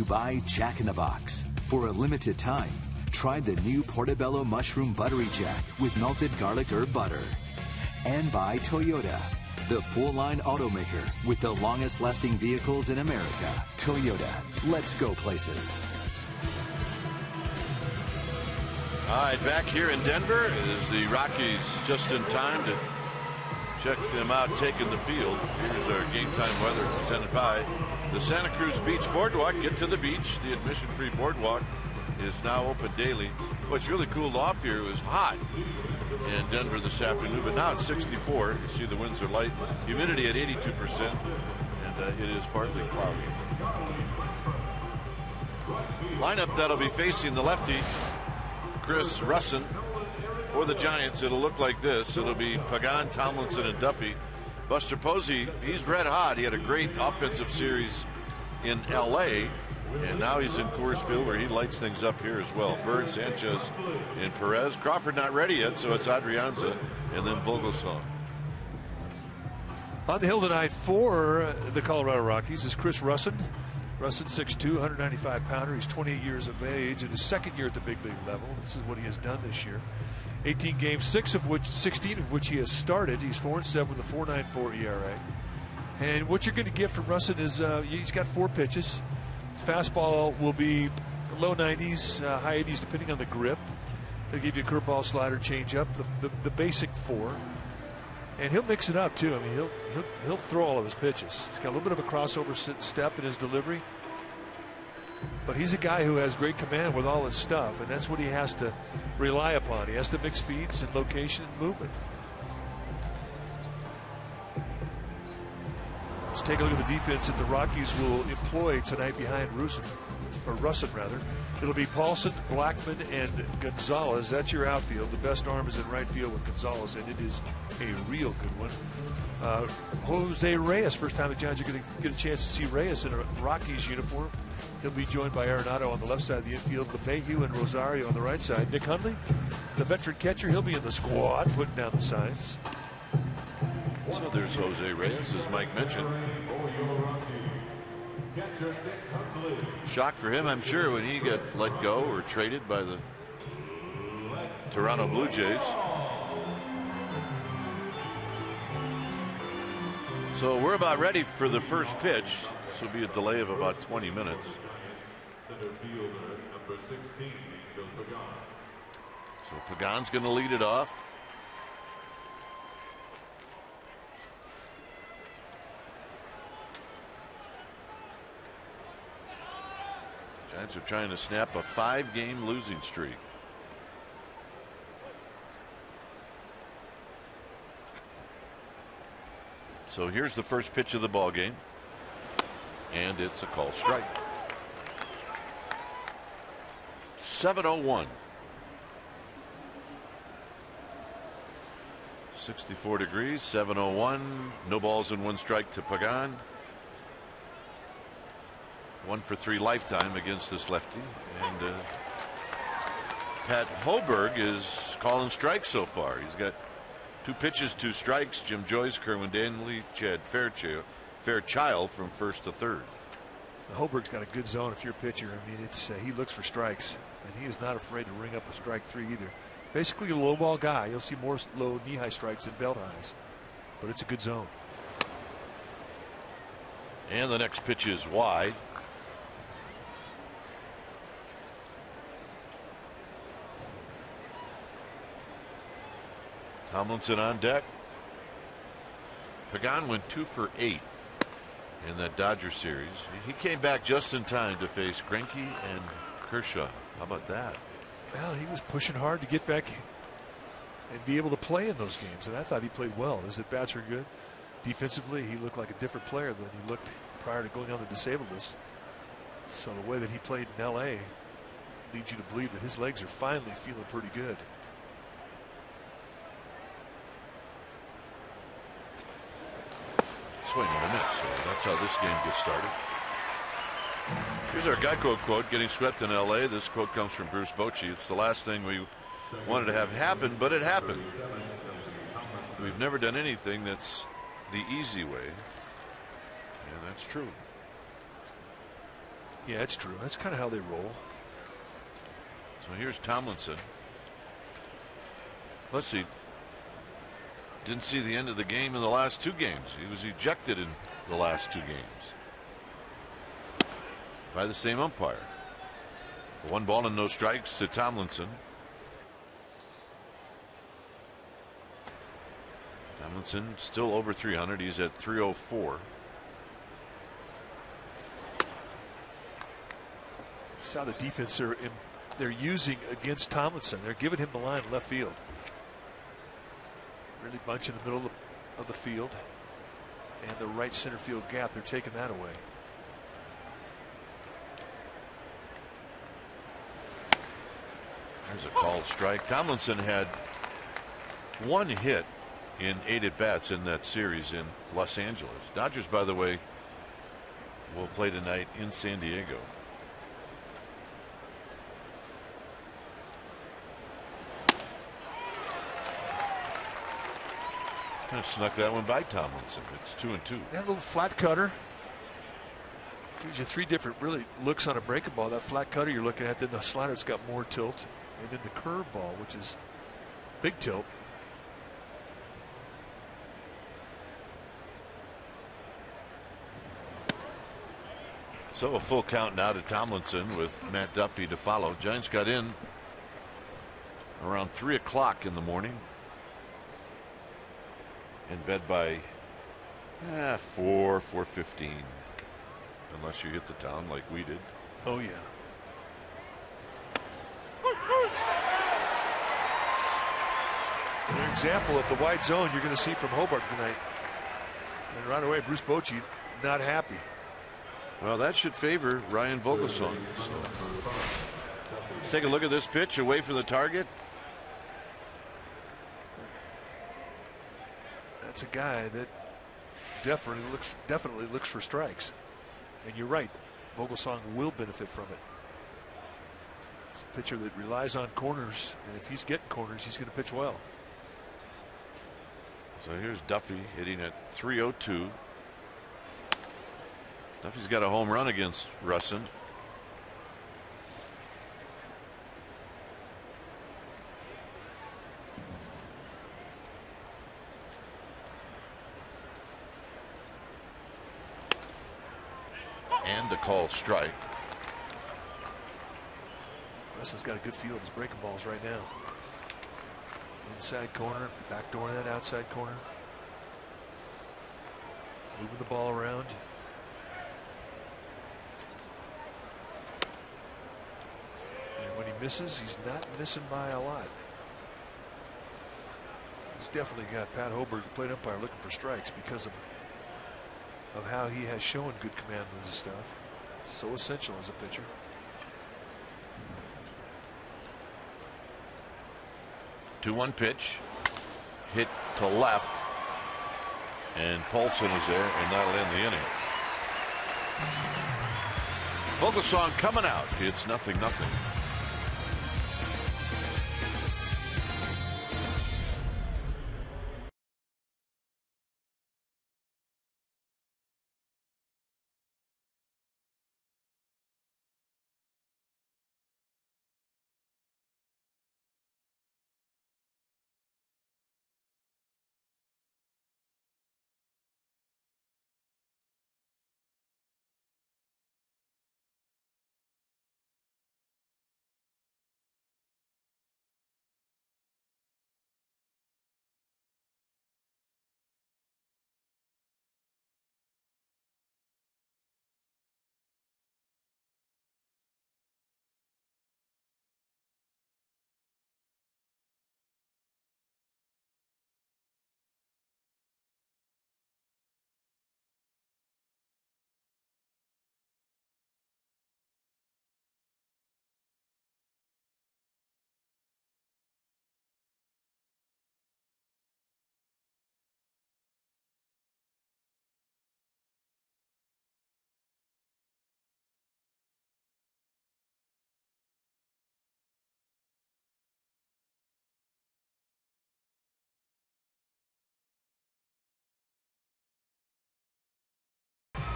you by Jack in the Box. For a limited time, try the new Portobello Mushroom Buttery Jack with melted garlic herb butter. And by Toyota, the full-line automaker with the longest-lasting vehicles in America. Toyota, let's go places. All right, back here in Denver is the Rockies, just in time to check them out taking the field. Here's our game time weather presented by the Santa Cruz Beach Boardwalk. Get to the beach. The admission-free boardwalk is now open daily. What's really cooled off here, it was hot in Denver this afternoon, but now it's 64. You see the winds are light, humidity at 82%, and it is partly cloudy. Lineup that'll be facing the lefty, Chris Russin. For the Giants, it'll look like this. It'll be Pagan, Tomlinson, and Duffy. Buster Posey, he's red hot. He had a great offensive series in L.A., and now he's in Coors Field where he lights things up here as well. Bird, Sanchez, and Perez. Crawford not ready yet, so it's Adrianza and then Vogelsong. On the hill tonight for the Colorado Rockies is Chris Russin. Russin, 6'2", 195-pounder. He's 28 years of age in his second year at the big league level. This is what he has done this year. 18 games, 16 of which he has started. He's 4-7 with a 4.94 ERA. And what you're going to get from Russin is he's got 4 pitches. His fastball will be low 90s, high 80s, depending on the grip. They'll give you a curveball, slider, changeup, the basic 4. And he'll mix it up too. I mean, he'll throw all of his pitches. He's got a little bit of a crossover step in his delivery, but he's a guy who has great command with all his stuff, and that's what he has to rely upon. He has to mix speeds and location and movement. Let's take a look at the defense that the Rockies will employ tonight behind Russin. It'll be Paulson, Blackman, and Gonzalez. That's your outfield. The best arm is in right field with Gonzalez, and it is a real good one. Jose Reyes, first time the Giants are going to get a chance to see Reyes in a Rockies uniform. He'll be joined by Arenado on the left side of the infield, LeMahieu and Rosario on the right side. Nick Hundley, the veteran catcher, he'll be in the squad, putting down the signs. So there's Jose Reyes, as Mike mentioned. Shock for him, I'm sure, when he got let go or traded by the Toronto Blue Jays. So we're about ready for the first pitch. This will be a delay of about 20 minutes. So Pagan's going to lead it off. Giants are trying to snap a 5-game losing streak. So here's the first pitch of the ball game, and it's a called strike. 7:01. 64 degrees, 7:01. No balls and 1 strike to Pagan. 1 for 3 lifetime against this lefty, and Pat Hoberg is calling strikes so far. He's got 2 pitches, 2 strikes. Jim Joyce, Kerwin Danley, Chad Fairchild from first to third. Hoberg's got a good zone if you're a pitcher. I mean, it's he looks for strikes, and he is not afraid to ring up a strike 3 either. Basically a low ball guy. You'll see more low knee-high strikes than belt highs, but it's a good zone. And the next pitch is wide. Tomlinson on deck. Pagan went 2 for 8 in that Dodger series. He came back just in time to face Greinke and Kershaw. How about that? Well, he was pushing hard to get back and be able to play in those games, and I thought he played well. His at-bats were good. Defensively, he looked like a different player than he looked prior to going on the disabled list. So the way that he played in L.A. leads you to believe that his legs are finally feeling pretty good. Swing and a miss. So that's how this game gets started. Here's our Geico quote, getting swept in L.A. This quote comes from Bruce Bochy. It's the last thing we wanted to have happen, but it happened. We've never done anything that's the easy way, and that's true. Yeah, it's true. That's kind of how they roll. So here's Tomlinson. Let's see. Didn't see the end of the game in the last 2 games. He was ejected in the last 2 games by the same umpire. 1 ball and no strikes to Tomlinson. Tomlinson still over 300. He's at 304. Saw the defense they're using against Tomlinson. They're giving him the line left field. Really bunch in the middle of the field, and the right center field gap. They're taking that away. There's a called strike. Tomlinson had 1 hit in 8 at-bats in that series in Los Angeles. Dodgers, by the way, will play tonight in San Diego. Kind of snuck that one by Tomlinson. It's 2-2. That little flat cutter gives you 3 different really looks on a breaking ball. That flat cutter you're looking at, then the slider's got more tilt, and then the curve ball, which is big tilt. So a full count now to Tomlinson with Matt Duffy to follow. Giants got in around 3 o'clock in the morning. In bed by 4:15, unless you hit the town like we did. Oh yeah. An example of the wide zone you're going to see from Hobart tonight. And right away, Bruce Bochy not happy. Well, that should favor Ryan Vogelsong. So let's take a look at this pitch away from the target. That's a guy that definitely looks for strikes, and you're right. Vogelsong will benefit from it. It's a pitcher that relies on corners, and if he's getting corners, he's going to pitch well. So here's Duffy hitting at 302. Duffy's got a home run against Russin. And a called strike. Russin's got a good feel of his breaking balls right now. Inside corner, backdoor in that outside corner. Moving the ball around. And when he misses, he's not missing by a lot. He's definitely got Pat Hobart, the plate umpire, looking for strikes because of how he has shown good command with his stuff. So essential as a pitcher. Two-one pitch, hit to left, and Paulson is there, and that'll end the inning. Vogelsong coming out. It's 0-0.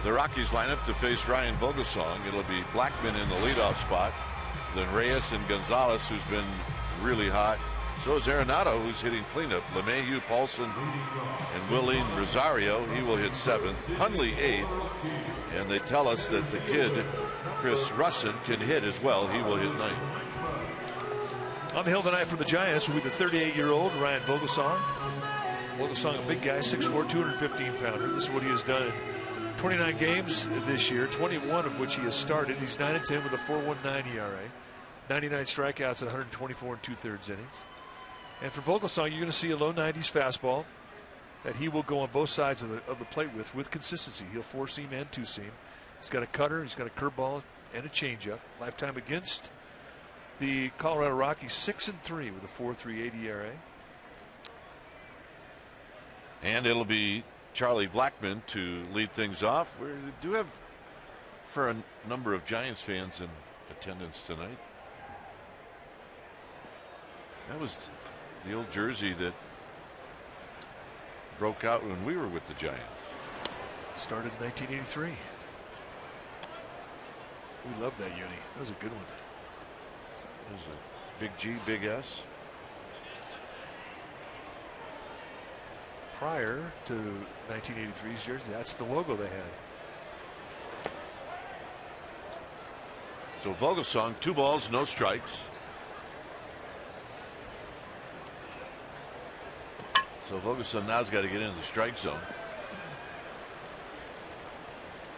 the Rockies lineup to face Ryan Vogelsong. It'll be Blackmon in the leadoff spot, then Reyes and Gonzalez, who's been really hot. So is Arenado, who's hitting cleanup. LeMahieu, Paulson, and Willing Rosario. He will hit 7th. Hundley 8th. And they tell us that the kid, Chris Russin, can hit as well. He will hit 9th. On the hill tonight for the Giants will be the 38-year-old Ryan Vogelsong. Vogelsong, a big guy, 6'4", 215-pounder. This is what he has done in 29 games this year, 21 of which he has started. He's 9-10 with a 4.19 ERA, 99 strikeouts at 124 2/3 innings. And for Vogelsong, you're going to see a low 90s fastball that he will go on both sides of the plate with consistency. He'll 4-seam and 2-seam. He's got a cutter, he's got a curveball, and a changeup. Lifetime against the Colorado Rockies, 6-3 with a 4.38 ERA. And it'll be Charlie Blackmon to lead things off. We do have for a number of Giants fans in attendance tonight. That was the old jersey that broke out when we were with the Giants. Started in 1983. We loved that uni. That was a good one. It was a big G, big S. Prior to 1983's jersey, that's the logo they had. So Vogelsong, 2 balls, no strikes. So Vogelsong now's got to get into the strike zone.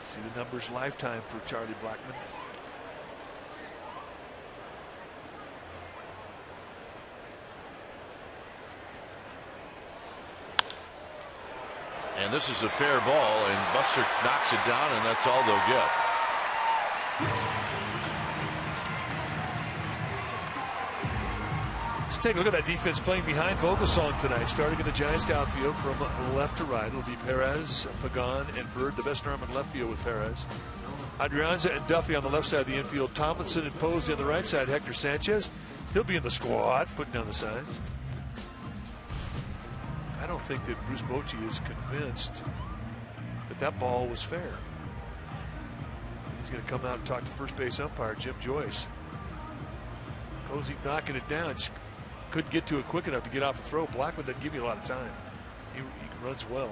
See the numbers lifetime for Charlie Blackmon. And this is a fair ball, and Buster knocks it down, and that's all they'll get. Let's take a look at that defense playing behind Vogelsong tonight. Starting in the Giants outfield from left to right, it'll be Perez, Pagan, and Bird. The best arm in left field with Perez. Adrianza and Duffy on the left side of the infield. Tomlinson and Posey on the right side. Hector Sanchez, he'll be in the squad, putting down the signs. I don't think that Bruce Bochy is convinced that that ball was fair. He's going to come out and talk to first base umpire Jim Joyce. Posey knocking it down, just couldn't get to it quick enough to get off the throw. Blackmon doesn't give you a lot of time. He runs well.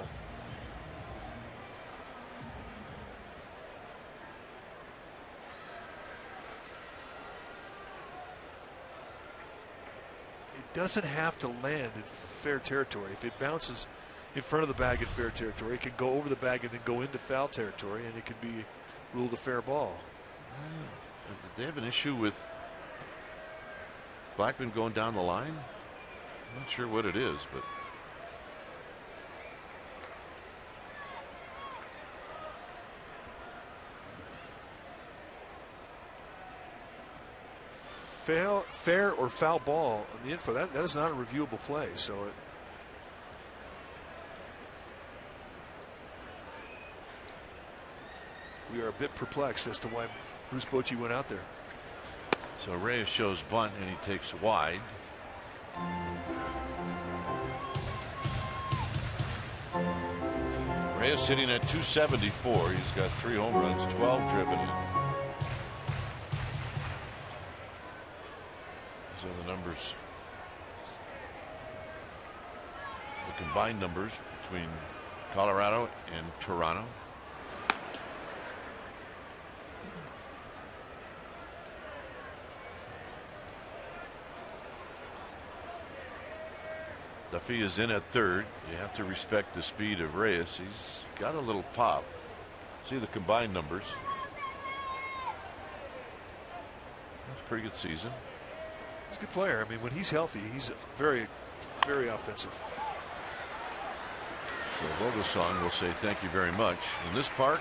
It doesn't have to land in fair territory. If it bounces in front of the bag in fair territory, it can go over the bag and then go into foul territory, and it can be ruled a fair ball. Did they have an issue with Blackmon going down the line? I'm not sure what it is, but fair or foul ball on the info, that is not a reviewable play. So we are a bit perplexed as to why Bruce Bochy went out there. so Reyes shows bunt, and he takes wide. Reyes hitting at 274. He's got 3 home runs, 12 driven in. These are the numbers, the combined numbers between Colorado and Toronto. Duffy is in at third. You have to respect the speed of Reyes. He's got a little pop. See the combined numbers. That's a pretty good season. He's a good player. I mean, when he's healthy, he's very, very offensive. So Vogelsong will say thank you very much. In this park,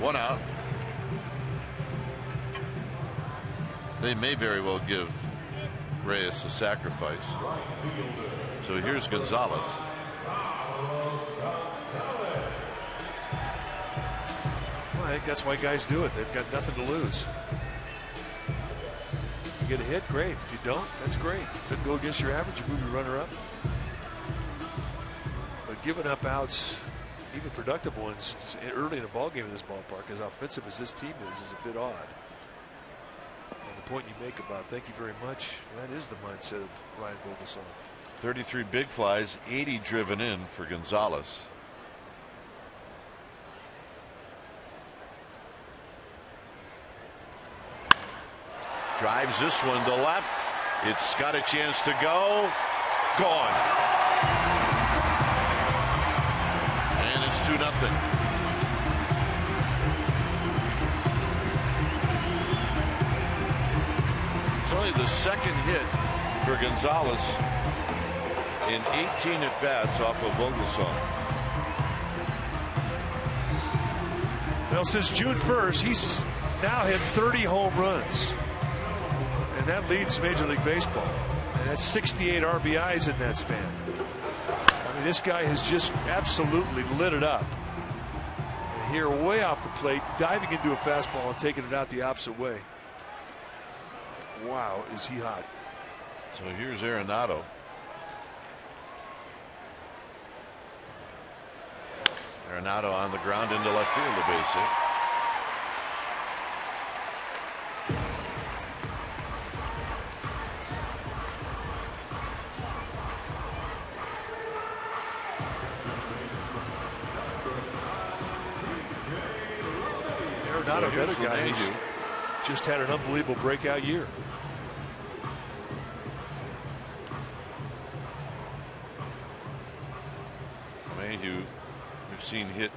1 out. They may very well give Reyes a sacrifice. So here's Gonzalez. Well, I think that's why guys do it. They've got nothing to lose. If you get a hit, great. If you don't, that's great. Doesn't go against your average, you move your runner up. But giving up outs even productive ones early in a ball game in this ballpark, as offensive as this team is a bit odd. And the point you make about thank you very much, that is the mindset of Ryan Vogelsong. 33 big flies, 80 driven in for Gonzalez. Drives this one to left. It's got a chance to go. Gone. And it's 2-0. It's only the second hit for Gonzalez in 18 at-bats off of Vogelsong. Well, since June 1st, he's now hit 30 home runs. And that leads Major League Baseball. And that's 68 RBIs in that span. I mean, this guy has just absolutely lit it up. And here, way off the plate, diving into a fastball and taking it out the opposite way. Wow, is he hot. So here's Arenado. Arenado on the ground into left field, the base hit. Arenado, another guy who's just had an unbelievable breakout year. Mayhew, we've seen hit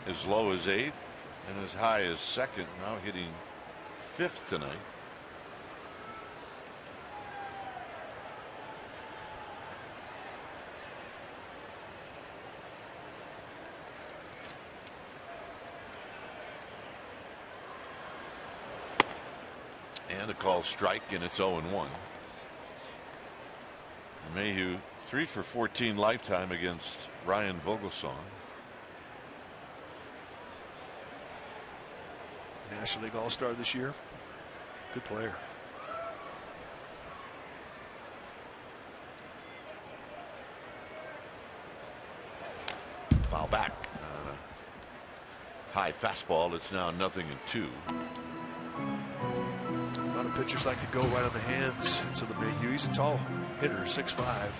as low as 8th and as high as 2nd, now hitting 5th tonight. And a call strike, and it's 0-1. Mayhew 3 for 14 lifetime against Ryan Vogelsong. National League All-Star this year. Good player. Foul back. High fastball. It's now 0-2. A lot of pitchers like to go right on the hands. So the Mayhew, he's a tall hitter, 6'5".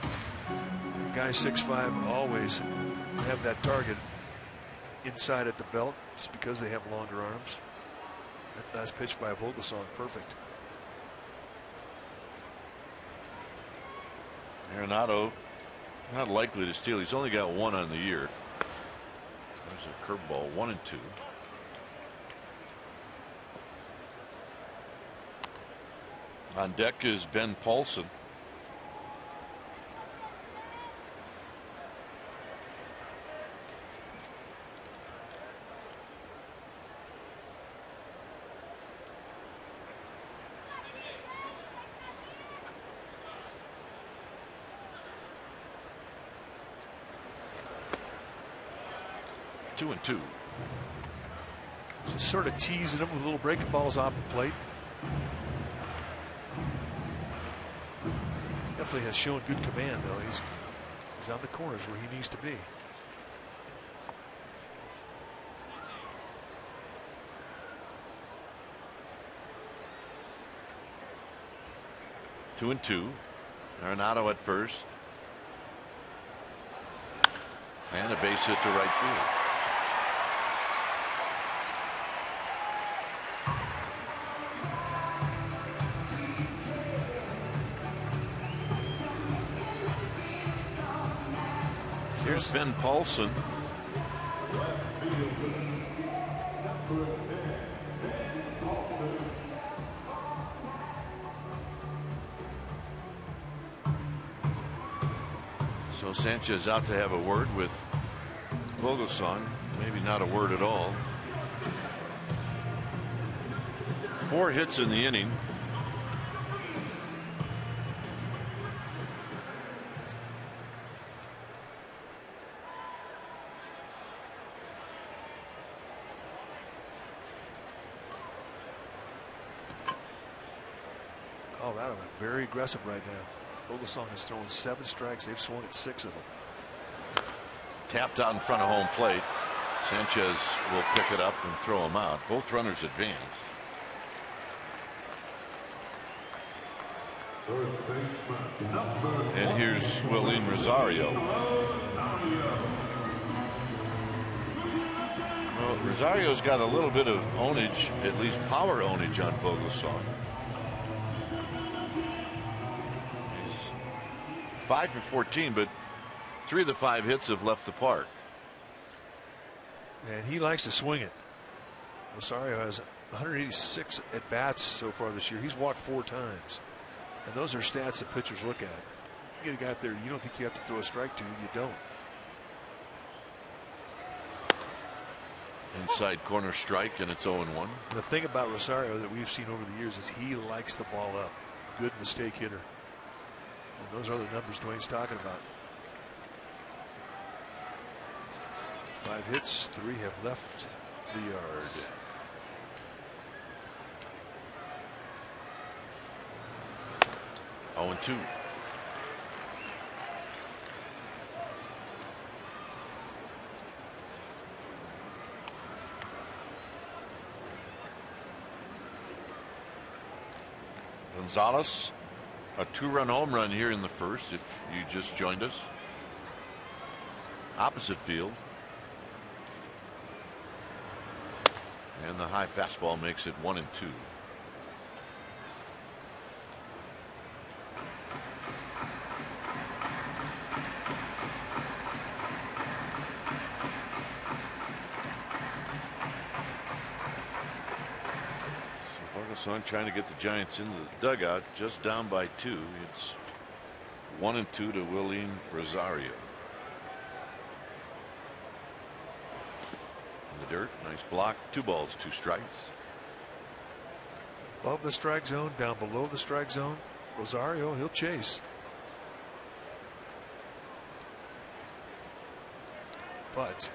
Guys 6'5" always have that target inside at the belt just because they have longer arms. That last pitch by Vogelsong, perfect. Arenado not likely to steal. He's only got 1 on the year. There's a curveball, 1-2. On deck is Ben Paulson. Two and two. Just sort of teasing him with little breaking balls off the plate. Definitely has shown good command, though. He's on the corners where he needs to be. Two and two. Arenado at first. And a base hit to right field. Here's Ben Paulson. So Sanchez out to have a word with Vogelsong. Maybe not a word at all. 4 hits in the inning. Colorado very aggressive right now. Vogelsong has thrown 7 strikes. They've swung at 6 of them. Tapped out in front of home plate. Sanchez will pick it up and throw him out. Both runners advance. And here's William Rosario. Well, Rosario's got a little bit of ownage, at least power ownage on Vogelsong. He's 5 for 14, but 3 of the 5 hits have left the park. And he likes to swing it. Rosario has 186 at bats so far this year. He's walked 4 times. And those are stats that pitchers look at. You get a guy out there you don't think you have to throw a strike to, you don't. Inside corner strike, and it's 0-1. The thing about Rosario that we've seen over the years is he likes the ball up. Good mistake hitter. And those are the numbers Dwayne's talking about. 5 hits, 3 have left the yard. Oh, and 2. Gonzalez, a 2-run home run here in the first, if you just joined us. Opposite field. And the high fastball makes it 1-2. Vogelsong trying to get the Giants into the dugout, just down by 2. It's 1-2 to William Rosario. In the dirt, nice block. 2 balls, 2 strikes. Above the strike zone, down below the strike zone. Rosario, he'll chase. But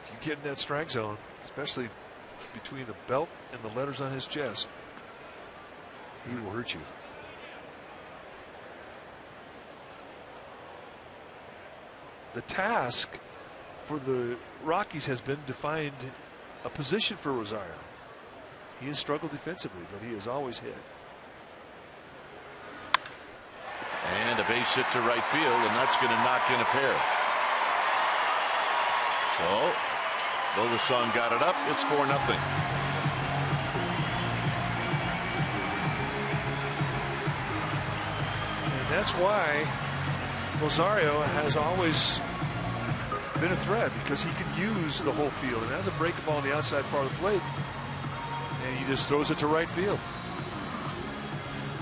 if you get in that strike zone, especially between the belt and the letters on his chest, he will hurt you. The task for the Rockies has been to find a position for Rosario. He has struggled defensively, but he has always hit. And a base hit to right field, and that's going to knock in a pair. So Vogelsong got it up. It's 4-0. And that's why Rosario has always been a threat, because he can use the whole field and has a breaking ball on the outside part of the plate, and he just throws it to right field.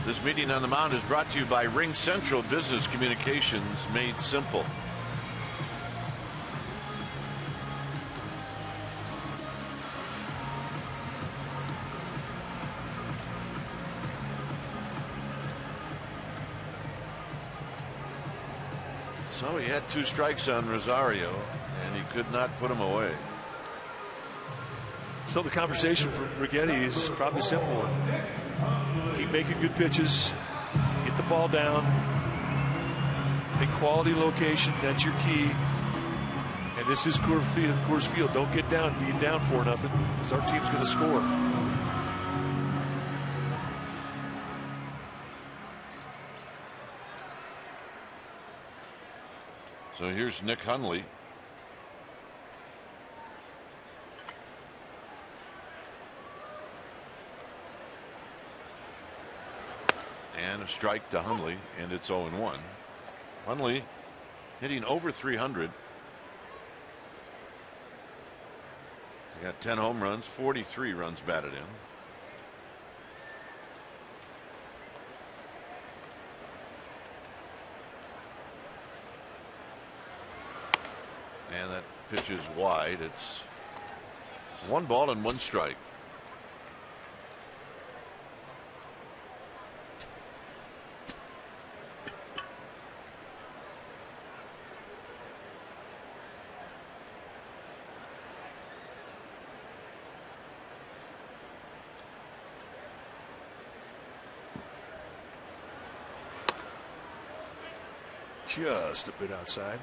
This meeting on the mound is brought to you by Ring Central Business Communications, made simple. So he had 2 strikes on Rosario, and he could not put him away. So the conversation for Righetti is probably a simple one. Keep making good pitches, get the ball down, pick quality location, that's your key. And this is Coors Field. Don't get down, being down 4-0, because our team's going to score. So here's Nick Hundley. And a strike to Hundley, and it's 0-1. Hundley hitting over 300. He got 10 home runs, 43 runs batted in. And that pitch is wide. It's 1 ball and 1 strike. Just a bit outside.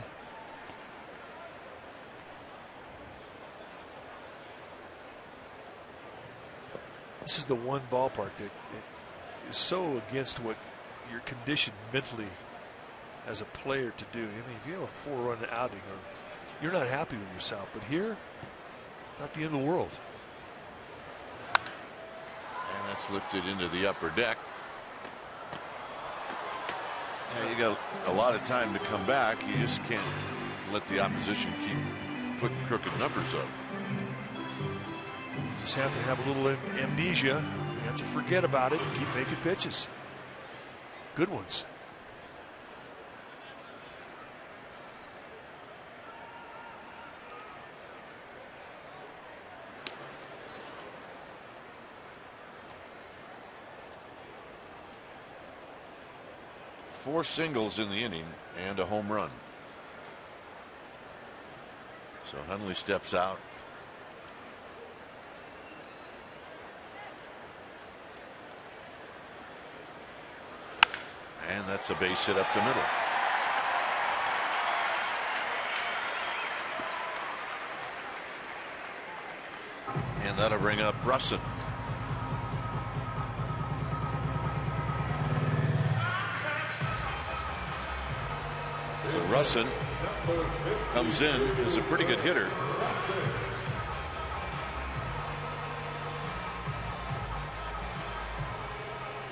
This is the one ballpark that is so against what you're conditioned mentally as a player to do. I mean, if you have a 4-run outing, or you're not happy with yourself, but here, it's not the end of the world. And that's lifted into the upper deck. Yeah, you got a lot of time to come back. You just can't let the opposition keep putting crooked numbers up. You just have to have a little amnesia. You have to forget about it and keep making pitches. Good ones. Four singles in the inning and a home run. So Hundley steps out. And that's a base hit up the middle. And that'll bring up Russin. So Russin comes in as a pretty good hitter.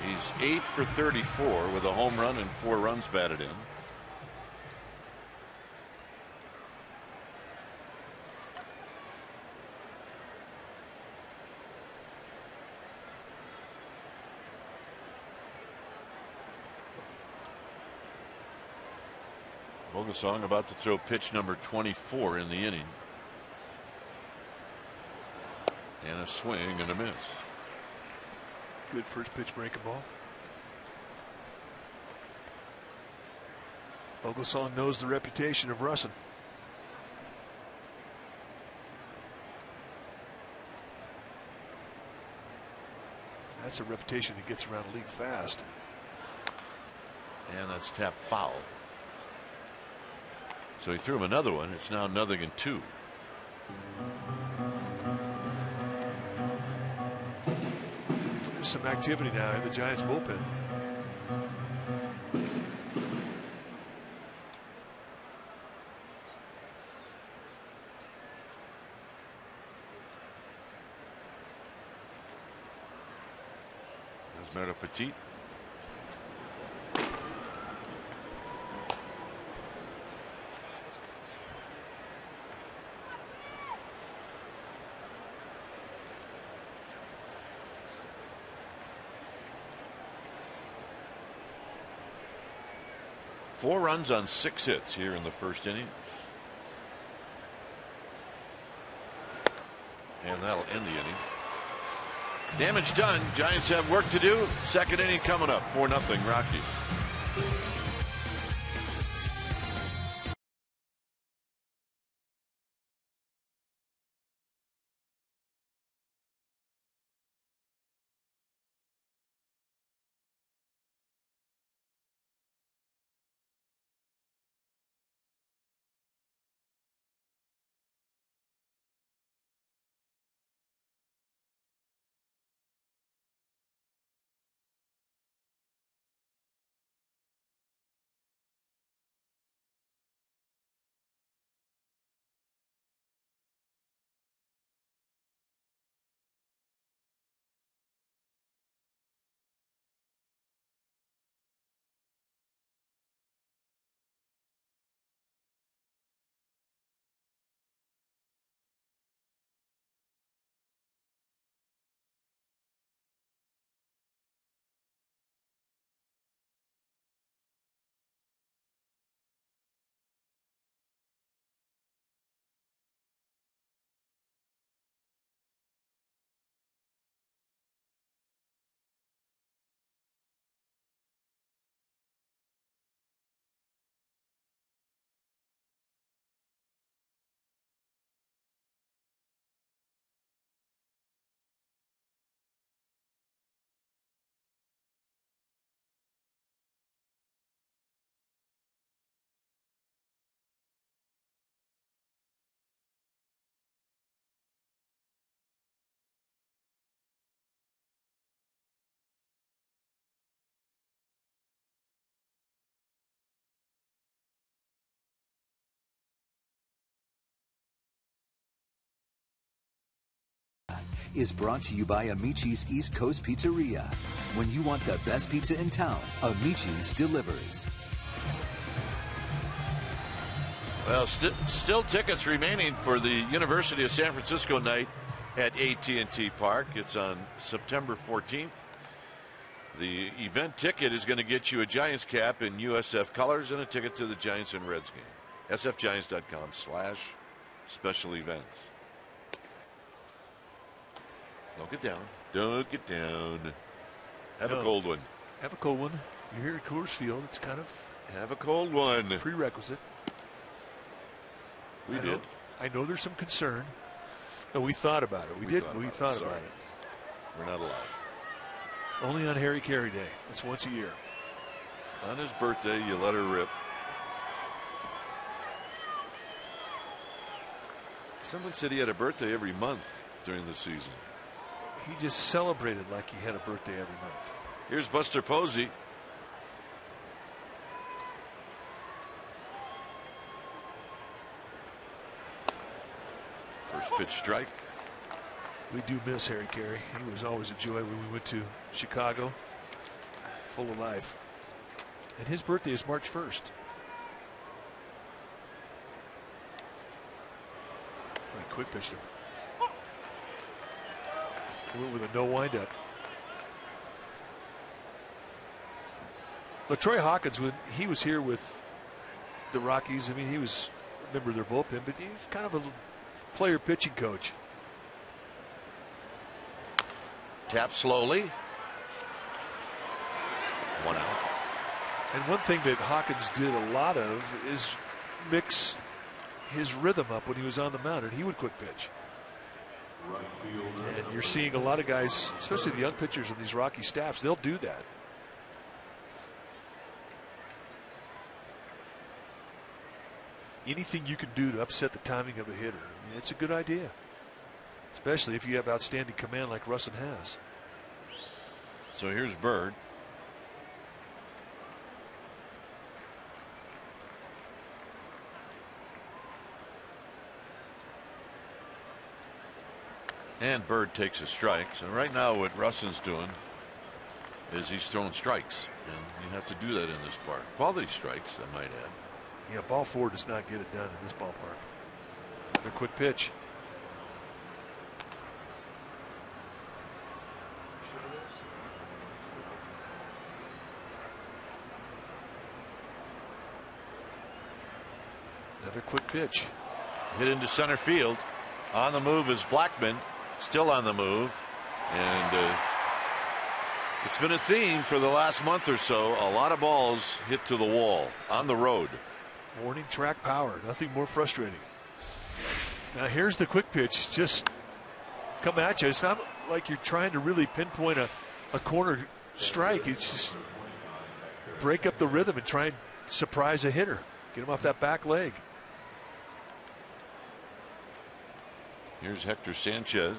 He's 8 for 34 with a home run and 4 runs batted in. Bogasong about to throw pitch number 24 in the inning. And a swing and a miss. Good first pitch breaking ball. Bogasong knows the reputation of Russin. That's a reputation that gets around the league fast. And that's tapped foul. So he threw him another one. It's now 0-2. There's some activity now in the Giants bullpen. There's Mero Petit. Four runs on 6 hits here in the first inning. And that'll end the inning. Damage done. Giants have work to do. Second inning coming up. 4-0 Rockies. is brought to you by Amici's East Coast Pizzeria. When you want the best pizza in town, Amici's delivers. Well, still tickets remaining for the University of San Francisco night at AT&T Park. It's on September 14th. The event ticket is going to get you a Giants cap in USF colors and a ticket to the Giants and Reds game. sfgiants.com/special events. Don't get down. Don't get down. Have a cold one. Have a cold one. You're here at Coors Field. It's kind of have a cold one. Prerequisite. We did. I know there's some concern. No, we thought about it. We thought about it. We're not allowed. Only on Harry Carey Day. It's once a year. On his birthday, you let her rip. Someone said he had a birthday every month during the season. He just celebrated like he had a birthday every month. Here's Buster Posey. First pitch strike. We do miss Harry Carey. He was always a joy when we went to Chicago. Full of life. And his birthday is March 1st. Quick pitch to him. He went with a no windup. LaTroy Hawkins, when he was here with the Rockies, I mean, he was a member of their bullpen, but he's kind of a player pitching coach. Tap slowly. 1 out. And one thing that Hawkins did a lot of is mix his rhythm up when he was on the mound, and he would quick pitch. And you're seeing a lot of guys, especially the young pitchers in these Rocky staffs, they'll do that. Anything you can do to upset the timing of a hitter, I mean, it's a good idea. Especially if you have outstanding command like Russin has. So here's Bird. And Bird takes a strike. So right now what Russin's doing is he's throwing strikes. And you have to do that in this park. Quality strikes, I might add. Yeah, ball four does not get it done in this ballpark. Another quick pitch. Another quick pitch. Hit into center field. On the move is Blackman. Still on the move. And it's been a theme for the last month or so. A lot of balls hit to the wall on the road. Warning track power. Nothing more frustrating. Now here's the quick pitch. Just come at you. It's not like you're trying to really pinpoint a corner strike. It's just break up the rhythm and try and surprise a hitter. Get him off that back leg. Here's Hector Sanchez.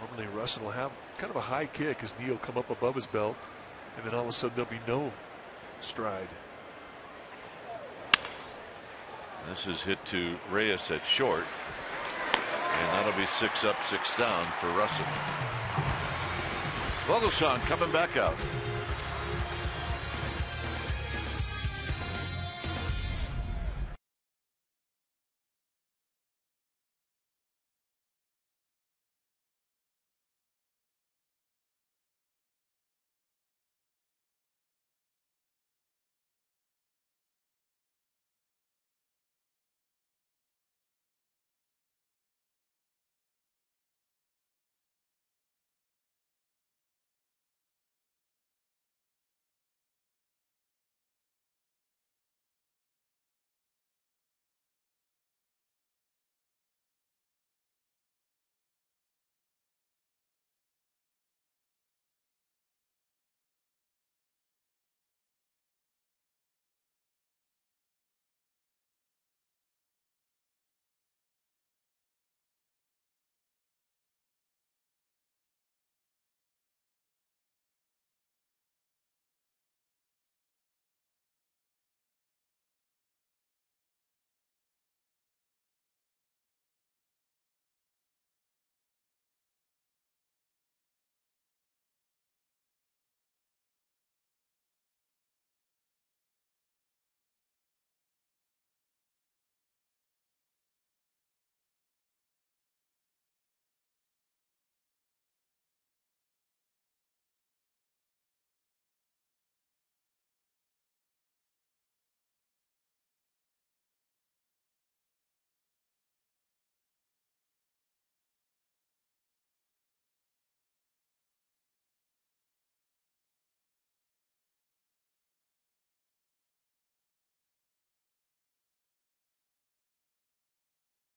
Normally Russin will have kind of a high kick as Neal come up above his belt, and then all of a sudden there'll be no stride. This is hit to Reyes at short, and that'll be 6 up, 6 down for Russin. Vogelsong coming back out.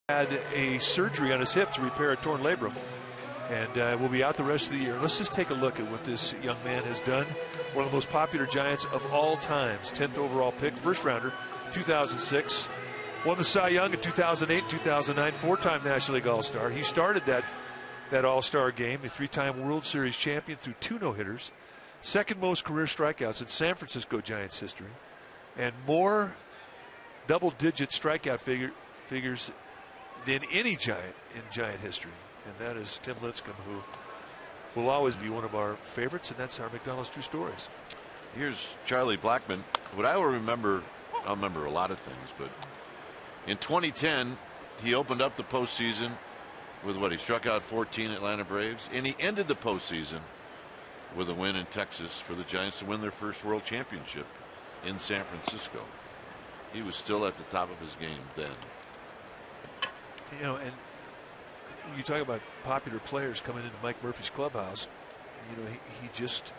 had a surgery on his hip to repair a torn labrum, and will be out the rest of the year. Let's just take a look at what this young man has done. One of the most popular Giants of all times. 10th overall pick, first rounder, 2006. Won the Cy Young in 2008, 2009, four-time National League All-Star. He started that All-Star game, a three-time World Series champion through 2 no-hitters. Second most career strikeouts in San Francisco Giants history. And more double-digit strikeout figures than any Giant in Giant history. And that is Tim Lincecum, who will always be one of our favorites, and that's our McDonald's True Stories. Here's Charlie Blackmon. What I will remember, I'll remember a lot of things, but in 2010, he opened up the postseason with what? He struck out 14 Atlanta Braves, and he ended the postseason with a win in Texas for the Giants to win their first World Championship in San Francisco. He was still at the top of his game then. You know, and you talk about popular players coming into Mike Murphy's clubhouse. You know, he just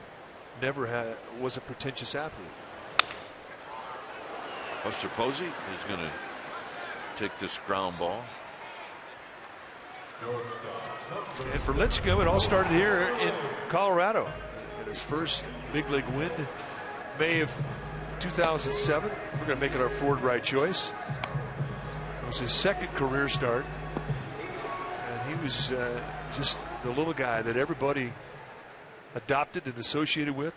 never was a pretentious athlete. Buster Posey is going to take this ground ball. And for Lincecum, it all started here in Colorado. In his first big league win, May of 2007. We're going to make it our Ford right choice. It was his second career start. And he was just the little guy that everybody adopted and associated with.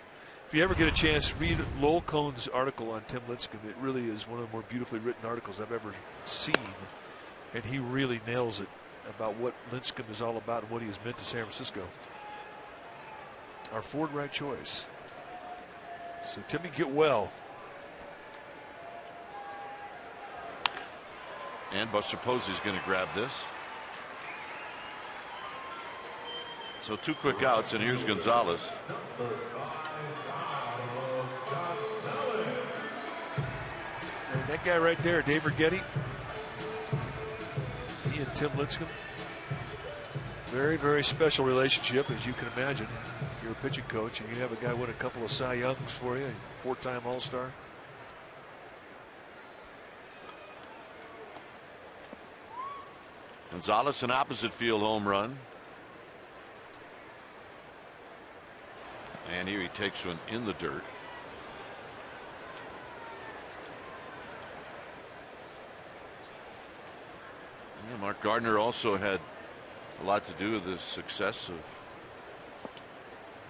If you ever get a chance, read Lowell Cohn's article on Tim Lincecum. It really is one of the more beautifully written articles I've ever seen. And he really nails it about what Lincecum is all about and what he has meant to San Francisco. Our Ford right choice. So Timmy, get well. And Buster Posey is going to grab this. So 2 quick outs, and here's Gonzalez. And that guy right there, Dave Righetti, he and Tim Lincecum, very, very special relationship, as you can imagine. If you're a pitching coach and you have a guy win a couple of Cy Youngs for you, 4-time All-Star. Gonzalez, an opposite field home run. And here he takes one in the dirt. Yeah, Mark Gardner also had a lot to do with the success of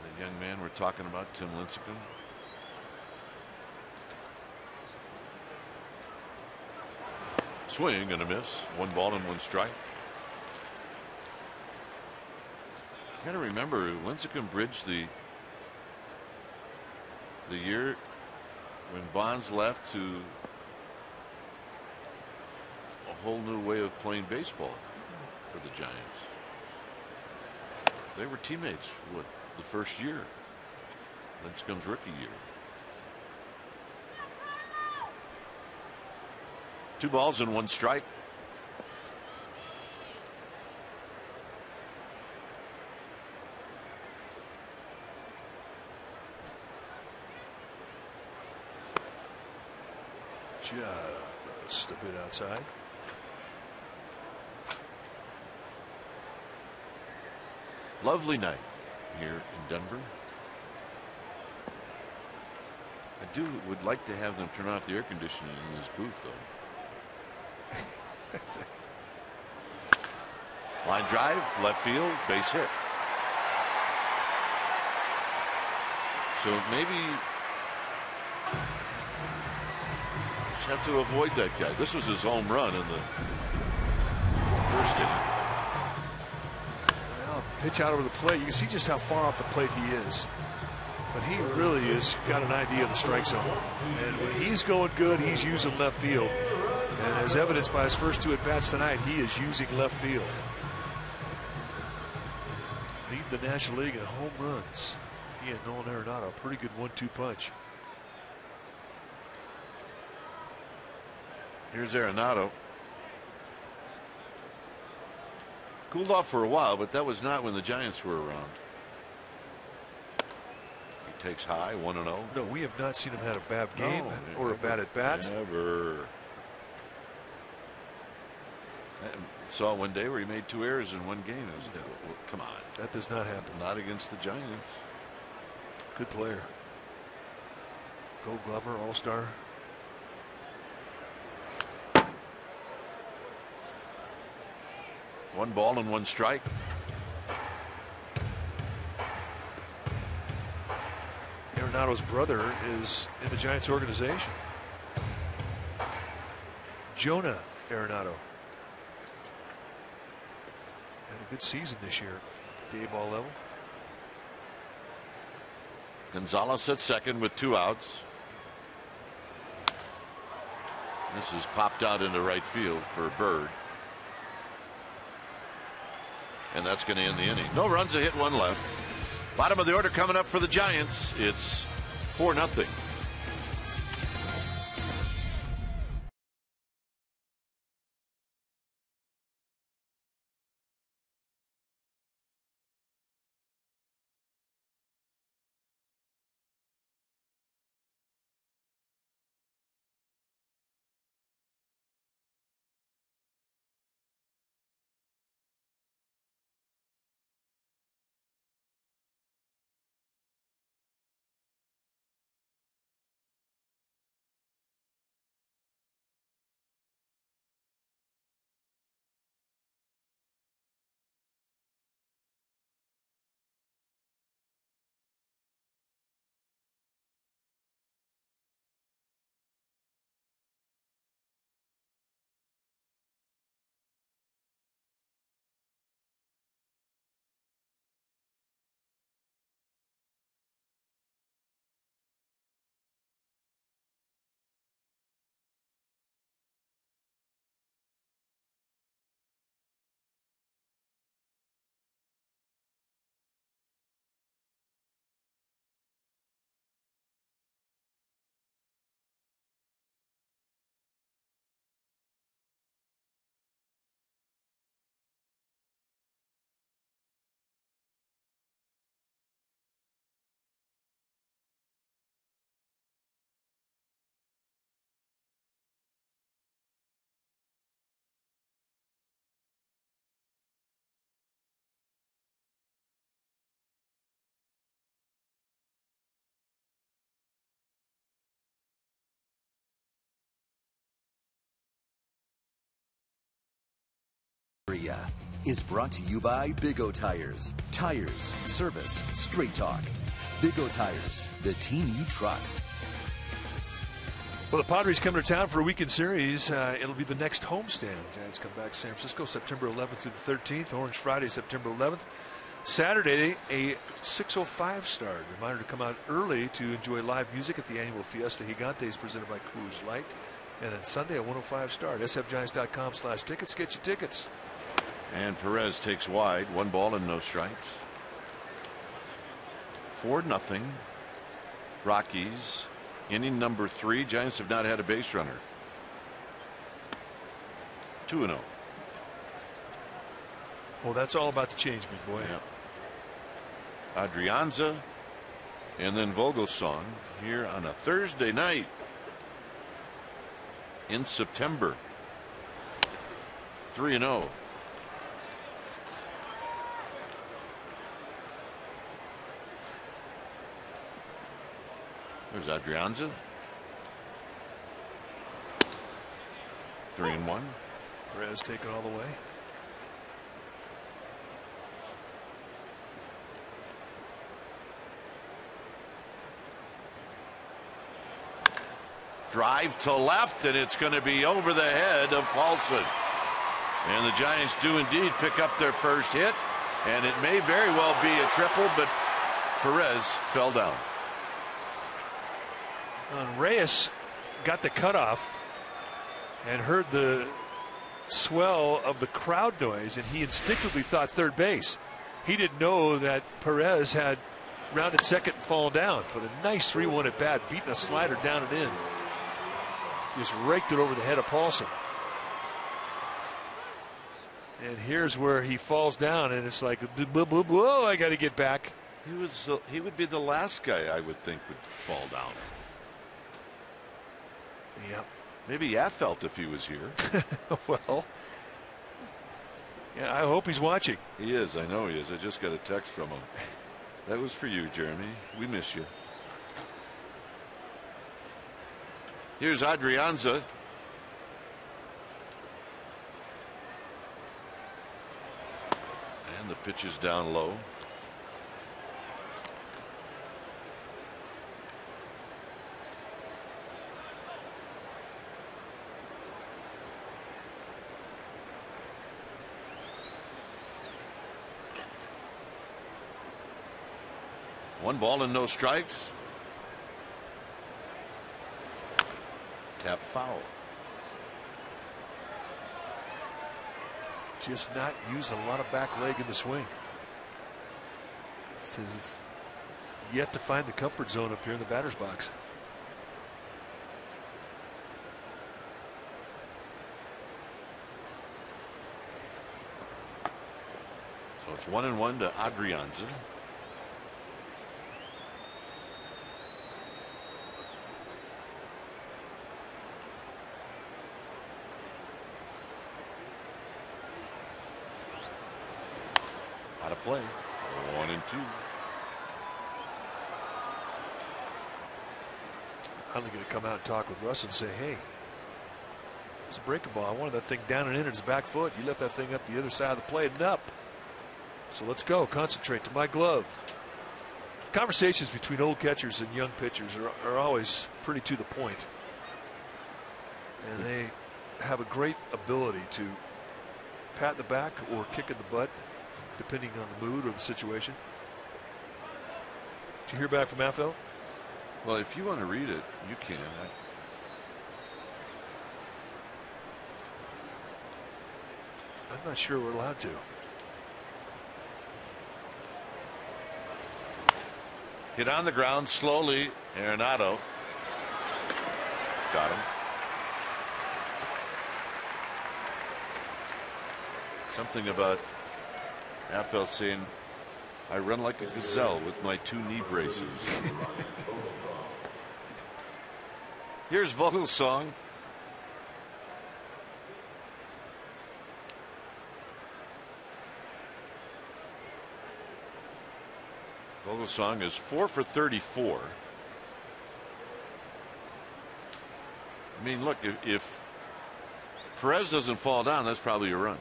the young man we're talking about, Tim Lincecum. Swing and a miss. 1 ball and 1 strike. You got to remember, Lincecum bridged the year when Bonds left to a whole new way of playing baseball for the Giants. They were teammates the first year, Lincecum's rookie year. 2 balls and 1 strike. Just a bit outside. Lovely night here in Denver. I would like to have them turn off the air conditioning in this booth, though. Line drive, left field, base hit. So maybe just have to avoid that guy. This was his home run in the first inning. Well, pitch out over the plate. You can see just how far off the plate he is. But he really has got an idea of the strike zone. And when he's going good, he's using left field. And as evidenced by his first 2 at-bats tonight, he is using left field. Lead the National League in home runs. He and Nolan Arenado, pretty good 1-2 punch. Here's Arenado. Cooled off for a while, but that was not when the Giants were around. He takes high, 1-0. No, we have not seen him had a bad game or a bad at bat. Never. I saw one day where he made 2 errors in one game. Well, come on. That does not happen. Not against the Giants. Good player. Gold Glover, All-Star. One ball and 1 strike. Arenado's brother is in the Giants organization. Jonah Arenado. Had a good season this year at the A-ball level. Gonzalez at second with 2 outs. This is popped out into right field for Bird. And that's going to end the inning. No runs, a hit, 1 left. Bottom of the order coming up for the Giants. It's 4-0. Is brought to you by Big O Tires. Tires, service, straight talk. Big O Tires, the team you trust. Well, the Padres come to town for a weekend series. It'll be the next homestand. Giants come back to San Francisco September 11th through the 13th. Orange Friday, September 11th. Saturday, a 6:05 start. Reminder to come out early to enjoy live music at the annual Fiesta Gigantes presented by Coors Light. And on Sunday, a 1:05 start. sfgiants.com/tickets. Get your tickets. And Perez takes wide. 1 ball and no strikes. 4-0. Rockies. Inning number 3. Giants have not had a base runner. 2-0. Well, that's all about to change, big boy. Yeah. Adrianza and then Vogelsong here on a Thursday night in September. 3-0. There's Adrianza. 3-1. Perez taking all the way. Drive to left, and it's going to be over the head of Paulson. And the Giants do indeed pick up their first hit, and it may very well be a triple, but Perez fell down. Reyes got the cutoff and heard the swell of the crowd noise, and he instinctively thought third base. He didn't know that Perez had rounded second and fallen down. But a nice 3-1 at bat, beating a slider down and in. Just raked it over the head of Paulson. And here's where he falls down, and it's like, whoa, I got to get back. He would be the last guy I would think would fall down. Yep. Maybe Affelt if he was here. Well, Yeah, I hope he's watching. He is. I know he is. I just got a text from him. That was for you, Jeremy. We miss you. Here's Adrianza. And the pitch is down low. One ball and no strikes. Tap foul. Just not use a lot of back leg in the swing. This is yet to find the comfort zone up here in the batter's box. So it's 1-1 to Adrianza. Out of play. 1-2. I'm going to come out and talk with Russ and say, hey, it's a breaking ball. I wanted that thing down and in at his back foot. You left that thing up the other side of the plate and up. So let's go. Concentrate to my glove. Conversations between old catchers and young pitchers are always pretty to the point. And they have a great ability to pat in the back or kick in the butt, depending on the mood or the situation. Did you hear back from Affel? Well, if you want to read it, you can. I'm not sure we're allowed to. Hit on the ground slowly. Arenado got him. Something about Affel saying, I run like a gazelle with my 2 knee braces. Here's Vogelsong. Vogelsong is 4 for 34. I mean, look, if Perez doesn't fall down, that's probably a run.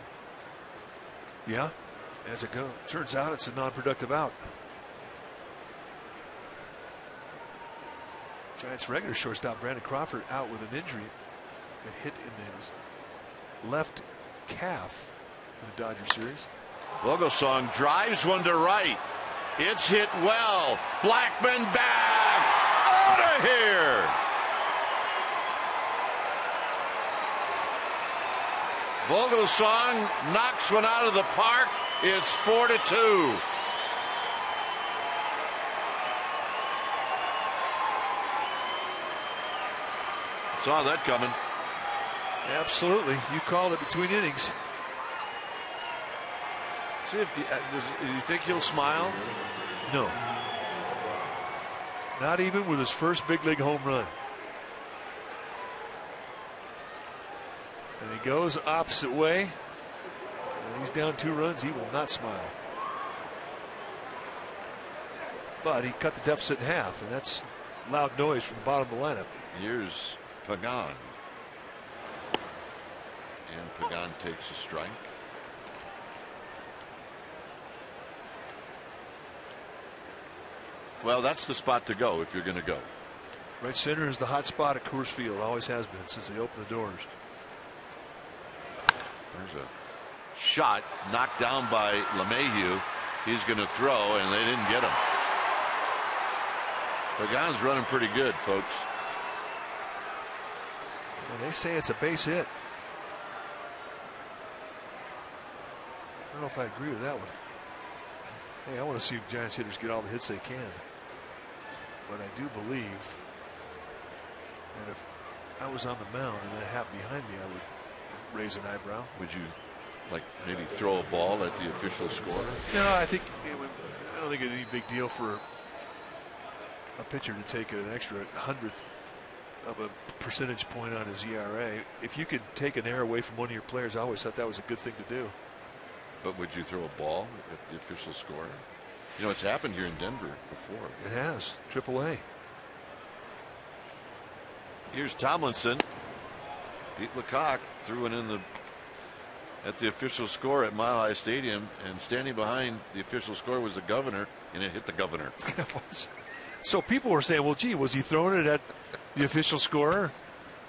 Yeah. As it goes, turns out it's a non-productive out. Giants regular shortstop Brandon Crawford out with an injury. Got hit in his left calf in the Dodger series. Vogelsong drives one to right. It's hit well. Blackman back. Out of here. Vogelsong knocks one out of the park. It's 4-2. Saw that coming. Absolutely. You called it between innings. See if do you think he'll smile? No. Not even with his first big league home run. And he goes opposite way. And he's down 2 runs. He will not smile. But he cut the deficit in half, and that's loud noise from the bottom of the lineup. Here's Pagan. And Pagan takes a strike. Well, that's the spot to go if you're going to go. Right center is the hot spot at Coors Field. Always has been since they opened the doors. There's a shot knocked down by LeMahieu. He's going to throw, and they didn't get him. Pagan's running pretty good, folks. And they say it's a base hit. I don't know if I agree with that one. Hey, I want to see Giants hitters get all the hits they can. But I do believe that if I was on the mound and that happened behind me, I would raise an eyebrow. Would you like maybe throw a ball at the official scorer? No, I don't think it's any big deal for a pitcher to take an extra 100th of a percentage point on his ERA. If you could take an error away from one of your players, I always thought that was a good thing to do. But would you throw a ball at the official score? You know, it's happened here in Denver before. It has. AAA. Here's Tomlinson. Pete Lecoq threw it in at the official score at Mile High Stadium, and standing behind the official score was the governor, and it hit the governor. So people were saying, well, gee, was he throwing it at the official scorer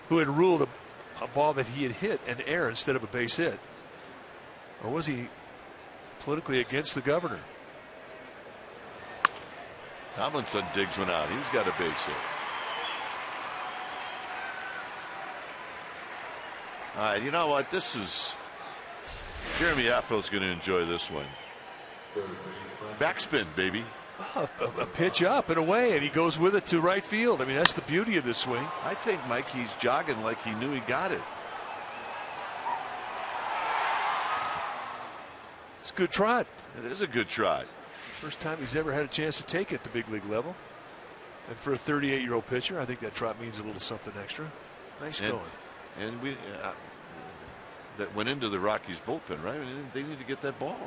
who had ruled a ball that he had hit an error instead of a base hit? Or was he politically against the governor? Tomlinson digs one out. He's got a base hit. All right, you know what? This is Jeremy Affel's going to enjoy this one. Backspin, baby. A pitch up and away, and he goes with it to right field. I mean, that's the beauty of this swing. I think, Mike, he's jogging like he knew he got it. It's a good trot. It is a good trot. First time he's ever had a chance to take it at the big league level. And for a 38-year-old pitcher, I think that trot means a little something extra. Nice going. And we that went into the Rockies bullpen, right? I mean, they need to get that ball.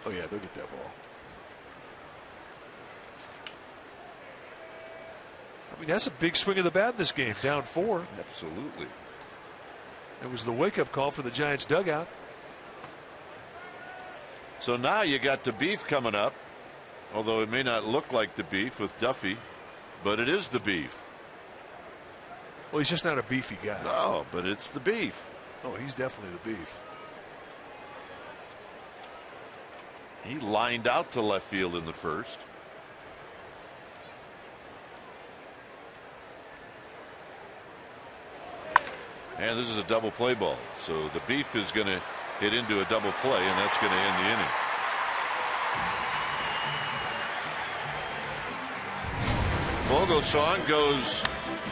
Oh yeah, they'll get that ball. I mean, that's a big swing of the bat in this game. Down 4. Absolutely. It was the wake-up call for the Giants dugout. So now you got the beef coming up, although it may not look like the beef with Duffy, but it is the beef. Well, he's just not a beefy guy. No, but it's the beef. Oh, he's definitely the beef. He lined out to left field in the first. And this is a double play ball. So the beef is going to hit into a double play, and that's going to end the inning. Vogelsong goes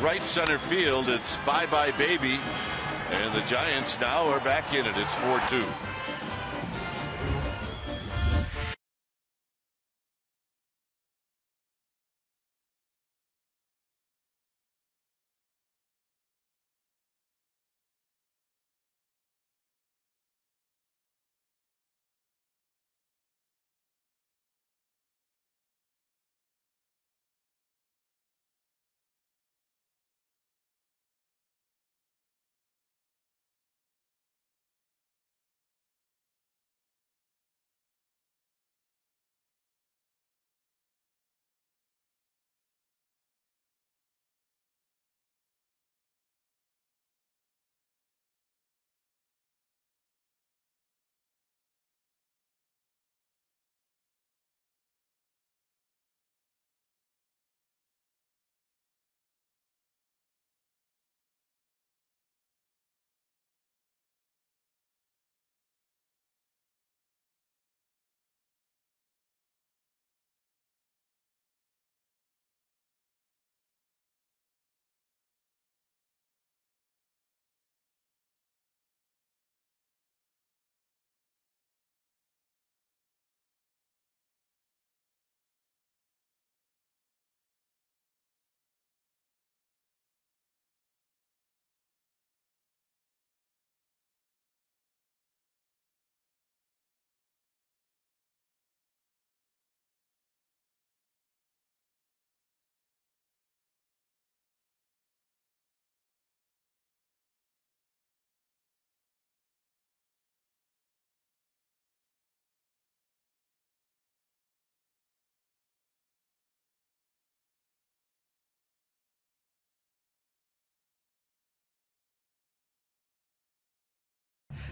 right center field. It's bye-bye baby. And the Giants now are back in it. It's 4-2.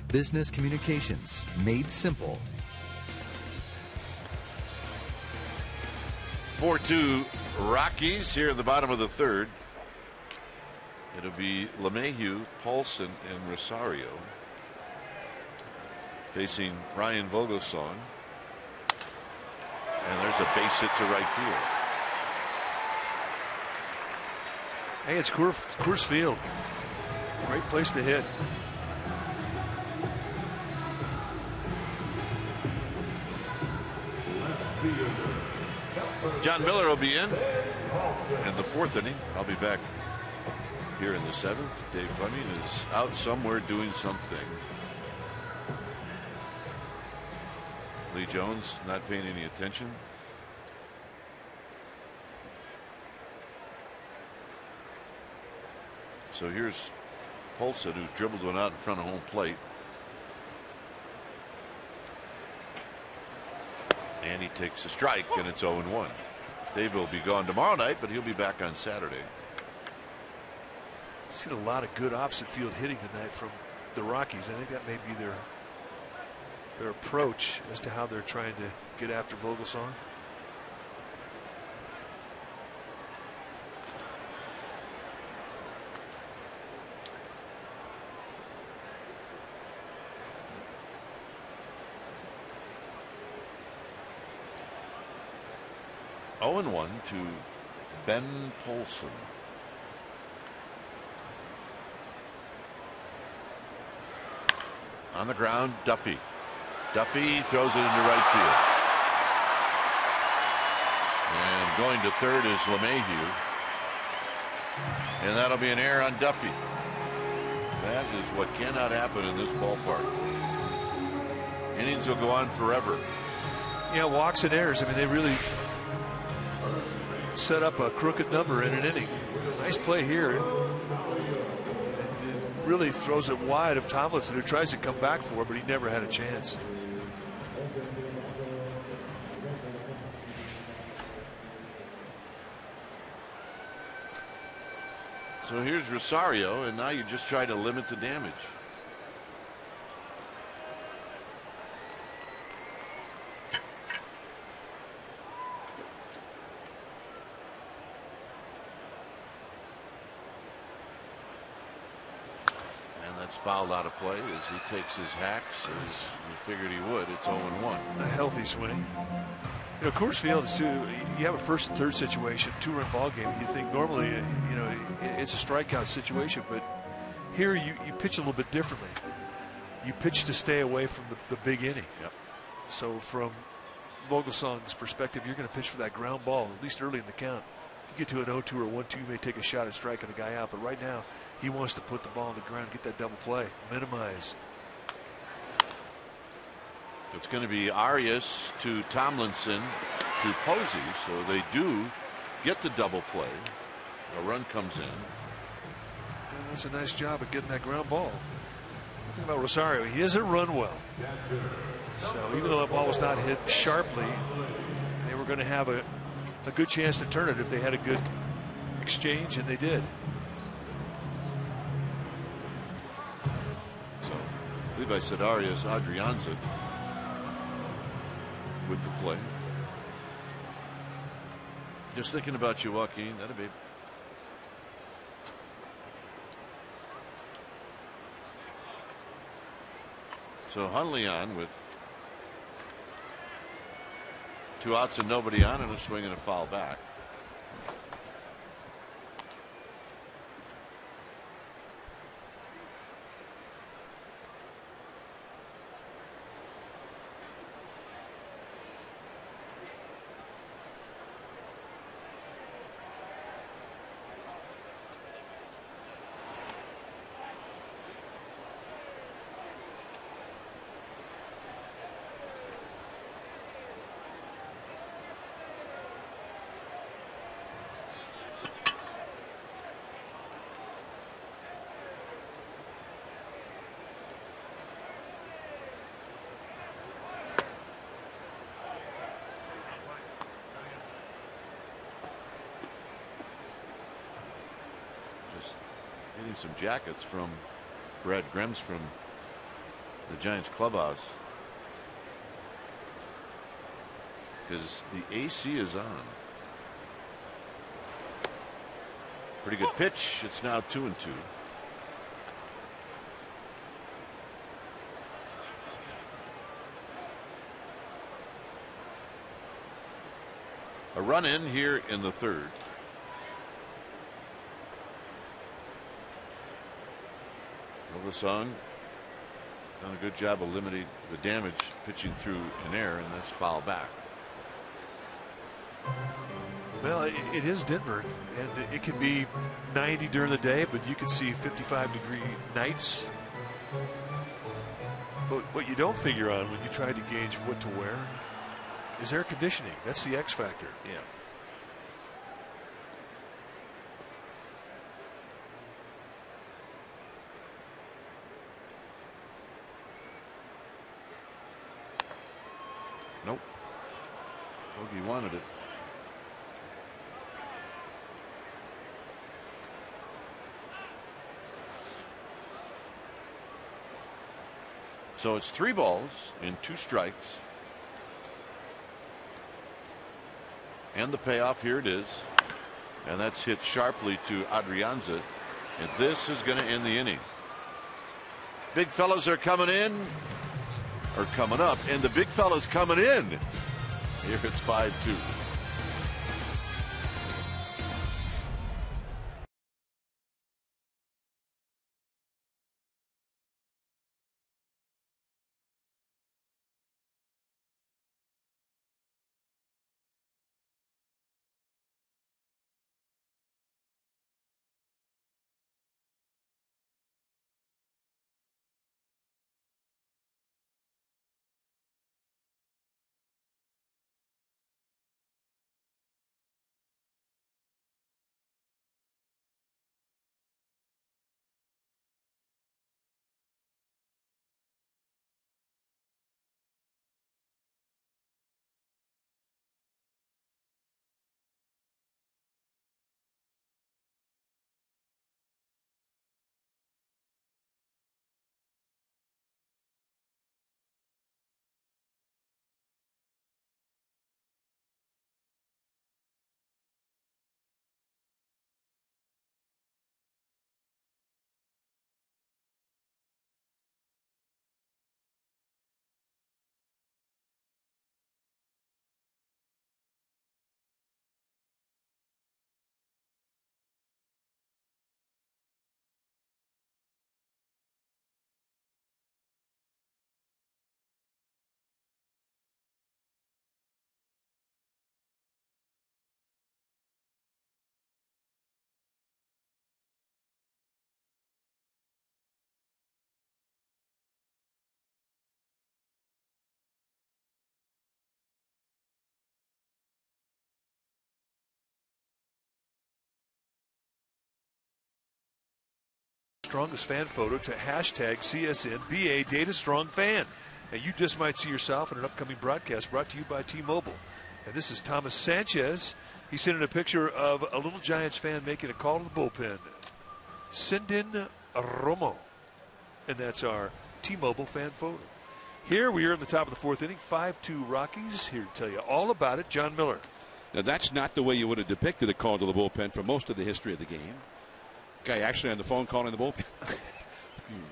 Business communications made simple. 4-2 Rockies here at the bottom of the third. It'll be LeMahieu, Paulson, and Rosario facing Brian Vogelsong. And there's a base hit to right field. Hey, it's Coors Field. Great place to hit. John Miller will be in the 4th inning. I'll be back here in the 7th. Dave Fleming is out somewhere doing something. Lee Jones not paying any attention. So here's Polson, who dribbled one out in front of home plate. And he takes a strike, and it's 0-1. Dave will be gone tomorrow night, but he'll be back on Saturday. Seen a lot of good opposite field hitting tonight from the Rockies. I think that may be their approach as to how they're trying to get after Vogelsong. Oh, 0-1 to Ben Polson. On the ground, Duffy. Duffy throws it into right field. And going to third is LeMahieu. And that'll be an error on Duffy. That is what cannot happen in this ballpark. Innings will go on forever. Yeah, walks and errors. I mean, they really set up a crooked number in an inning. Nice play here. And it really throws it wide of Tomlinson, who tries to come back for it, but he never had a chance. So here's Rosario, and now you just try to limit the damage. Fouled out of play as he takes his hacks, as you figured he would. It's 0-1. A healthy swing. You know, Coors Field is too. You have a first and third situation, 2-run ball game. You think normally, you know, it's a strikeout situation, but here you pitch a little bit differently. You pitch to stay away from the big inning. Yep. So from Vogelsong's perspective, you're going to pitch for that ground ball at least early in the count. If you get to an 0-2 or 1-2, you may take a shot at striking a guy out, but right now he wants to put the ball on the ground, get that double play, minimize. It's going to be Arias to Tomlinson to Posey, so they do get the double play. A run comes in. And that's a nice job of getting that ground ball. The thing about Rosario, he doesn't run well. So even though that ball was not hit sharply, they were going to have a good chance to turn it if they had a good exchange, and they did. So I believe I said Arias Adrianza with the play. Just thinking about you, Joaquin. That'd be. So Hundley on with 2 outs and nobody on, and a swing and a foul back. Getting some jackets from Brad Grems from the Giants clubhouse, because the AC is on. Pretty good pitch. It's now 2-2. A run in here in the third. Vogelsong done a good job of limiting the damage, pitching through an error, and that's foul back. Well, it is Denver, and it can be 90 during the day, but you can see 55-degree nights. But what you don't figure on when you try to gauge what to wear is air conditioning. That's the X factor. Yeah. Nope. Bogey wanted it. So it's 3 balls and 2 strikes. And the payoff, here it is. And that's hit sharply to Adrianza. And this is going to end the inning. Big fellas are coming in, or coming up, and the big fella's coming in. Here it's 5-2. Strongest fan photo to hashtag CSNBA Data Strong Fan. And you just might see yourself in an upcoming broadcast brought to you by T-Mobile. And this is Thomas Sanchez. He sent in a picture of a little Giants fan making a call to the bullpen. Send in Romo. And that's our T-Mobile fan photo. Here we are in the top of the 4th inning, 5-2 Rockies. Here to tell you all about it, John Miller. Now that's not the way you would have depicted a call to the bullpen for most of the history of the game. Guy actually on the phone calling the bullpen.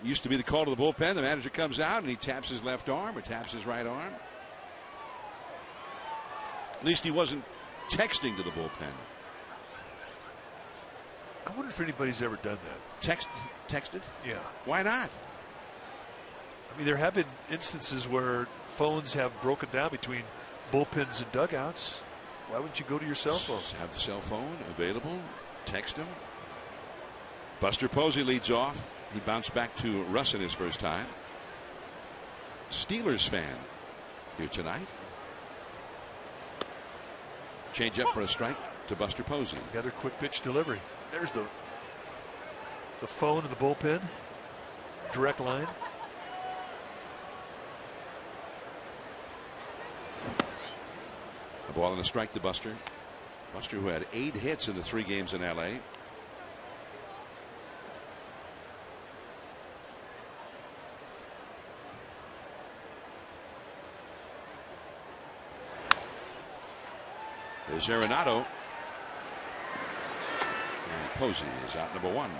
Used to be the call to the bullpen. The manager comes out and he taps his left arm or taps his right arm. At least he wasn't texting to the bullpen. I wonder if anybody's ever done that. Texted? Yeah. Why not? I mean, there have been instances where phones have broken down between bullpens and dugouts. Why wouldn't you go to your cell phone? Just have the cell phone available. Text him. Buster Posey leads off. He bounced back to Russ in his first time. Steelers fan here tonight. Change up for a strike to Buster Posey. Another quick pitch delivery. There's the phone of the bullpen. Direct line. A ball and a strike to Buster. Buster, who had 8 hits in the 3 games in L.A. There's Arenado. And Posey is out number 1.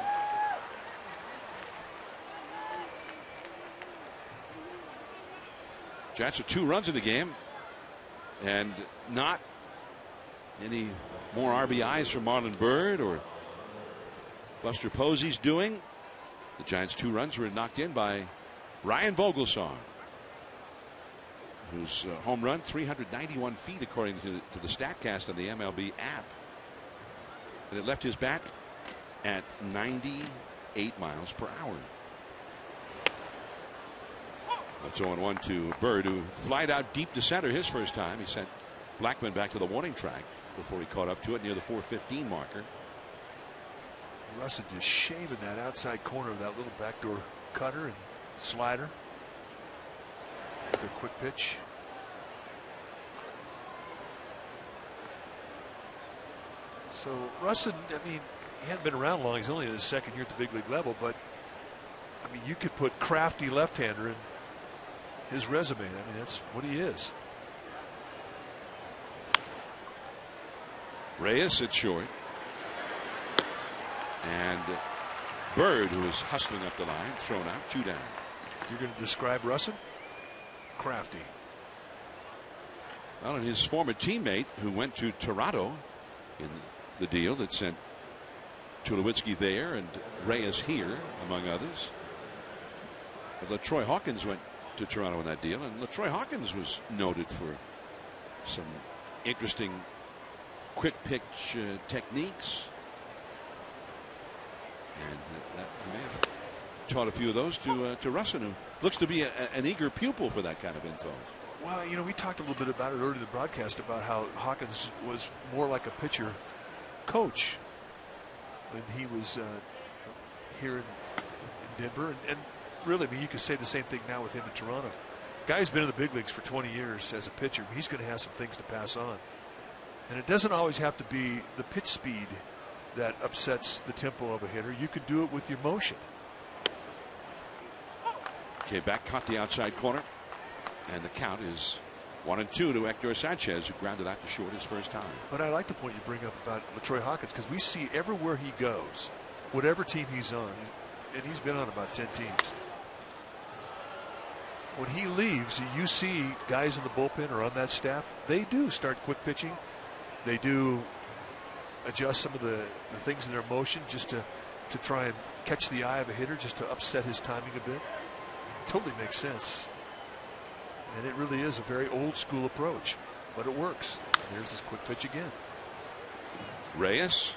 Giants are 2 runs in the game. And not any more RBIs from Marlon Byrd or Buster Posey's doing. The Giants' 2 runs were knocked in by Ryan Vogelsong, whose home run 391 feet according to the StatCast on the MLB app. And it left his bat at 98 miles per hour. That's 0-1 to Bird, who flied out deep to center his first time. He sent Blackman back to the warning track before he caught up to it near the 4:15 marker. Russin just shaving that outside corner of that little backdoor cutter and slider. Another quick pitch. So Russin, I mean, he hadn't been around long. He's only in his second year at the big league level, but I mean, you could put crafty left-hander in his resume. I mean, that's what he is. Reyes at short. And Bird, who is hustling up the line, thrown out, 2 down. You're going to describe Russin? Crafty. Well, and his former teammate, who went to Toronto in the deal that sent Tulowitzki there and Reyes here, among others. But LaTroy Hawkins went to Toronto in that deal, and LaTroy Hawkins was noted for some interesting quick pitch techniques. And that he may have taught a few of those to Russin, who looks to be an eager pupil for that kind of info. Well, you know, we talked a little bit about it earlier in the broadcast about how Hawkins was more like a pitcher coach when he was here in Denver. And really, I mean, you could say the same thing now with him in Toronto. Guy's been in the big leagues for 20 years as a pitcher. He's going to have some things to pass on. And it doesn't always have to be the pitch speed that upsets the tempo of a hitter. You could do it with your motion. Okay, back caught the outside corner. And the count is 1-2 to Hector Sanchez, who grounded out to short his first time. But I like the point you bring up about LaTroy Hawkins, because we see everywhere he goes, whatever team he's on, and he's been on about 10 teams. When he leaves, you see guys in the bullpen or on that staff, they do start quick pitching. They do adjust some of the things in their motion just to try and catch the eye of a hitter, just to upset his timing a bit. Totally makes sense. And it really is a very old school approach, but it works. Here's this quick pitch again. Reyes.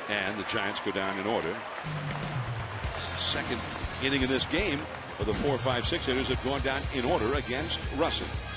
And the Giants go down in order. Second inning in this game of the 4, 5, 6 hitters have gone down in order against Russin.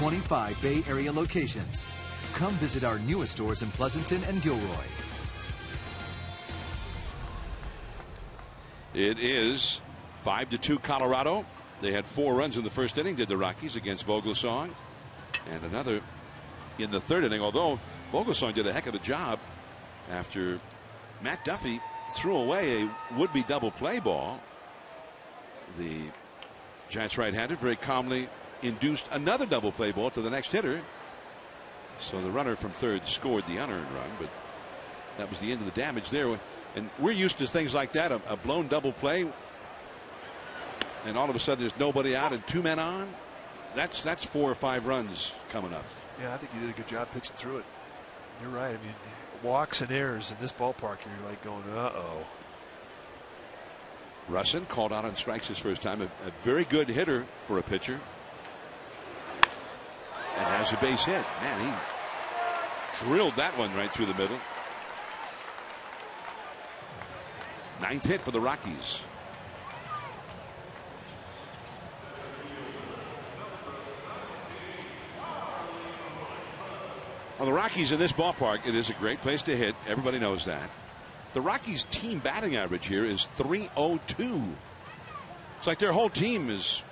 "25 Bay Area locations. Come visit our newest stores in Pleasanton and Gilroy." It is 5-2 Colorado. They had 4 runs in the first inning, did the Rockies, against Vogelsong. And another in the third inning, although Vogelsong did a heck of a job after Matt Duffy threw away a would-be double play ball. The Giants right-hander very calmly induced another double play ball to the next hitter. So the runner from third scored the unearned run, but that was the end of the damage there. And we're used to things like that, a blown double play, and all of a sudden there's nobody out and 2 men on. That's 4 or 5 runs coming up. Yeah, I think he did a good job pitching through it. You're right. I mean, walks and errors in this ballpark, you're like going, uh-oh. Russin called out on strikes his first time. A very good hitter for a pitcher. And has a base hit. Man, he drilled that one right through the middle. 9th hit for the Rockies. Well, the Rockies in this ballpark, it is a great place to hit. Everybody knows that. The Rockies' team batting average here is .302. It's like their whole team is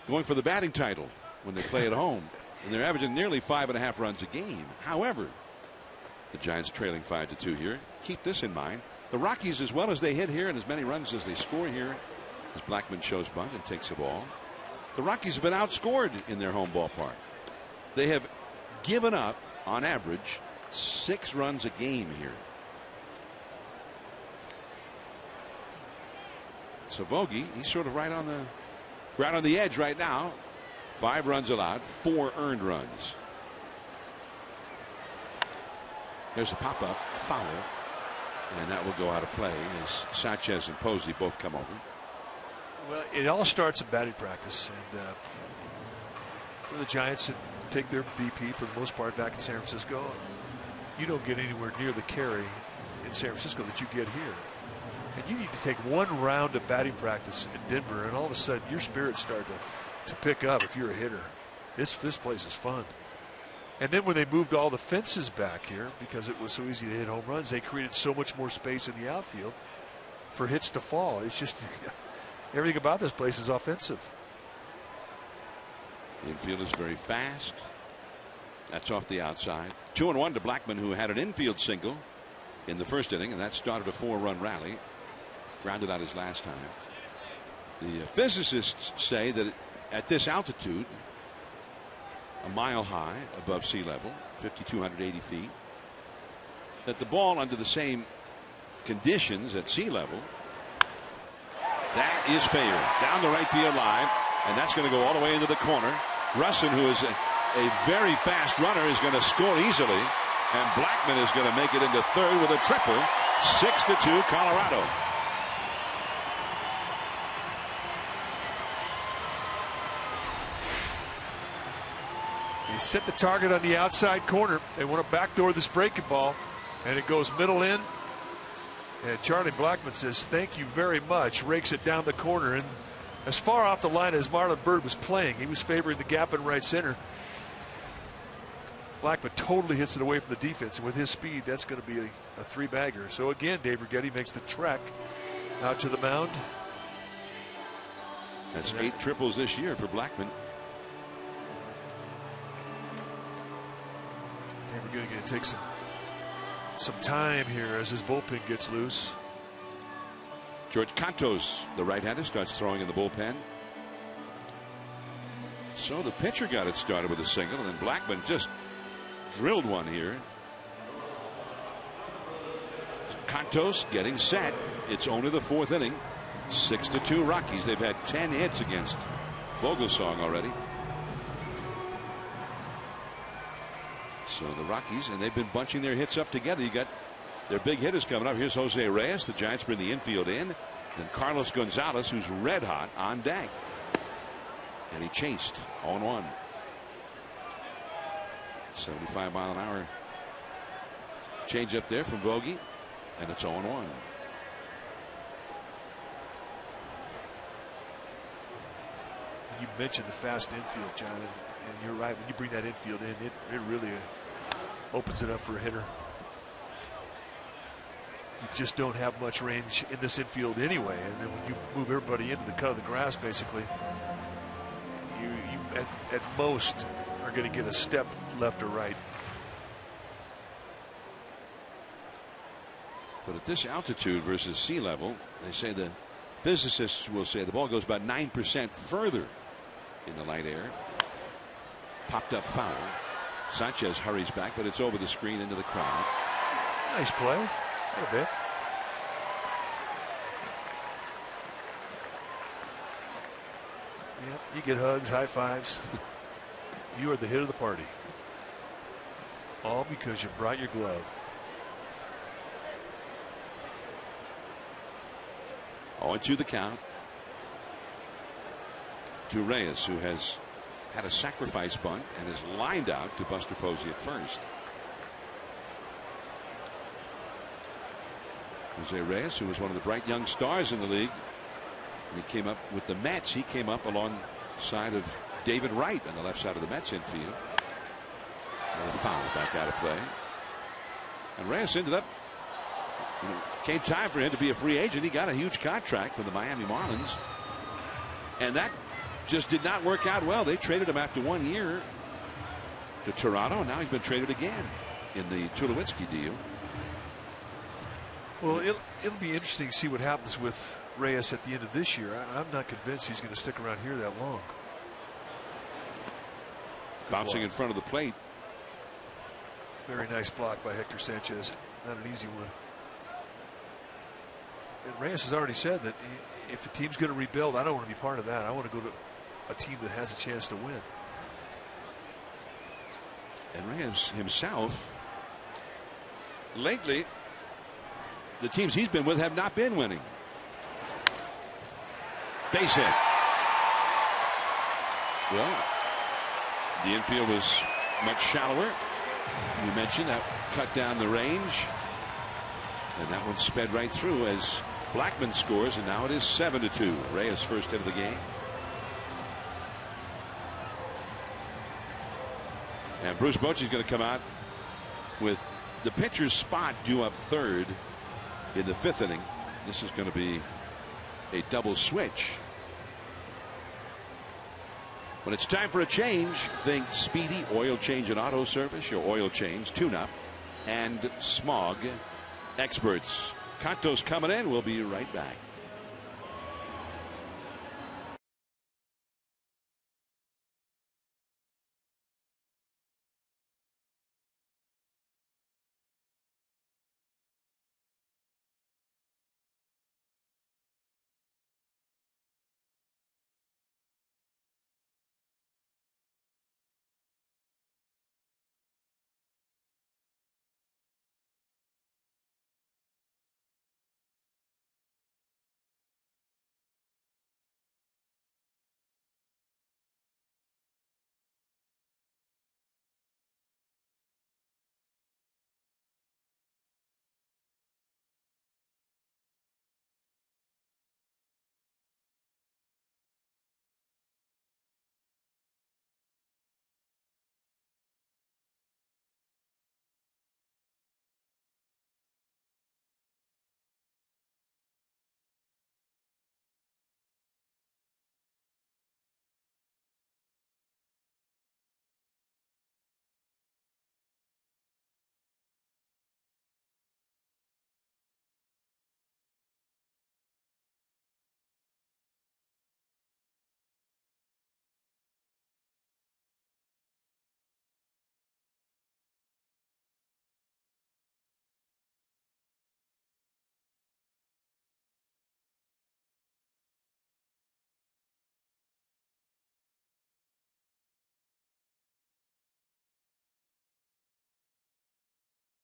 going for the batting title when they play at home. And they're averaging nearly 5.5 runs a game. However, the Giants trailing 5-2 here. Keep this in mind. The Rockies, as well as they hit here and as many runs as they score here, as Blackman shows bunt and takes the ball, the Rockies have been outscored in their home ballpark. They have given up, on average, 6 runs a game here. So Vogie, he's sort of right on the edge right now. 5 runs allowed, 4 earned runs. There's a pop-up foul, and that will go out of play as Sanchez and Posey both come over. Well, it all starts in batting practice, and for the Giants that take their BP for the most part back in San Francisco, you don't get anywhere near the carry in San Francisco that you get here. And you need to take one round of batting practice in Denver, and all of a sudden your spirits start to pick up if you're a hitter. This place is fun. And then when they moved all the fences back here, because it was so easy to hit home runs, they created so much more space in the outfield for hits to fall. It's just everything about this place is offensive. The infield is very fast. That's off the outside. 2-1 to Blackman, who had an infield single in the first inning, and that started a 4-run rally. Grounded out his last time. The physicists say that at this altitude, a mile high above sea level, 5,280 feet, that the ball under the same conditions at sea level, that is fair down the right field line, and that's going to go all the way into the corner. Russin, who is a very fast runner, is going to score easily, and Blackman is going to make it into third with a triple. 6-2 Colorado. He set the target on the outside corner. They want to backdoor this breaking ball, and it goes middle in. And Charlie Blackman says, "Thank you very much." Rakes it down the corner, and as far off the line as Marlon Byrd was playing, he was favoring the gap in right center. Blackman totally hits it away from the defense, and with his speed, that's going to be a 3-bagger. So again, Dave Righetti makes the trek out to the mound. That's 8 triples this year for Blackman. We're going to take some time here as his bullpen gets loose. George Cantos, the right-hander, starts throwing in the bullpen. So the pitcher got it started with a single, and then Blackman just drilled one here. Cantos getting set. It's only the 4th inning. 6-2 Rockies. They've had 10 hits against Vogelsong already. So the Rockies, and they've been bunching their hits up together. You got their big hitters coming up. Here's Jose Reyes. The Giants bring the infield in. Then Carlos Gonzalez, who's red hot, on deck. And he chased 0-1. 75-mile-an-hour change up there from Vogie, and it's 0-1. You mentioned the fast infield, John, and you're right. When you bring that infield in, it really opens it up for a hitter. You just don't have much range in this infield anyway, and then when you move everybody into the cut of the grass, basically, you at most are going to get a step left or right. But at this altitude versus sea level, they say the physicists will say the ball goes about 9% further in the light air. Popped up foul. Sanchez hurries back, but it's over the screen into the crowd. Nice play. A little bit. Yep, you get hugs, high fives. You are the hit of the party. All because you brought your glove. 0-2 the count to Reyes, who has had a sacrifice bunt and is lined out to Buster Posey at first. Jose Reyes, who was one of the bright young stars in the league. When he came up with the Mets, he came up alongside of David Wright on the left side of the Mets infield. Another foul back out of play. And Reyes ended up, came time for him to be a free agent. He got a huge contract from the Miami Marlins. And that just did not work out well. They traded him after 1 year to Toronto, and now he's been traded again in the Tulowitzki deal. Well, it'll be interesting to see what happens with Reyes at the end of this year. I'm not convinced he's going to stick around here that long. Bouncing in front of the plate. Very nice block by Hector Sanchez. Not an easy one. And Reyes has already said that if a team's going to rebuild, I don't want to be part of that. I want to go to a team that has a chance to win. And Reyes himself, lately, the teams he's been with have not been winning. Base hit. Well, the infield was much shallower. You mentioned that cut down the range. And that one sped right through as Blackman scores, and now it is 7-2. Reyes' first hit of the game. And Bruce Bochy's going to come out with the pitcher's spot due up third in the 5th inning. This is going to be a double switch. When it's time for a change, think Speedy Oil Change and Auto Service, your oil change, tune-up, and smog experts. Cantos coming in. We'll be right back.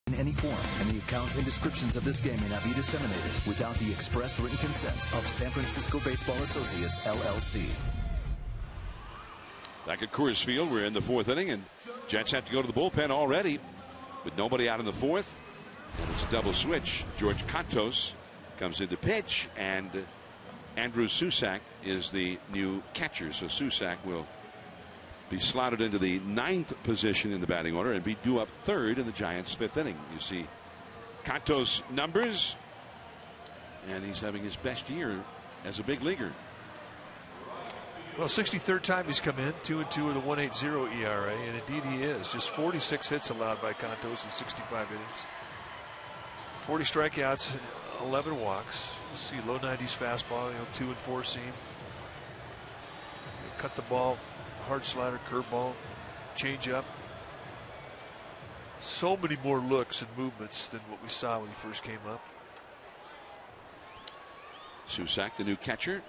In any form, and the accounts and descriptions of this game may not be disseminated without the express written consent of San Francisco Baseball Associates, LLC. Back at Coors Field, we're in the 4th inning, and Jets have to go to the bullpen already with nobody out in the 4th. And it's a double switch. George Cantos comes in to pitch, and Andrew Susac is the new catcher. So Susac will be slotted into the 9th position in the batting order and be due up 3rd in the Giants' 5th inning. You see Cantos' numbers, and he's having his best year as a big leaguer. Well, 63rd time he's come in, 2-2 with a 1.80 ERA, and indeed he is. Just 46 hits allowed by Cantos in 65 innings. 40 strikeouts, 11 walks. You see low 90s fastball, 2 and 4 seam. Cut the ball, hard slider, curveball, change up. So many more looks and movements than what we saw when he first came up. Susac, the new catcher.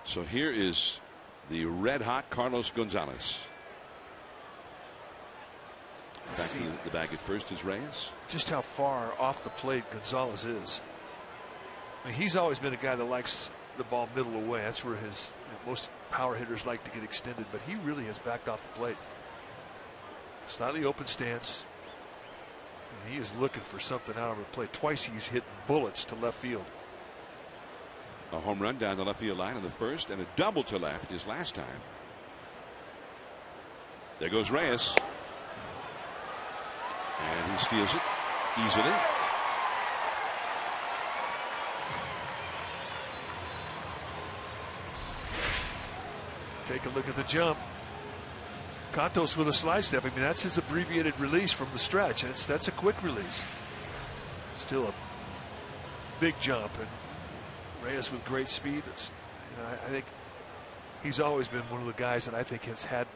So here is the red hot Carlos Gonzalez. Back to the bag at first is Reyes. Just how far off the plate Gonzalez is. I mean, he's always been a guy that likes the ball middle away. That's where his most power hitters like to get extended, but he really has backed off the plate. Slightly open stance. And he is looking for something out of the plate. Twice he's hit bullets to left field. A home run down the left field line in the first, and a double to left his last time. There goes Reyes. And he steals it easily. Take a look at the jump. Cantos with a slide step. I mean, that's his abbreviated release from the stretch. That's a quick release. Still a big jump, and Reyes with great speed. I think he's always been one of the guys that I think has had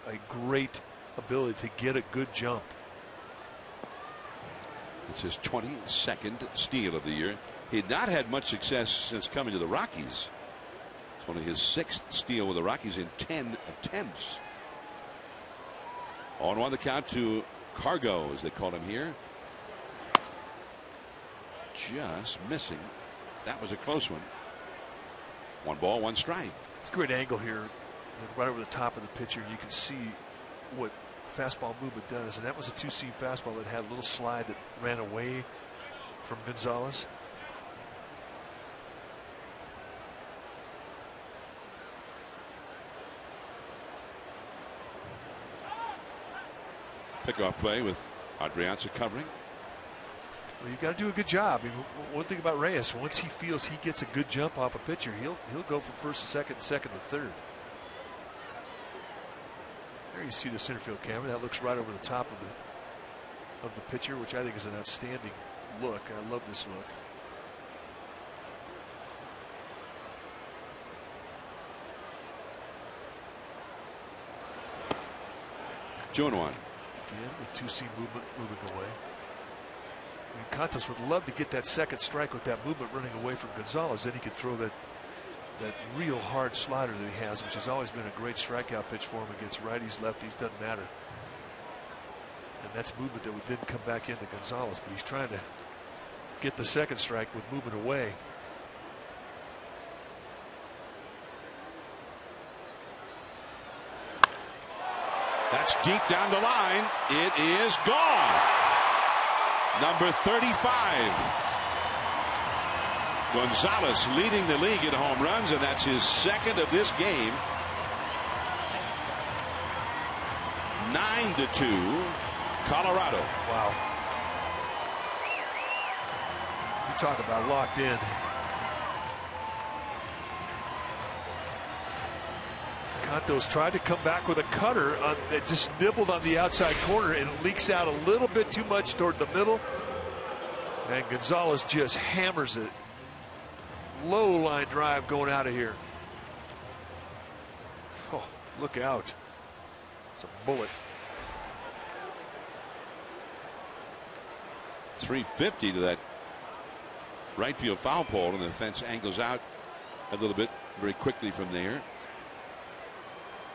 a great ability to get a good jump. It's his 22nd steal of the year. He had not had much success since coming to the Rockies. It's only his 6th steal with the Rockies in 10 attempts. 0-1 the count to Cargo, as they call him here. Just missing. That was a close one. 1 ball, 1 strike. It's a great angle here. Right over the top of the pitcher. You can see what fastball movement does, and that was a 2-seam fastball that had a little slide that ran away from Gonzalez. Pickoff play with Adrianza covering. Well, you've got to do a good job. I mean, one thing about Reyes, once he feels he gets a good jump off a pitcher, he'll go from first to second, second to third. There you see the center field camera. That looks right over the top of the pitcher, which I think is an outstanding look. I love this look. Two and 1. Again, with 2-seam movement moving away. I mean, Cantos would love to get that second strike with that movement running away from Gonzalez. Then he could throw that real hard slider that he has, which has always been a great strikeout pitch for him against righties, lefties, doesn't matter. And that's movement that would then come back into Gonzalez, but he's trying to get the second strike with movement away. That's deep down the line. It is gone. Number 35. Gonzalez leading the league in home runs, and that's his 2nd of this game. 9-2, Colorado. Wow. You talk about locked in. Cantos tried to come back with a cutter that just nibbled on the outside corner, and it leaks out a little bit too much toward the middle. And Gonzalez just hammers it. Low line drive going out of here. Oh, look out. It's a bullet. 350 to that right field foul pole, and the fence angles out a little bit very quickly from there.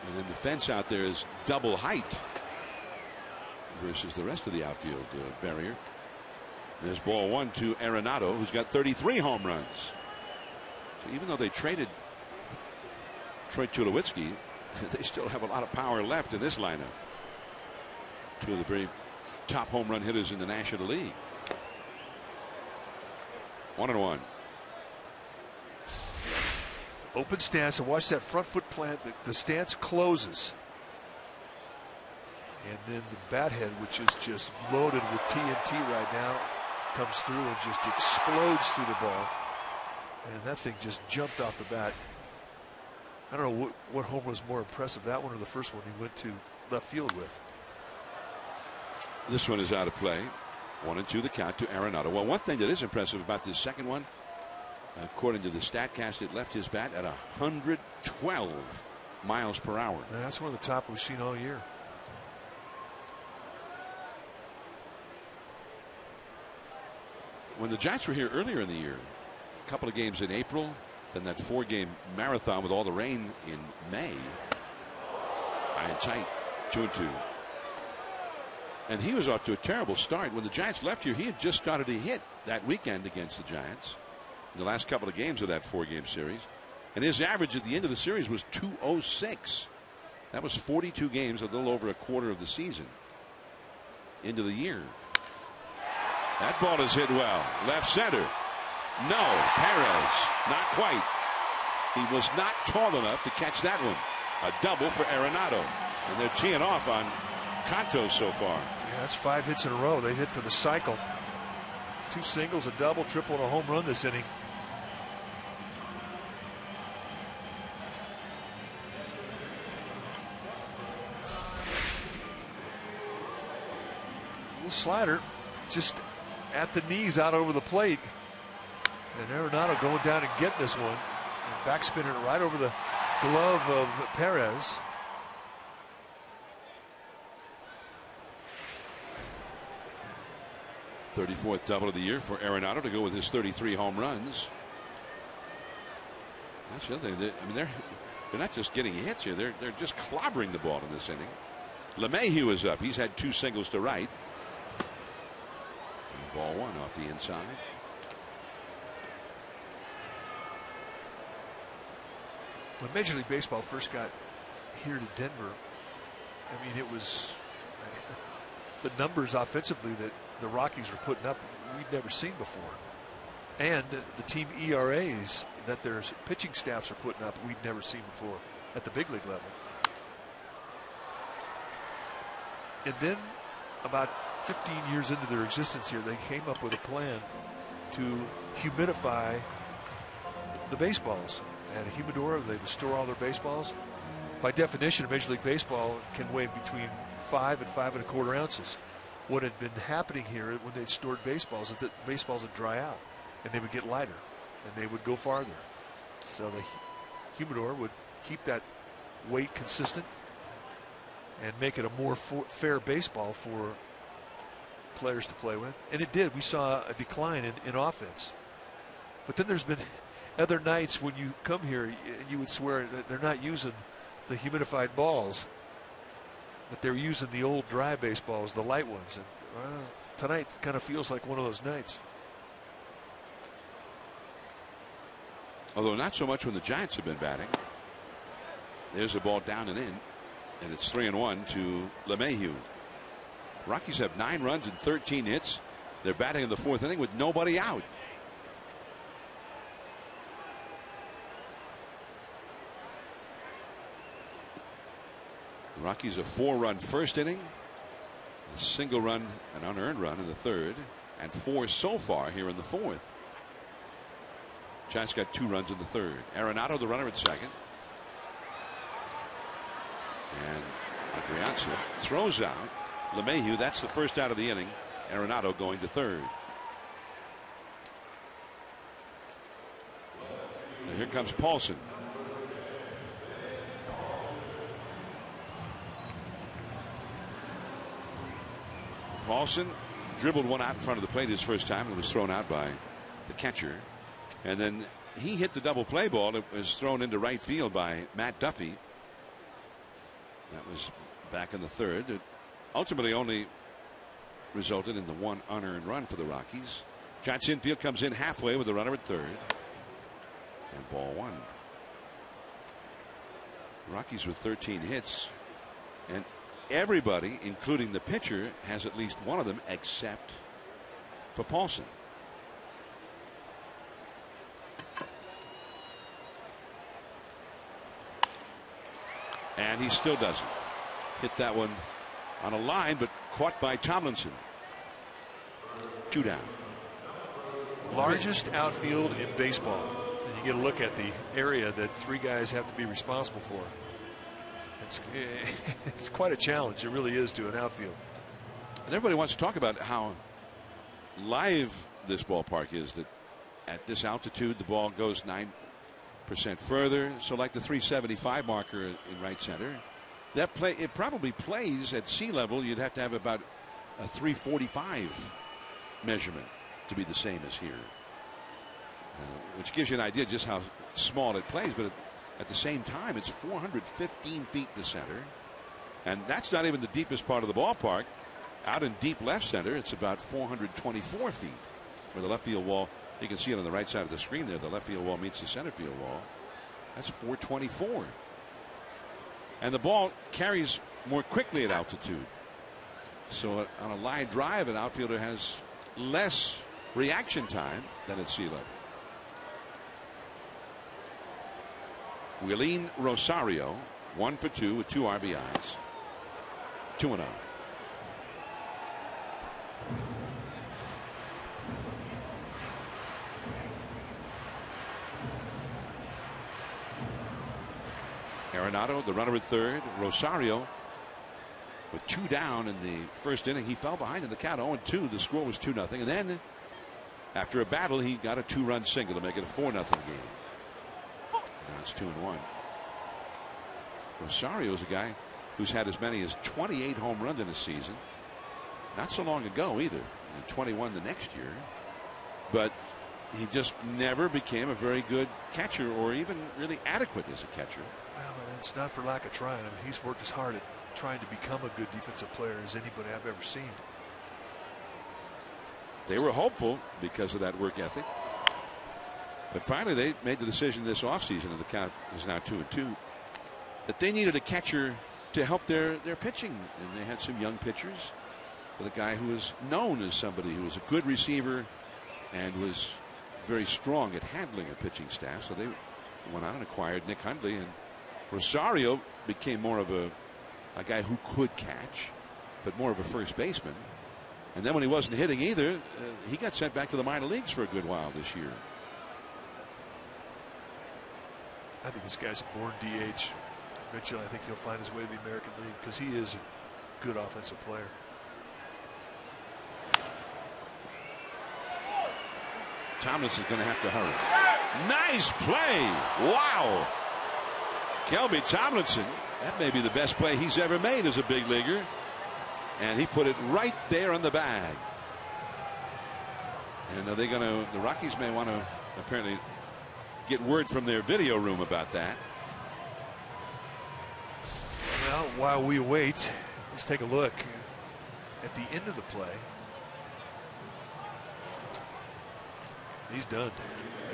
And then the fence out there is double height versus the rest of the outfield barrier. There's ball 1 to Arenado, who's got 33 home runs. So even though they traded Troy Tulowitzki, they still have a lot of power left in this lineup. 2 of the very top home run hitters in the National League. 1-1. Open stance, and watch that front foot plant. The stance closes. And then the bat head, which is just loaded with TNT right now, comes through and just explodes through the ball. And that thing just jumped off the bat. I don't know what home was more impressive, that one or the first one he went to left field with. This one is out of play. 1-2 the count to Arenado. Well, one thing that is impressive about this second one, according to the StatCast, it left his bat at 112 miles per hour. And that's one of the top we've seen all year. When the Giants were here earlier in the year, a couple of games in April, than that 4-game marathon with all the rain in May. High and tight, 2-2. And he was off to a terrible start. When the Giants left here, he had just started to hit that weekend against the Giants in the last couple of games of that 4-game series. And his average at the end of the series was .206. That was 42 games, a little over a quarter of the season into the year. That ball is hit well. Left center. No. Perez. Not quite. He was not tall enough to catch that one. A double for Arenado. And they're teeing off on Canto so far. Yeah, that's 5 hits in a row. They hit for the cycle. 2 singles, a double, triple, and a home run this inning. Little slider just at the knees out over the plate. And Arenado going down and getting this one. And backspinning it right over the glove of Perez. .34th double of the year for Arenado to go with his 33 home runs. That's the other thing. I mean, they're not just getting hits here. They're just clobbering the ball in this inning. LeMahieu is up. He's had 2 singles to right. And ball 1 off the inside. When Major League Baseball first got here to Denver, I mean, it was the numbers offensively that the Rockies were putting up we'd never seen before. And the team ERAs that their pitching staffs are putting up we'd never seen before at the big league level. And then about 15 years into their existence here, they came up with a plan to humidify the baseballs. They had a humidor. They would store all their baseballs. By definition, Major League Baseball can weigh between 5 and 5 1/4 ounces. What had been happening here when they'd stored baseballs is that baseballs would dry out and they would get lighter and they would go farther. So the humidor would keep that weight consistent and make it a more fair baseball for players to play with. And it did. We saw a decline in offense. But then there's been other nights when you come here and you would swear that they're not using the humidified balls, but they're using the old dry baseballs, the light ones. And tonight kind of feels like one of those nights. Although not so much when the Giants have been batting. There's a ball down and in, and it's 3-1 to LeMahieu. Rockies have 9 runs and 13 hits. They're batting in the 4th inning with nobody out. The Rockies a 4-run first inning, a single run, an unearned run in the 3rd, and 4 so far here in the 4th. Giants got 2 runs in the 3rd. Arenado, the runner at second. And Adrianza throws out LeMahieu. That's the first out of the inning. Arenado going to 3rd. Now here comes Paulson. Paulson dribbled one out in front of the plate his first time and was thrown out by the catcher. And then he hit the double play ball. It was thrown into right field by Matt Duffy. That was back in the 3rd. It ultimately only resulted in the 1 unearned run for the Rockies. Giants infield comes in halfway with the runner at 3rd. And ball 1. Rockies with 13 hits. And everybody, including the pitcher, has at least one of them except for Paulson. And he still doesn't. Hit that one on a line, but caught by Tomlinson. 2 down. Largest outfield in baseball. And you get a look at the area that 3 guys have to be responsible for. It's quite a challenge. It really is to an outfield. And everybody wants to talk about how live this ballpark is, that at this altitude the ball goes 9% further. So like the 375 marker in right center, that it probably plays at sea level. You'd have to have about a 345 measurement to be the same as here, which gives you an idea just how small it plays, but at the same time, it's 415 feet to center. And that's not even the deepest part of the ballpark. Out in deep left center, it's about 424 feet, where the left field wall, you can see it on the right side of the screen there, the left field wall meets the center field wall. That's 424. And the ball carries more quickly at altitude. So on a line drive, an outfielder has less reaction time than at sea level. Willeen Rosario, 1 for 2 with 2 RBIs. 2-0. Arenado, the runner at third. Rosario with 2 down in the first inning. He fell behind in the count 0-2. The score was 2-0. And then after a battle, he got a 2-run single to make it a 4-0 game. Now it's 2-1. Rosario is a guy who's had as many as 28 home runs in a season. Not so long ago either. And 21 the next year. But he just never became a very good catcher or even really adequate as a catcher. Well, it's not for lack of trying. I mean, he's worked as hard at trying to become a good defensive player as anybody I've ever seen. They were hopeful because of that work ethic. But finally they made the decision this offseason, and the count is now 2-2, that they needed a catcher to help their pitching. And they had some young pitchers, with a guy who was known as somebody who was a good receiver and was very strong at handling a pitching staff. So they went out and acquired Nick Hundley, and Rosario became more of a guy who could catch, but more of a first baseman. And then when he wasn't hitting either, he got sent back to the minor leagues for a good while this year. I think this guy's a born DH. Eventually, I think he'll find his way to the American League because he is a good offensive player. Tomlinson's going to have to hurry. Nice play. Wow. Kelby Tomlinson, that may be the best play he's ever made as a big leaguer. And he put it right there on the bag. And are they going to, the Rockies may want to apparently get word from their video room about that. Well, while we wait, let's take a look at the end of the play. He's done.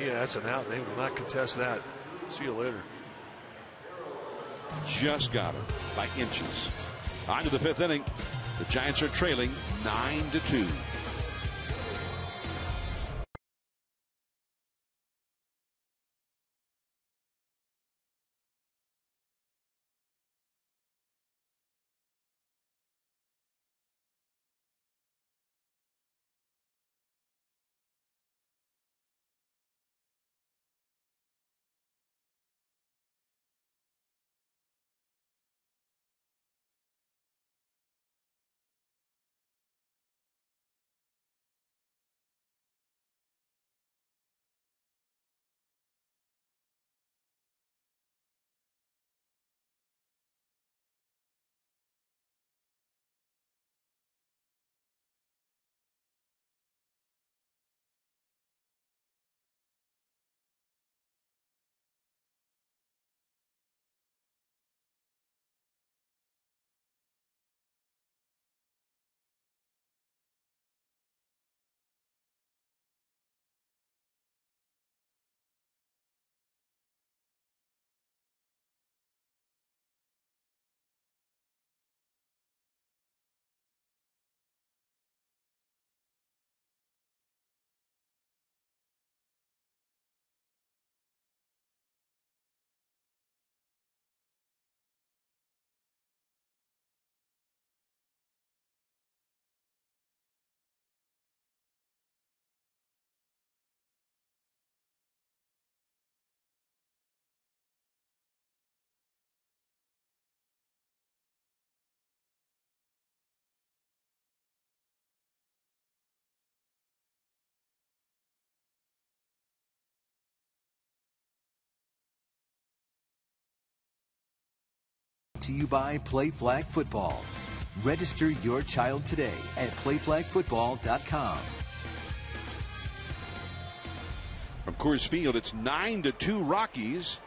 Yeah, that's an out. They will not contest that. See you later. Just got him by inches. On to the 5th inning. The Giants are trailing 9-2. To you by Play Flag Football. Register your child today at playflagfootball.com. From Coors Field, it's 9-2 Rockies.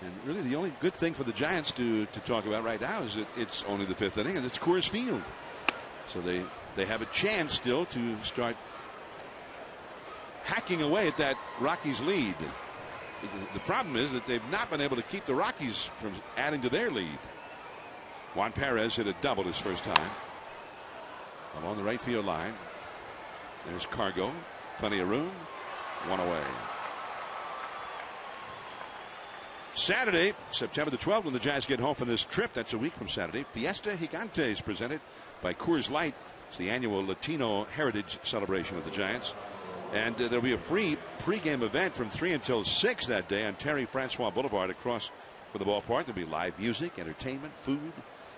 And really the only good thing for the Giants to talk about right now is that it's only the 5th inning and it's Coors Field. So they have a chance still to start hacking away at that Rockies lead. The problem is that they've not been able to keep the Rockies from adding to their lead. Juan Perez hit a double his first time along the right field line. There's Cargo. Plenty of room. One away. Saturday, September the 12th, when the Giants get home from this trip, that's a week from Saturday, Fiesta Gigantes presented by Coors Light. It's the annual Latino Heritage celebration of the Giants. And there'll be a free pregame event from 3 until 6 that day on Terry Francois Boulevard across from the ballpark. There'll be live music, entertainment, food,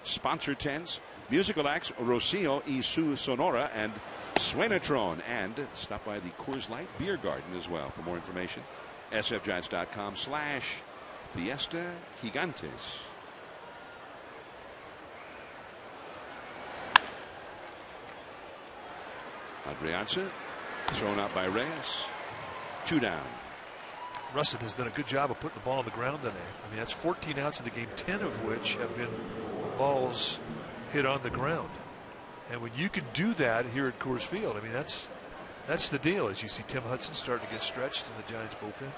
sponsor tents, musical acts, Rocio y Su Sonora, and Suenatron. And stop by the Coors Light Beer Garden as well. For more information, sfgiants.com/Fiesta Gigantes. Adrianza thrown out by Reyes. 2 down. Russet has done a good job of putting the ball on the ground today. I mean, that's 14 outs in the game, 10 of which have been balls hit on the ground. And when you can do that here at Coors Field, I mean, that's the deal. As you see Tim Hudson starting to get stretched in the Giants bullpen.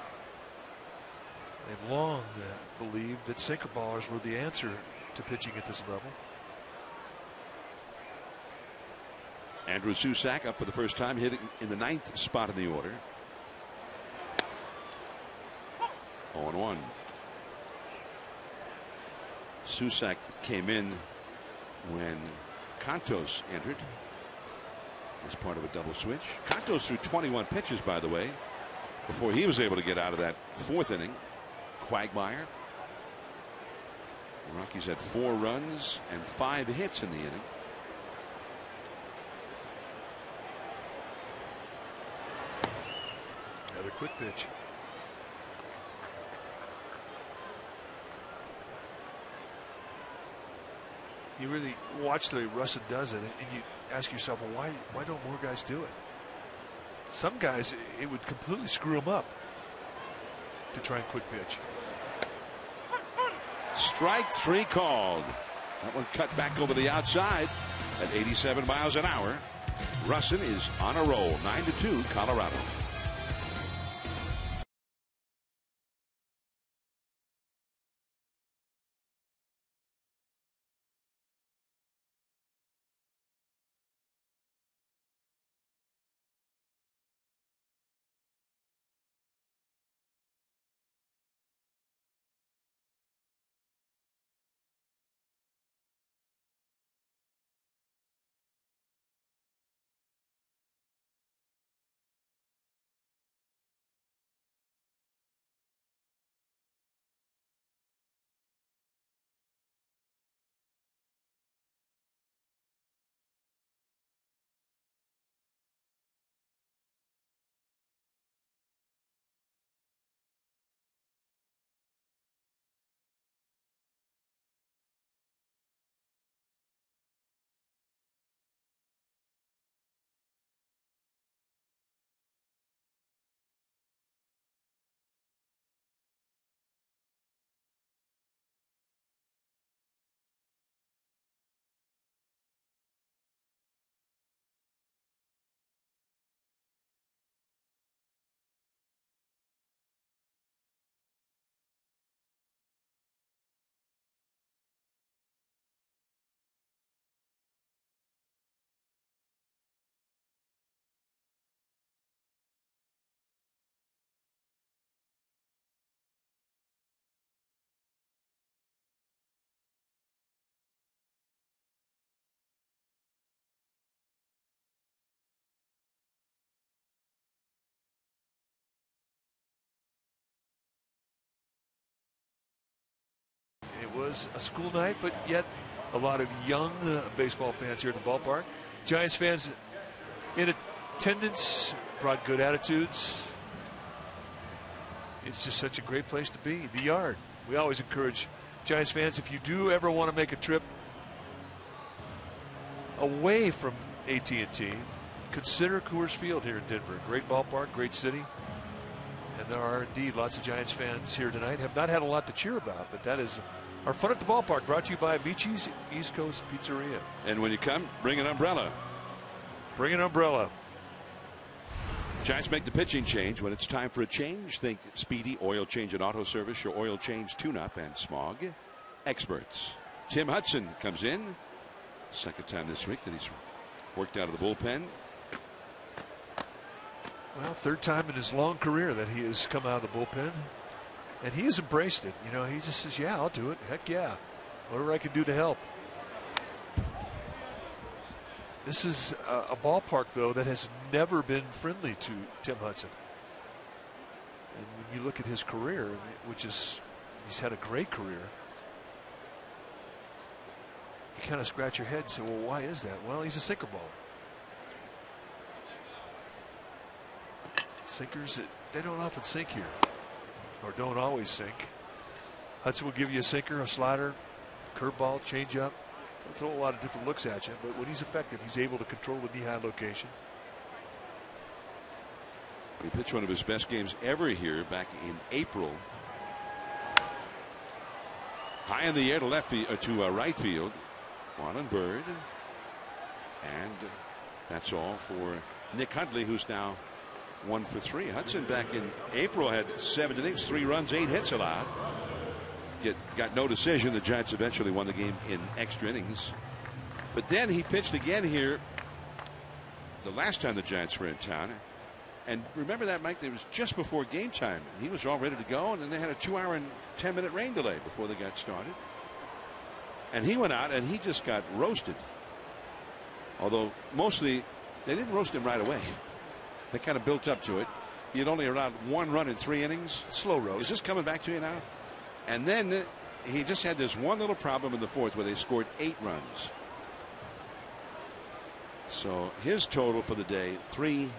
They've long believed that sinker ballers were the answer to pitching at this level. Andrew Susac up for the first time, hitting in the 9th spot in the order. 0-1. Susac came in when Cantos entered as part of a double switch. Cantos threw 21 pitches, by the way, before he was able to get out of that 4th inning. Quagmire. The Rockies had 4 runs and 5 hits in the inning. Another quick pitch. You really watch the way Russet does it, and you ask yourself, well, why don't more guys do it? Some guys, it would completely screw them up to try and quick pitch. Strike 3 called. That one cut back over the outside at 87 miles an hour. Russet is on a roll. 9-2 Colorado. It was a school night, but yet a lot of young baseball fans here at the ballpark. Giants fans in attendance, brought good attitudes. It's just such a great place to be. The Yard. We always encourage Giants fans, if you do ever want to make a trip away from AT&T, consider Coors Field here in Denver. Great ballpark, great city. And there are indeed lots of Giants fans here tonight. Have not had a lot to cheer about, but that is our fun at the ballpark, brought to you by Beachy's East Coast Pizzeria. And when you come, bring an umbrella. Bring an umbrella. Giants make the pitching change. When it's time for a change, think Speedy Oil Change and Auto Service, your oil change, tune-up, and smog experts. Tim Hudson comes in. Second time this week that he's worked out of the bullpen. Well, third time in his long career that he has come out of the bullpen. And he has embraced it. You know, he just says, yeah, I'll do it. Heck yeah. Whatever I can do to help. This is a ballpark, though, that has never been friendly to Tim Hudson. And when you look at his career, which is, he's had a great career, you kind of scratch your head and say, well, why is that? Well, he's a sinker baller. Sinkers, they don't often sink here, or don't always sink. Hudson will give you a sinker, a slider, curveball, changeup. He'll throw a lot of different looks at you, but when he's effective, he's able to control the knee-high location. He pitched one of his best games ever here back in April. High in the air to left field, to right field. Marlon Byrd, and that's all for Nick Hundley, who's now 1 for 3. Hudson back in April had 7 innings, 3 runs, 8 hits allowed. Got no decision. The Giants eventually won the game in extra innings. But then he pitched again here the last time the Giants were in town. And remember that, Mike? It was just before game time. He was all ready to go, and then they had a 2-hour and 10-minute rain delay before they got started. And he went out and he just got roasted. Although mostly they didn't roast him right away. They kind of built up to it. He had only allowed 1 run in 3 innings. Slow roast. Is this coming back to you now? And then he just had this one little problem in the 4th where they scored 8 runs. So his total for the day, 3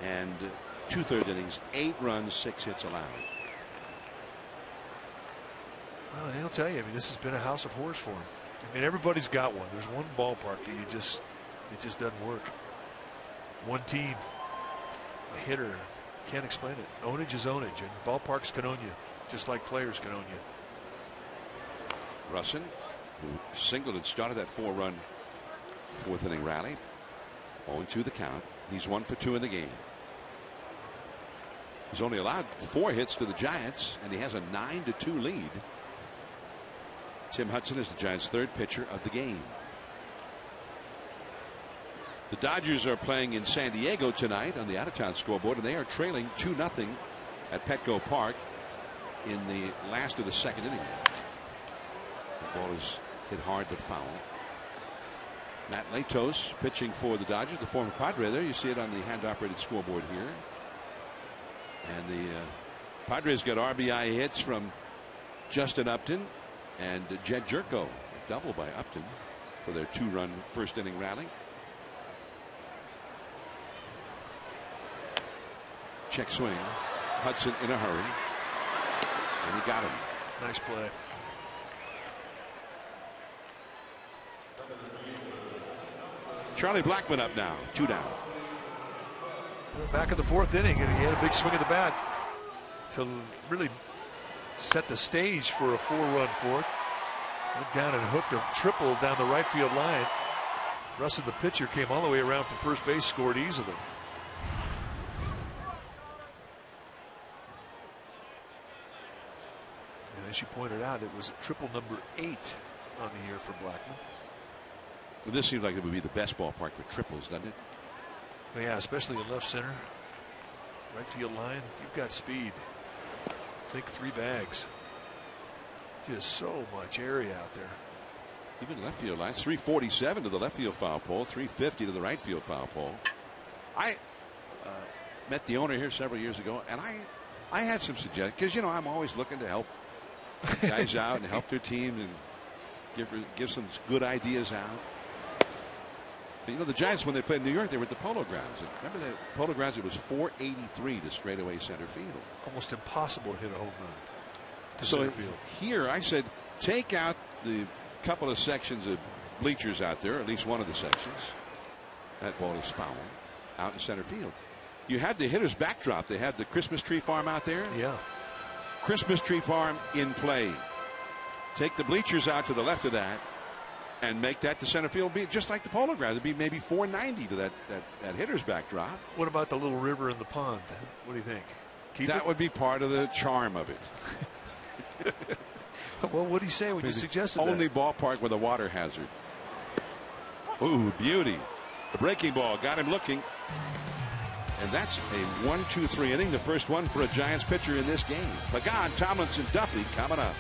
2/3 innings, 8 runs, 6 hits allowed. Well, and he'll tell you, I mean, this has been a house of horrors for him. I mean, everybody's got one. There's one ballpark that it just doesn't work. One team, a hitter, can't explain it. Ownage is ownage, and ballparks can own you, just like players can own you. Russin, who singled and started that 4-run 4th inning rally. 0-2 the count. He's 1 for 2 in the game. He's only allowed 4 hits to the Giants, and he has a 9-2 lead. Tim Hudson is the Giants' 3rd pitcher of the game. The Dodgers are playing in San Diego tonight on the out-of-town scoreboard, and they are trailing 2-0 at Petco Park in the last of the 2nd inning. The ball is hit hard but foul. Matt Latos pitching for the Dodgers, the former Padre there. You see it on the hand-operated scoreboard here. And the Padres got RBI hits from Justin Upton and Jed Jerko, a double by Upton for their 2-run 1st inning rally. Check swing. Hudson in a hurry. And he got him. Nice play. Charlie Blackmon up now, 2 down. Back in the 4th inning, and he had a big swing of the bat to really set the stage for a 4-run 4th. Went down and hooked a triple down the right field line. Russin, the pitcher, came all the way around for first base, scored easily. And as you pointed out, it was triple number 8 on the year for Blackmon. Well, this seems like it would be the best ballpark for triples, doesn't it? Well, yeah, especially in left center, right field line. If you've got speed, think 3 bags. Just so much area out there. Even left field line, 347 to the left field foul pole, 350 to the right field foul pole. I met the owner here several years ago, and I had some suggestions, because you know I'm always looking to help guys out and help their team and give some good ideas out. But, you know, the Giants, when they played in New York, they were at the Polo Grounds. And remember the Polo Grounds? It was 483 to straightaway center field. Almost impossible to hit a home run to so center field. Here, I said, take out the couple of sections of bleachers out there, at least one of the sections. That ball is foul out in center field. You had the hitter's backdrop. They had the Christmas tree farm out there. Yeah. Christmas tree farm in play. Take the bleachers out to the left of that and make that the center field be just like the Polo Grounds. It'd be maybe 490 to that hitter's backdrop. What about the little river in the pond? What do you think? That would be part of the charm of it. Well, what did he say when you suggested only that? ballpark with a water hazard. Ooh, beauty. The breaking ball got him looking. And that's a 1-2-3 inning. The first one for a Giants pitcher in this game. Pagan, Tomlinson, Duffy coming up.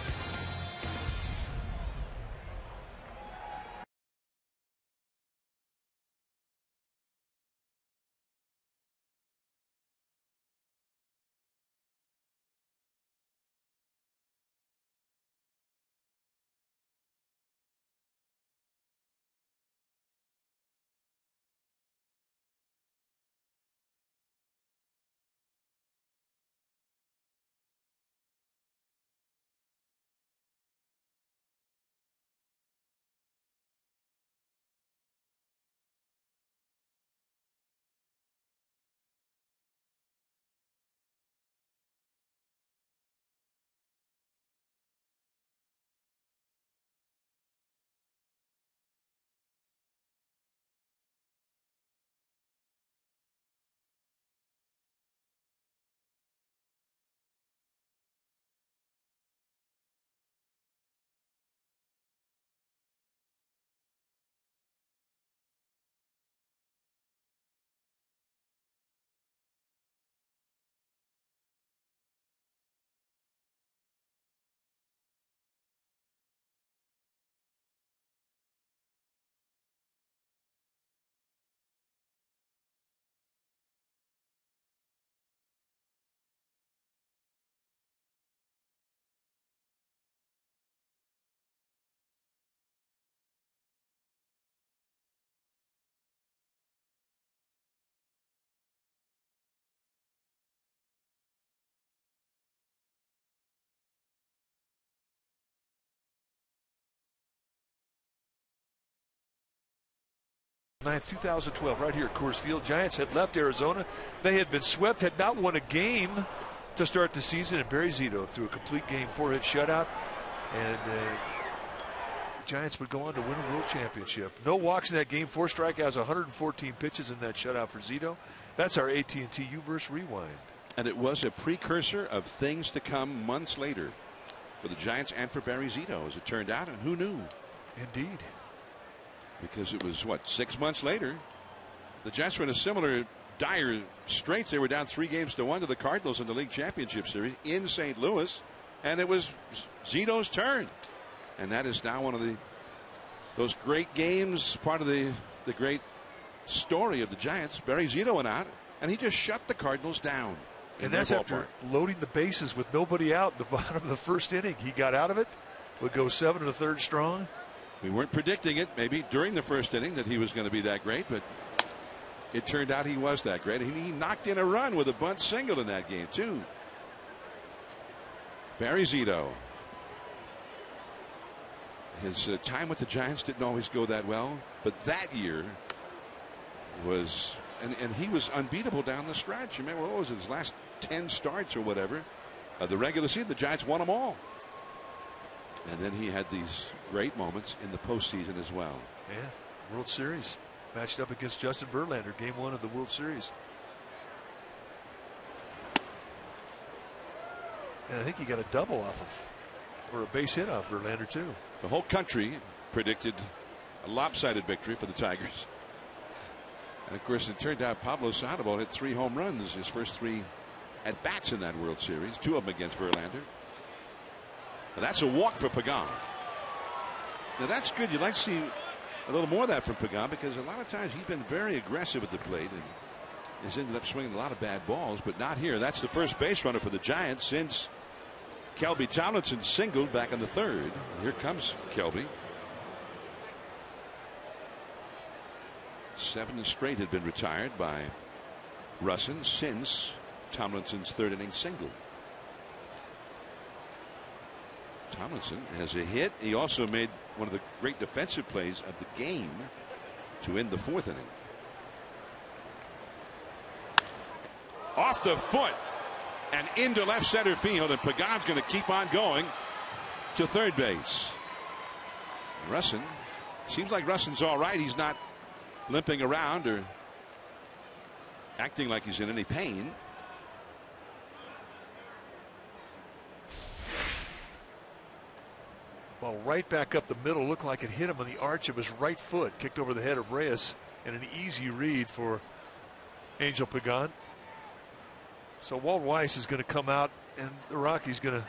Ninth, 2012, right here at Coors Field. Giants had left Arizona. They had been swept, had not won a game to start the season, and Barry Zito threw a complete game 4-hit shutout, and Giants would go on to win a world championship. No walks in that game. 4 strikeouts, 114 pitches in that shutout for Zito. That's our AT&T U-verse rewind. And it was a precursor of things to come months later for the Giants and for Barry Zito, as it turned out, and who knew? Indeed. Because it was, what, 6 months later, the Giants were in a similar dire straits. They were down 3-1 to the Cardinals in the league championship series in St. Louis, and it was Zito's turn. And that is now one of those great games, part of the great story of the Giants. Barry Zito went out, and he just shut the Cardinals down. And that's after loading the bases with nobody out in the bottom of the first inning. He got out of it, would go 7 1/3 strong. We weren't predicting it maybe during the first inning that he was going to be that great, but it turned out he was that great. He knocked in a run with a bunt single in that game, too. Barry Zito. His time with the Giants didn't always go that well, but that year was, and he was unbeatable down the stretch. You remember, what was it, his last 10 starts or whatever of the regular season? The Giants won them all. And then he had these great moments in the postseason as well. Yeah, World Series. Matched up against Justin Verlander, game 1 of the World Series. And I think he got a double off of, or a base hit off Verlander, too. The whole country predicted a lopsided victory for the Tigers. And of course, it turned out Pablo Sandoval hit 3 home runs his first 3 at bats in that World Series, 2 of them against Verlander. And that's a walk for Pagan. Now that's good. You'd like to see a little more of that from Pagan, because a lot of times he's been very aggressive at the plate and has ended up swinging a lot of bad balls, but not here. That's the first base runner for the Giants since Kelby Tomlinson singled back in the 3rd. And here comes Kelby. 7 straight had been retired by Russin since Tomlinson's 3rd inning single. Tomlinson has a hit. He also made one of the great defensive plays of the game to end the 4th inning. off the foot and into left center field, and Pagan's going to keep on going to third base. Russin, seems like Russin's all right. He's not limping around or acting like he's in any pain. Ball right back up the middle. Looked like it hit him on the arch of his right foot. Kicked over the head of Reyes, and an easy read for Angel Pagan. So Walt Weiss is going to come out, and the Rockies going to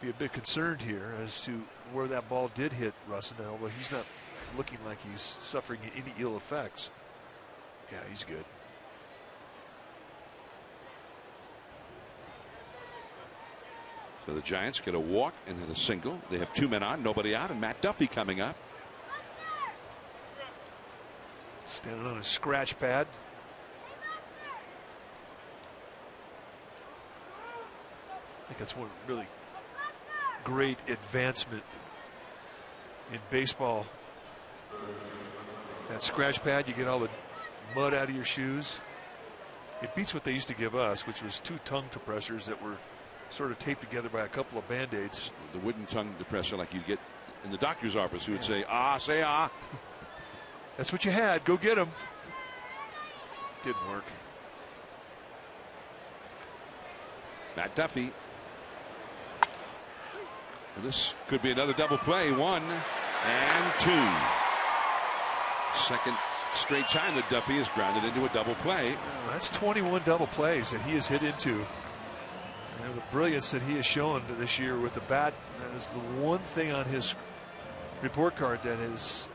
be a bit concerned here as to where that ball did hit Russin, although he's not looking like he's suffering any ill effects. Yeah, he's good. So the Giants get a walk and then a single. They have 2 men on, nobody out, and Matt Duffy coming up. Standing on a scratch pad. I think that's one really great advancement in baseball. That scratch pad, you get all the mud out of your shoes. It beats what they used to give us, which was 2 tongue depressors that were sort of taped together by a couple of band-aids. The wooden tongue depressor like you get in the doctor's office, who would say, ah, say ah. That's what you had. Go get them. Didn't work. Matt Duffy. And this could be another double play. 1 and 2. Second straight time that Duffy has grounded into a double play. Oh, that's 21 double plays that he has hit into. And the brilliance that he has shown this year with the bat, that is the one thing on his report card that has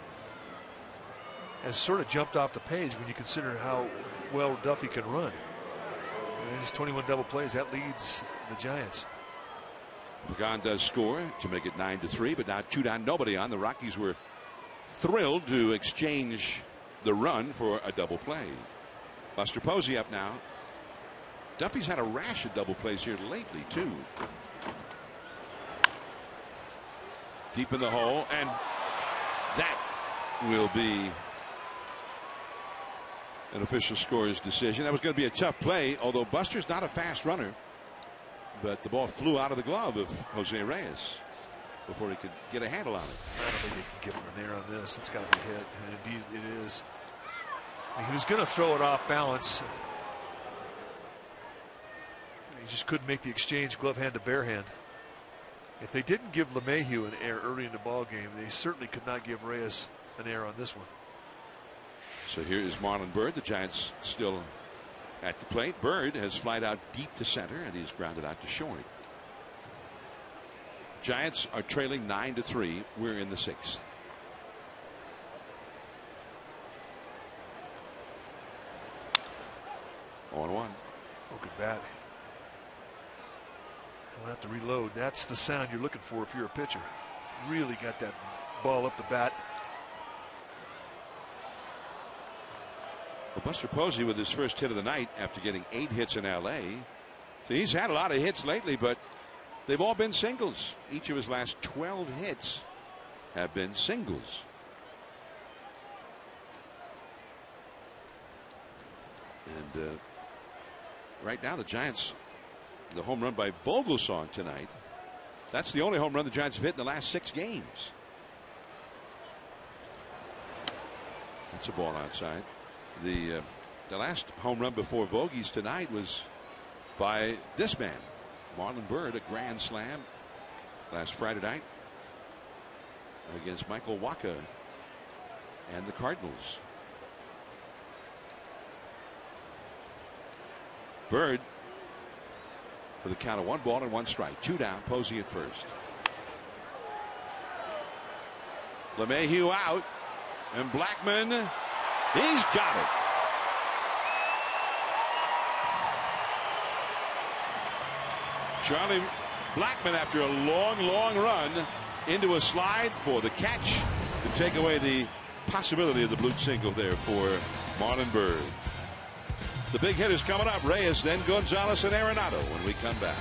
sort of jumped off the page when you consider how well Duffy can run. And his 21 double plays, that leads the Giants. Pagan does score to make it 9-3, but now 2 down, nobody on. The Rockies were thrilled to exchange the run for a double play. Buster Posey up now. Duffy's had a rash of double plays here lately, too. Deep in the hole, and that will be an official scorer's decision. That was going to be a tough play, although Buster's not a fast runner. But the ball flew out of the glove of Jose Reyes before he could get a handle on it. I don't think they can give him an error on this. It's got to be hit, and indeed it is. He was going to throw it off balance. He just couldn't make the exchange glove hand to bare hand. If they didn't give LeMahieu an error early in the ball game, they certainly could not give Reyes an error on this one. So here is Marlon Byrd. The Giants still at the plate. Byrd has flied out deep to center, and he's grounded out to short. Giants are trailing 9-3. We're in the 6th. On 1. Oh, good bat. He'll have to reload. That's the sound you're looking for if you're a pitcher. Really got that ball up the bat. Well, Buster Posey with his first hit of the night after getting 8 hits in LA. So he's had a lot of hits lately, but they've all been singles. Each of his last 12 hits have been singles. And right now the Giants, the home run by Vogelsong tonight, that's the only home run the Giants have hit in the last 6 games. That's a ball outside. The last home run before Vogies tonight was by this man, Marlon Byrd, a grand slam last Friday night against Michael Wacha and the Cardinals. Byrd with a count of 1 ball and 1 strike. 2 down. Posey at first. LeMahieu out, and Blackman, he's got it. Charlie Blackman, after a long run into a slide for the catch to take away the possibility of the blue single there for Marlon Byrd. The big hit is coming up. Reyes, then Gonzalez and Arenado when we come back.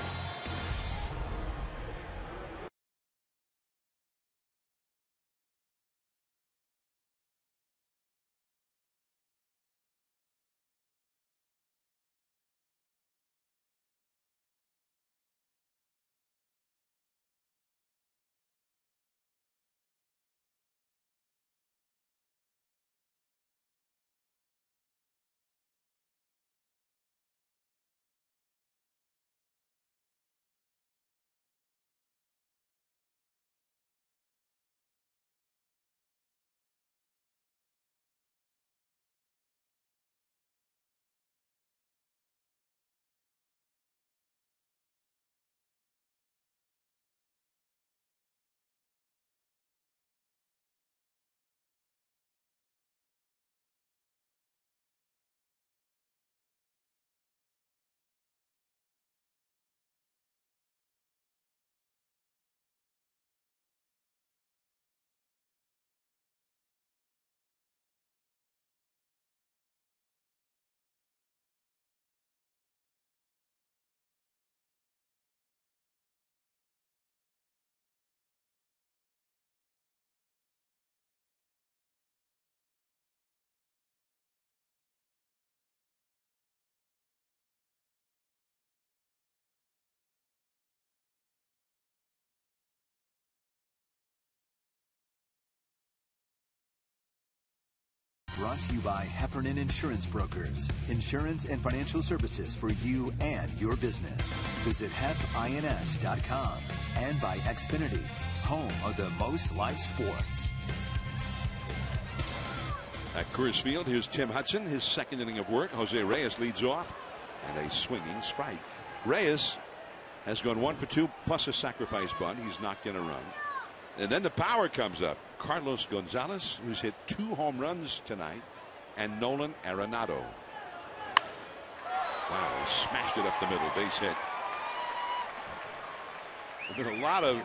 brought to you by Heffernan Insurance Brokers. Insurance and financial services for you and your business. Visit hefins.com. And by Xfinity, home of the most live sports. At Coors Field, here's Tim Hudson, his second inning of work. Jose Reyes leads off, and a swinging strike. Reyes has gone 1 for 2 plus a sacrifice bunt. He's not going to run. And then the power comes up. Carlos Gonzalez, who's hit 2 home runs tonight, and Nolan Arenado. Wow, he smashed it up the middle, base hit. There's been a lot of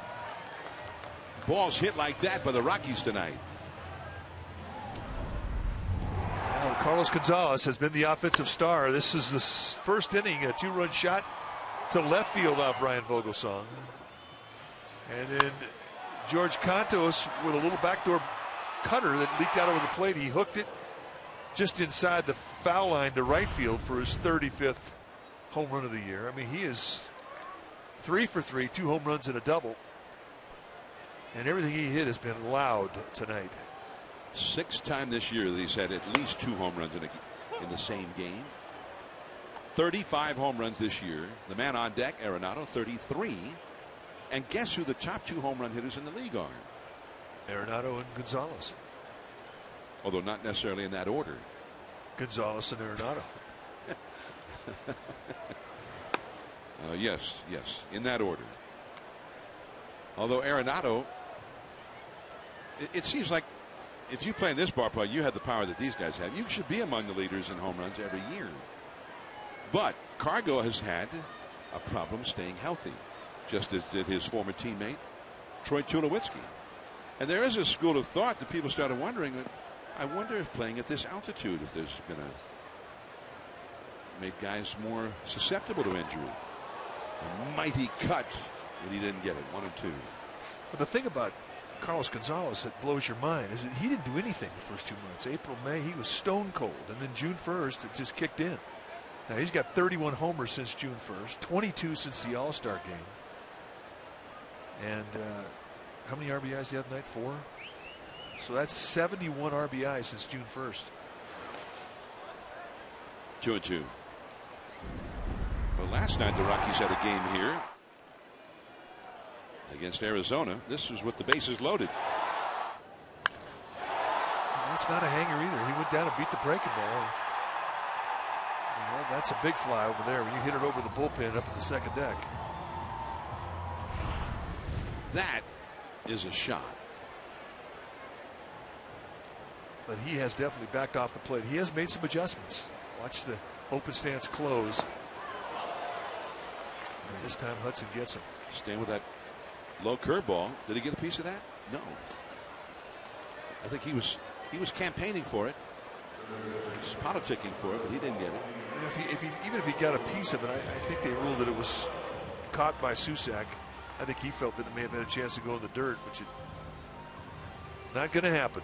balls hit like that by the Rockies tonight. Well, Carlos Gonzalez has been the offensive star. This is the first inning, a 2-run shot to left field off Ryan Vogelsong. And then George Cantos with a little backdoor cutter that leaked out over the plate. He hooked it just inside the foul line to right field for his 35th home run of the year. I mean, he is 3 for 3, 2 home runs and a double. And everything he hit has been loud tonight. 6th time this year that he's had at least 2 home runs in the same game. 35 home runs this year. The man on deck, Arenado, 33. And guess who the top 2 home run hitters in the league are? Arenado and Gonzalez. Although not necessarily in that order. Gonzalez and Arenado. Yes, in that order. Although Arenado, it seems like if you play in this ballpark, you have the power that these guys have. You should be among the leaders in home runs every year. But Cargo has had a problem staying healthy, just as did his former teammate Troy Tulowitzki. And there is a school of thought that people started wondering, I wonder if playing at this altitude, if there's going to make guys more susceptible to injury. A mighty cut, but he didn't get it. 1 and 2. But the thing about Carlos Gonzalez that blows your mind is that he didn't do anything the first 2 months. April, May, he was stone cold. And then June 1st, it just kicked in. Now, he's got 31 homers since June 1st, 22 since the All-Star game. And how many RBIs the other night? 4? So that's 71 RBIs since June 1st. 2 and 2. Well, last night the Rockies had a game here against Arizona. This was with the bases loaded. That's not a hanger either. He went down and beat the breaking ball. Well, that's a big fly over there when you hit it over the bullpen up in the second deck. That is a shot. But he has definitely backed off the plate. He has made some adjustments. Watch the open stance close. And this time Hudson gets him. Staying with that low curveball. Did he get a piece of that? No. I think he was campaigning for it. He was politicking for it, but he didn't get it. Even if he got a piece of it, I think they ruled that it was caught by Susac. I think he felt that it may have had a chance to go in the dirt, which is not going to happen.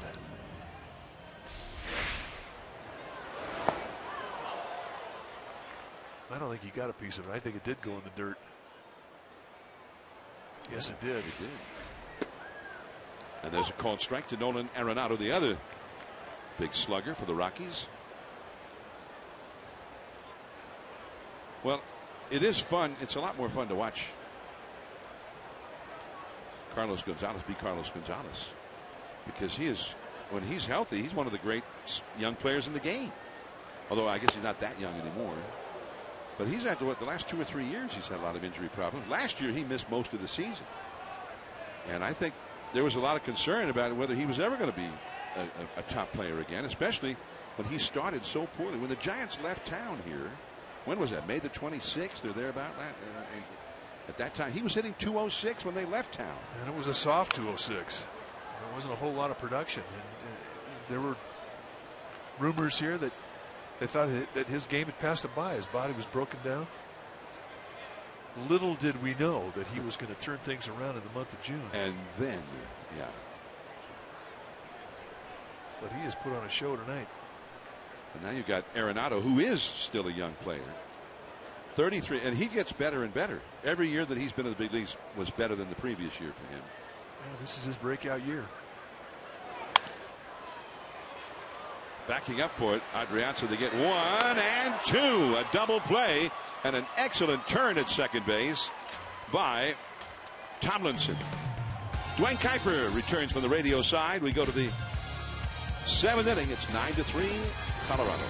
I don't think he got a piece of it. I think it did go in the dirt. Yes, it did. It did. And there's a called strike to Nolan Arenado, the other big slugger for the Rockies. Well, it is fun. It's a lot more fun to watch Carlos Gonzalez be Carlos Gonzalez, because he is, when he's healthy, he's one of the great young players in the game. Although I guess he's not that young anymore. But he's had the last 2 or 3 years he's had a lot of injury problems. Last year he missed most of the season. And I think there was a lot of concern about whether he was ever going to be a top player again, especially when he started so poorly. When the Giants left town here, when was that? May the 26th or thereabout? At that time, he was hitting .206 when they left town. And it was a soft .206. There wasn't a whole lot of production. And there were rumors here that they thought that his game had passed him by. His body was broken down. Little did we know that he was going to turn things around in the month of June. And then, yeah. But he has put on a show tonight. And now you've got Arenado, who is still a young player. 33, and he gets better and better. Every year that he's been in the big leagues was better than the previous year for him. Well, this is his breakout year. backing up for it. Adrianza, they get 1 and 2. A double play and an excellent turn at second base by Tomlinson. Dwayne Kuiper returns from the radio side. We go to the 7th inning. It's 9-3 Colorado.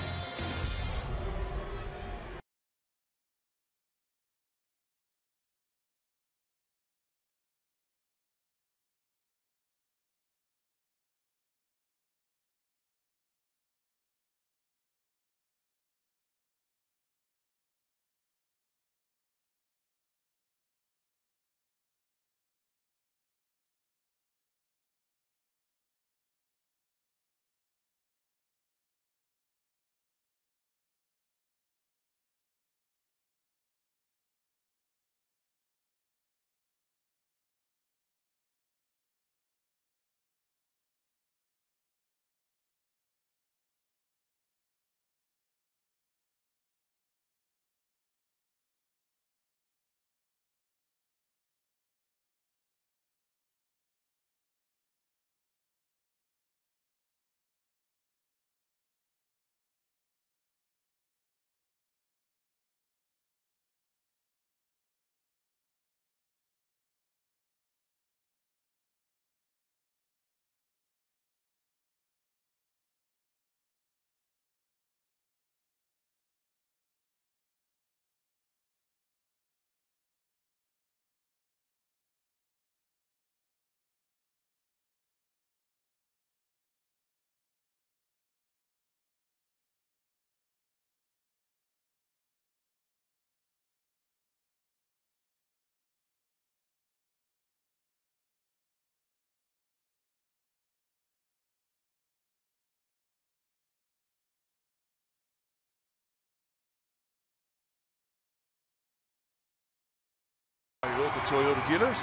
Local Toyota dealers.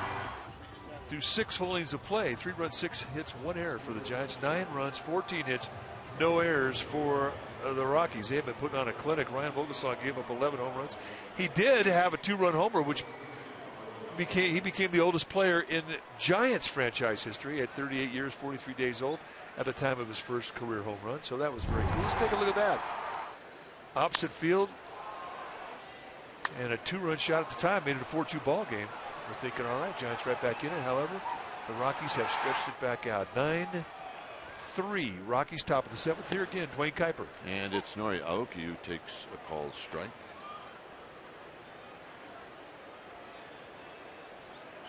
Through 6 full innings of play, 3 runs, 6 hits, 1 error for the Giants, 9 runs, 14 hits, no errors for the Rockies. They have been putting on a clinic. Ryan Vogelsong gave up 11 home runs. He did have a 2-run homer, which he became the oldest player in Giants franchise history at 38 years, 43 days old at the time of his first career home run. So that was very cool. Let's take a look at that. Opposite field. And a 2-run shot at the time made it a 4-2 ball game. We're thinking, all right, Giants right back in it. However, the Rockies have stretched it back out. 9-3. Rockies top of the 7th. Here again, Dwayne Kuiper. And it's Nori Aoki who takes a called strike.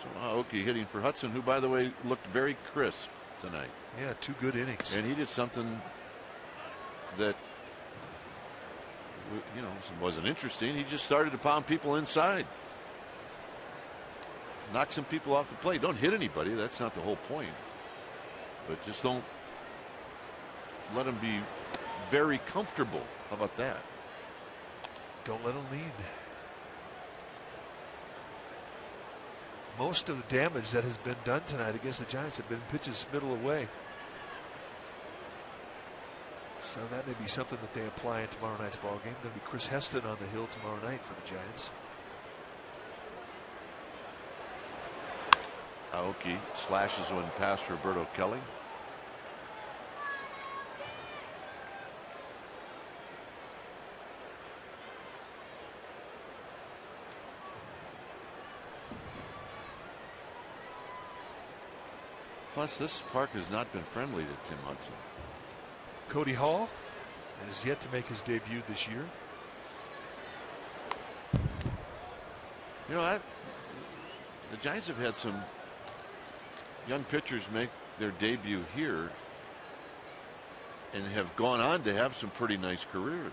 So Aoki hitting for Hudson, who, by the way, looked very crisp tonight. Yeah, 2 good innings. And he did something that, you know, wasn't interesting. He just started to pound people inside. Knock some people off the plate. Don't hit anybody. That's not the whole point. But just don't let them be very comfortable. How about that? Don't let them lead. Most of the damage that has been done tonight against the Giants have been pitches middle away. So that may be something that they apply in tomorrow night's ball game. There'll be Chris Heston on the hill tomorrow night for the Giants. Aoki slashes one past Roberto Kelly. Plus, this park has not been friendly to Tim Hudson. Cody Hall has yet to make his debut this year. You know, the Giants have had some young pitchers make their debut here and have gone on to have some pretty nice careers.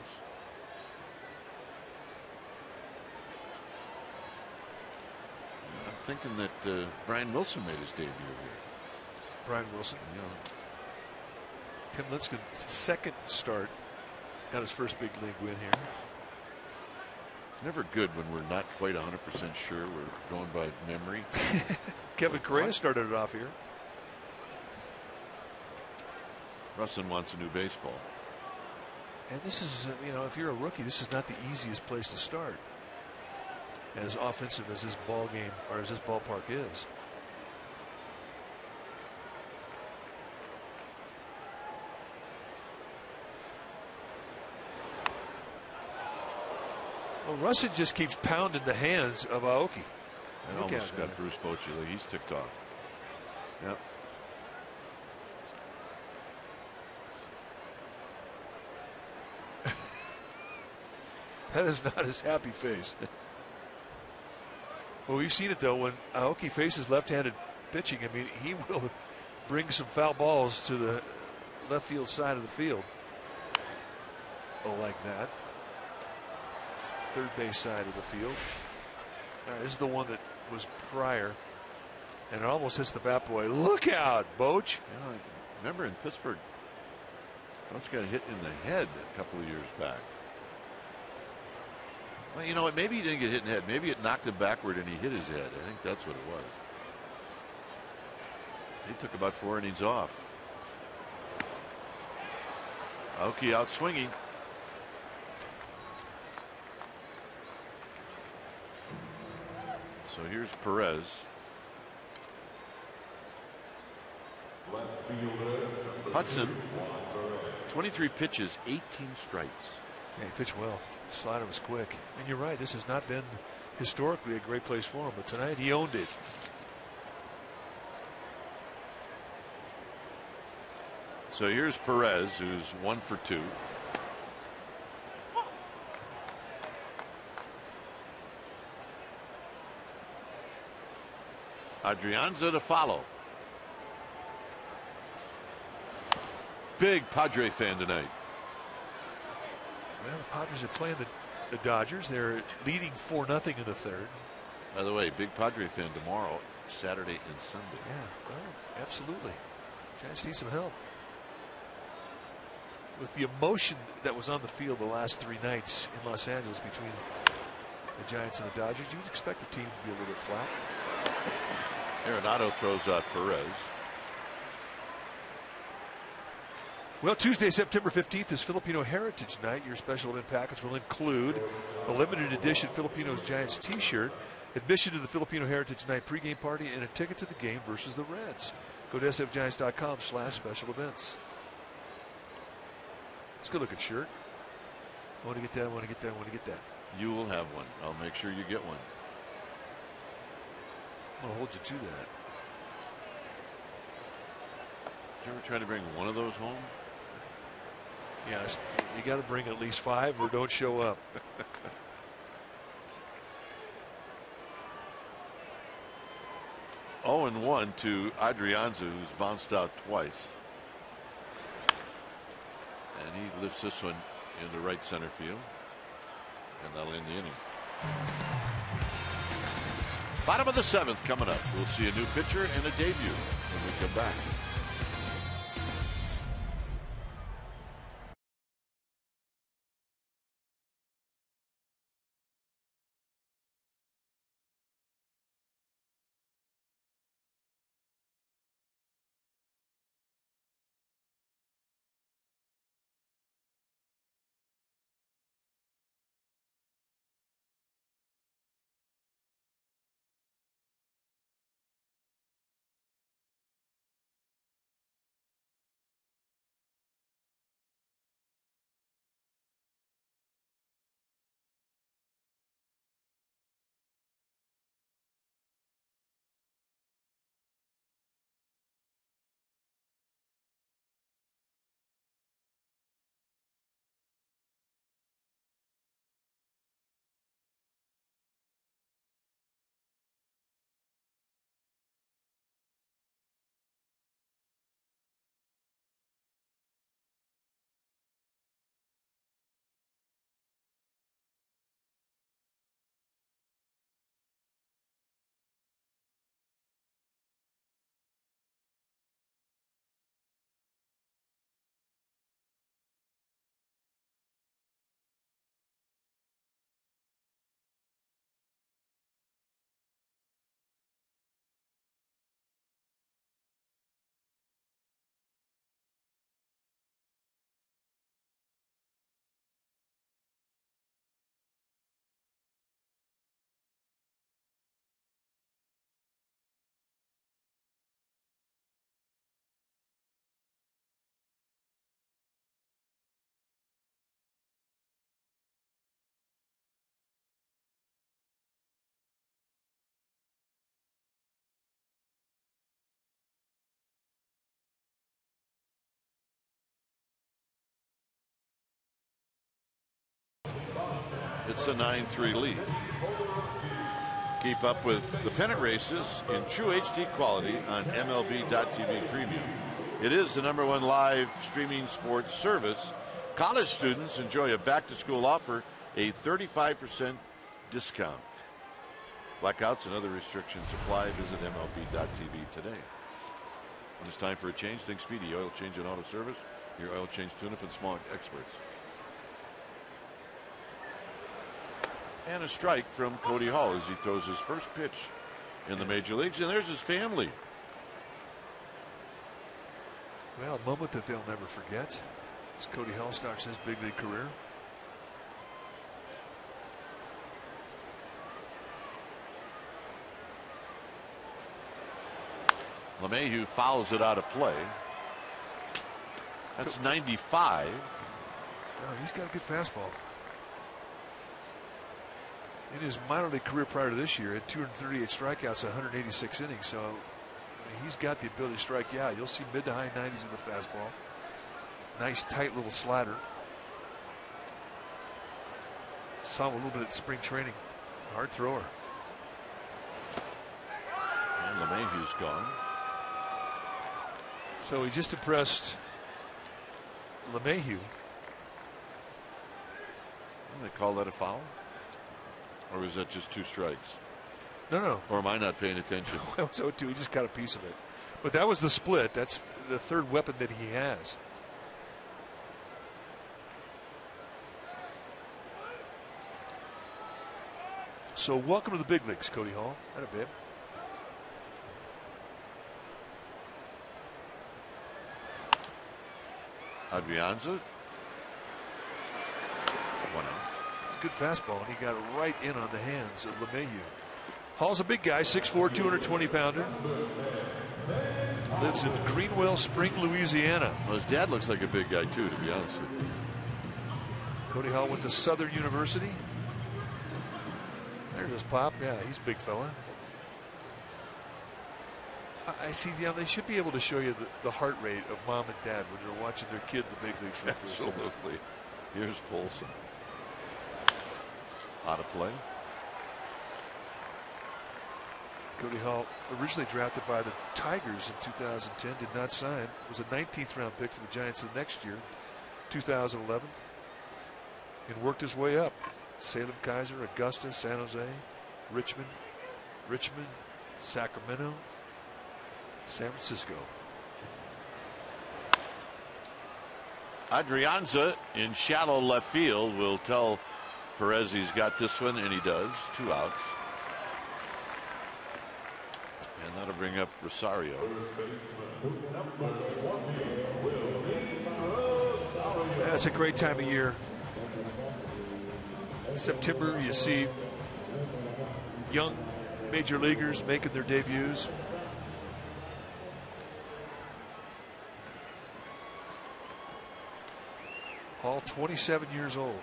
I'm thinking that Brian Wilson made his debut here. Brian Wilson. Yeah. Tim Lincecum's second start. Got his first big league win here. It's never good when we're not quite 100% sure. We're going by memory. Kevin Correa started it off here. Russin wants a new baseball. And this is, you know, if you're a rookie, this is not the easiest place to start. As offensive as this ball game or as this ballpark is. Well, Russin just keeps pounding the hands of Aoki. And almost got Bruce Bochy. He's ticked off. Yep. That is not his happy face. Well, we've seen it though when Aoki faces left-handed pitching. I mean, he will bring some foul balls to the left field side of the field. Oh, like that. Third base side of the field. All right, this is the one that was prior, and it almost hits the bat boy. Look out, Boch. Yeah, remember in Pittsburgh, Boch got hit in the head a couple of years back. Well, you know what? Maybe he didn't get hit in the head. Maybe it knocked him backward and he hit his head. I think that's what it was. He took about 4 innings off. Aoki out swinging. So here's Perez. Hudson, 23 pitches, 18 strikes. Yeah, he pitched well. Slider was quick. And you're right, this has not been historically a great place for him, but tonight he owned it. So here's Perez, who's 1 for 2. Adrianza to follow. Big Padre fan tonight. Well, the Padres are playing the Dodgers. They're leading 4-0 in the third. By the way, big Padre fan tomorrow, Saturday and Sunday. Yeah, well, absolutely. Giants need some help. With the emotion that was on the field the last 3 nights in Los Angeles between the Giants and the Dodgers, you'd expect the team to be a little bit flat. Arenado throws out Perez. Well, Tuesday, September 15th is Filipino Heritage Night. Your special event package will include a limited edition Filipinos Giants t-shirt, admission to the Filipino Heritage Night pregame party, and a ticket to the game versus the Reds. Go to sfgiants.com/special events. It's a good looking shirt. I want to get that, I want to get that, I want to get that. You will have one. I'll make sure you get one. I'll hold you to that. Did you ever try to bring one of those home? Yes, you got to bring at least 5 or don't show up. 0-1 to Adrianza, who's bounced out twice. And he lifts this one into right center field. And that'll end the inning. Bottom of the 7th coming up. We'll see a new pitcher and a debut when we come back. It's a 9-3 lead. Keep up with the pennant races in true HD quality on MLB.TV Premium. It is the #1 live streaming sports service. College students enjoy a back-to-school offer, a 35% discount. Blackouts and other restrictions apply. Visit MLB.TV today. When it's time for a change, think Speedy Oil Change and Auto Service. Your oil change tune-up and smog experts. And a strike from Cody Hall as he throws his first pitch in the major leagues. And there's his family. Well, a moment that they'll never forget as Cody Hall starts his big league career. LeMahieu fouls it out of play. That's 95. Oh, he's got a good fastball. In his minor league career prior to this year, had 238 strikeouts, 186 innings. So he's got the ability to strike out. You'll see mid to high 90s in the fastball. Nice tight little slider. Saw him a little bit at spring training. Hard thrower. And LeMahieu's gone. So he just impressed LeMahieu. Well, they call that a foul? Or was that just 2 strikes? No. Or am I not paying attention? Well, so too. He just got a piece of it. But that was the split. That's the third weapon that he has. So welcome to the big leagues, Cody Hall. That a bit. Adrianza. 1 out. Good fastball, and he got it right in on the hands of LeMahieu. Hall's a big guy, 6'4", 220-pounder. Lives in Greenwell Spring, Louisiana. Well, his dad looks like a big guy, too, to be honest with you. Cody Hall went to Southern University. There's his pop. Yeah, he's a big fella. I see. Yeah, they should be able to show you the heart rate of mom and dad when they're watching their kid in the big leagues for the first time. Absolutely. Here's Polson. Out of play. Cody Hall, originally drafted by the Tigers in 2010, did not sign. Was a 19th round pick for the Giants the next year, 2011, and worked his way up. Salem Kaiser, Augusta, San Jose, Richmond, Sacramento, San Francisco. Adrianza in shallow left field will tell Perez he's got this one, and he does. 2 outs. And that'll bring up Rosario. That's a great time of year. September, you see young major leaguers making their debuts. All 27 years old.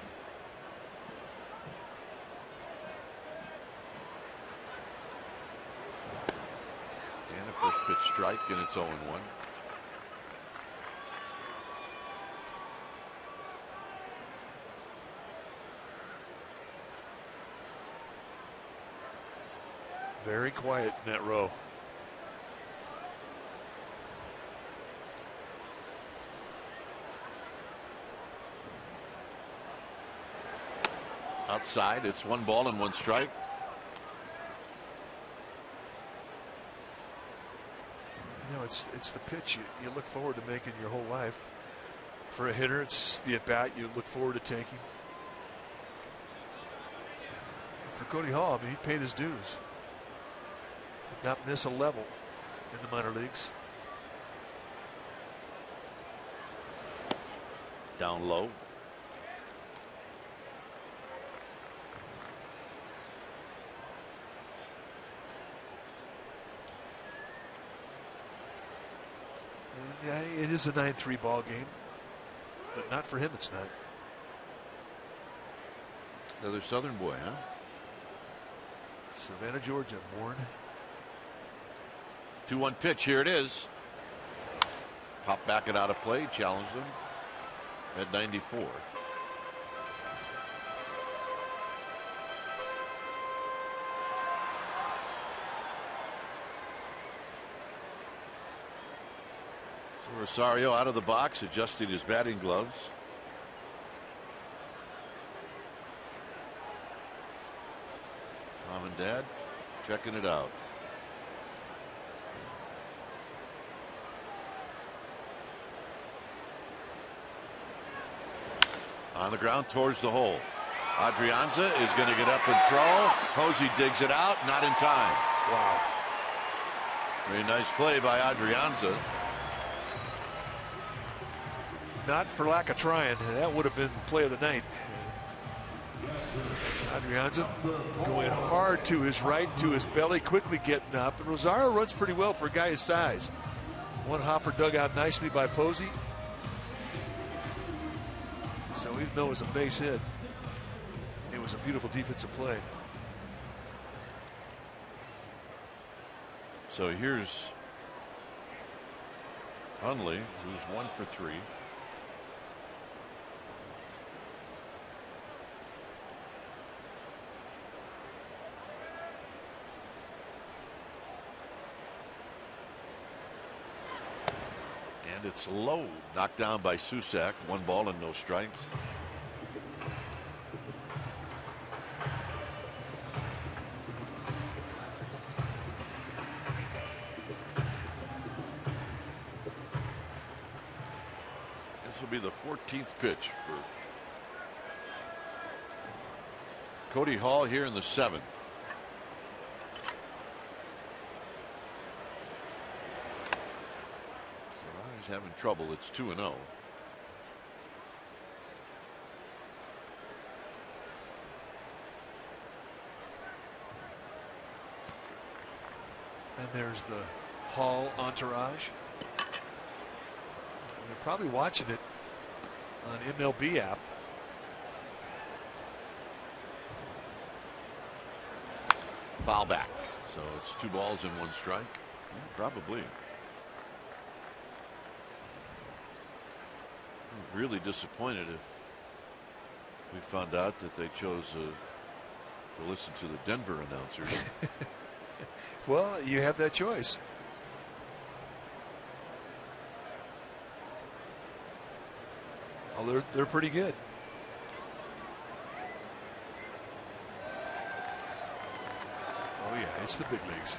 And a first pitch strike, and it's 0-1. Very quiet in that row. Outside, it's 1 ball and 1 strike. You know, it's the pitch you look forward to making your whole life. For a hitter, it's the at-bat you look forward to taking. And for Cody Hall, I mean, he paid his dues. Did not miss a level in the minor leagues. Down low. Yeah, it is a 9-3 ball game, but not for him. It's not. Another Southern boy, huh? Savannah, Georgia, born. 2-1 pitch. Here it is. Pop back it out of play. Challenged him at 94. So Rosario out of the box, adjusting his batting gloves. Mom and Dad checking it out. On the ground towards the hole. Adrianza is going to get up and throw. Posey digs it out, not in time. Wow. Very nice play by Adrianza. Not for lack of trying. That would have been the play of the night. Adrianza going hard to his right, to his belly, quickly getting up. And Rosario runs pretty well for a guy his size. One hopper dug out nicely by Posey. So even though it was a base hit, it was a beautiful defensive play. So here's Hundley, who's 1 for 3. And it's low, knocked down by Susak. 1 ball and no strikes. This will be the 14th pitch for Cody Hall here in the 7th. Having trouble. It's 2-0. And there's the Hall entourage. They're probably watching it on MLB app. Foul back. So it's 2 balls and 1 strike. Yeah, probably. Really disappointed if we found out that they chose to listen to the Denver announcers. Well, you have that choice. Oh, they're pretty good. Oh yeah, it's the big leagues.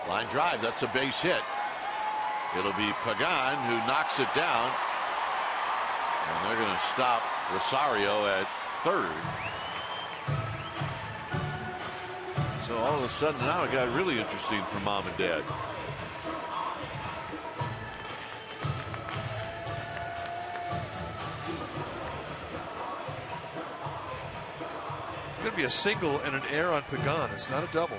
Line drive. That's a base hit. It'll be Pagan who knocks it down. And they're going to stop Rosario at 3rd. So all of a sudden now it got really interesting for Mom and Dad. It's going to be a single and an error on Pagan. It's not a double.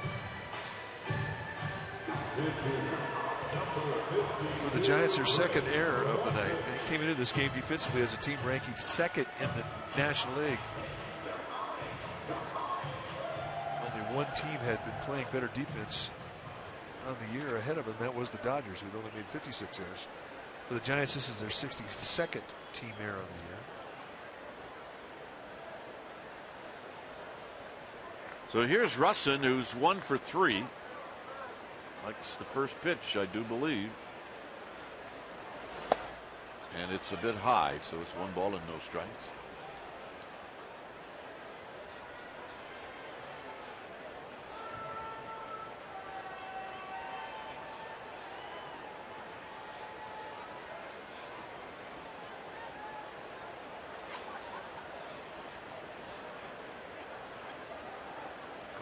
For the Giants, their 2nd error of the night. They came into this game defensively as a team ranking 2nd in the National League. Only one team had been playing better defense on the year ahead of them. That was the Dodgers, who'd only made 56 errors. For the Giants, this is their 62nd team error of the year. So here's Russin, who's 1 for 3. Likes the first pitch, I do believe. And it's a bit high, so it's 1 ball and no strikes.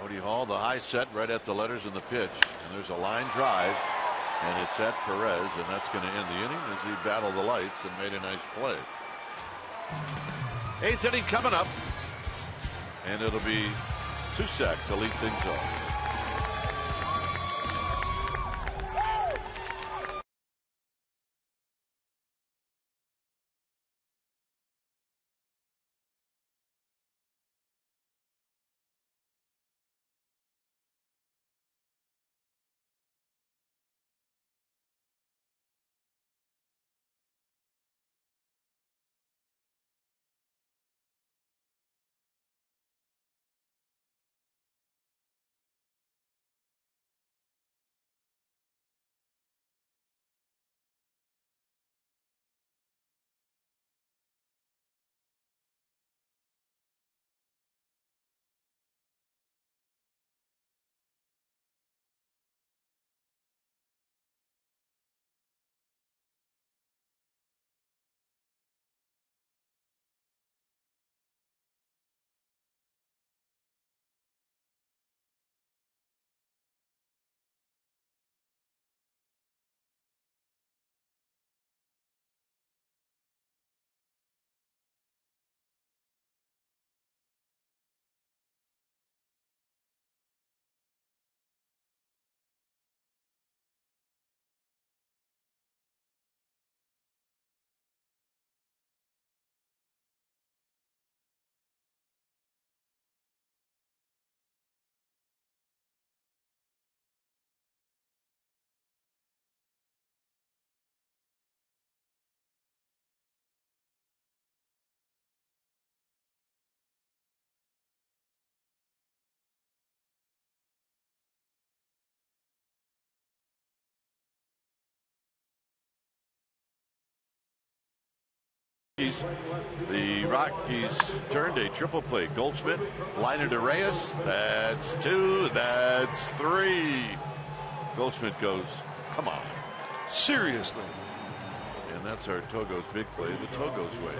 Cody Hall, the high set right at the letters in the pitch. And there's a line drive. And it's at Perez, and that's going to end the inning as he battled the lights and made a nice play. 8th inning coming up. And it'll be Susak to lead things off. Rockies. The Rockies turned a triple play. Goldschmidt, liner to Reyes. That's 2. That's 3. Goldschmidt goes, come on. Seriously. And that's our Togo's big play, the Togo's way.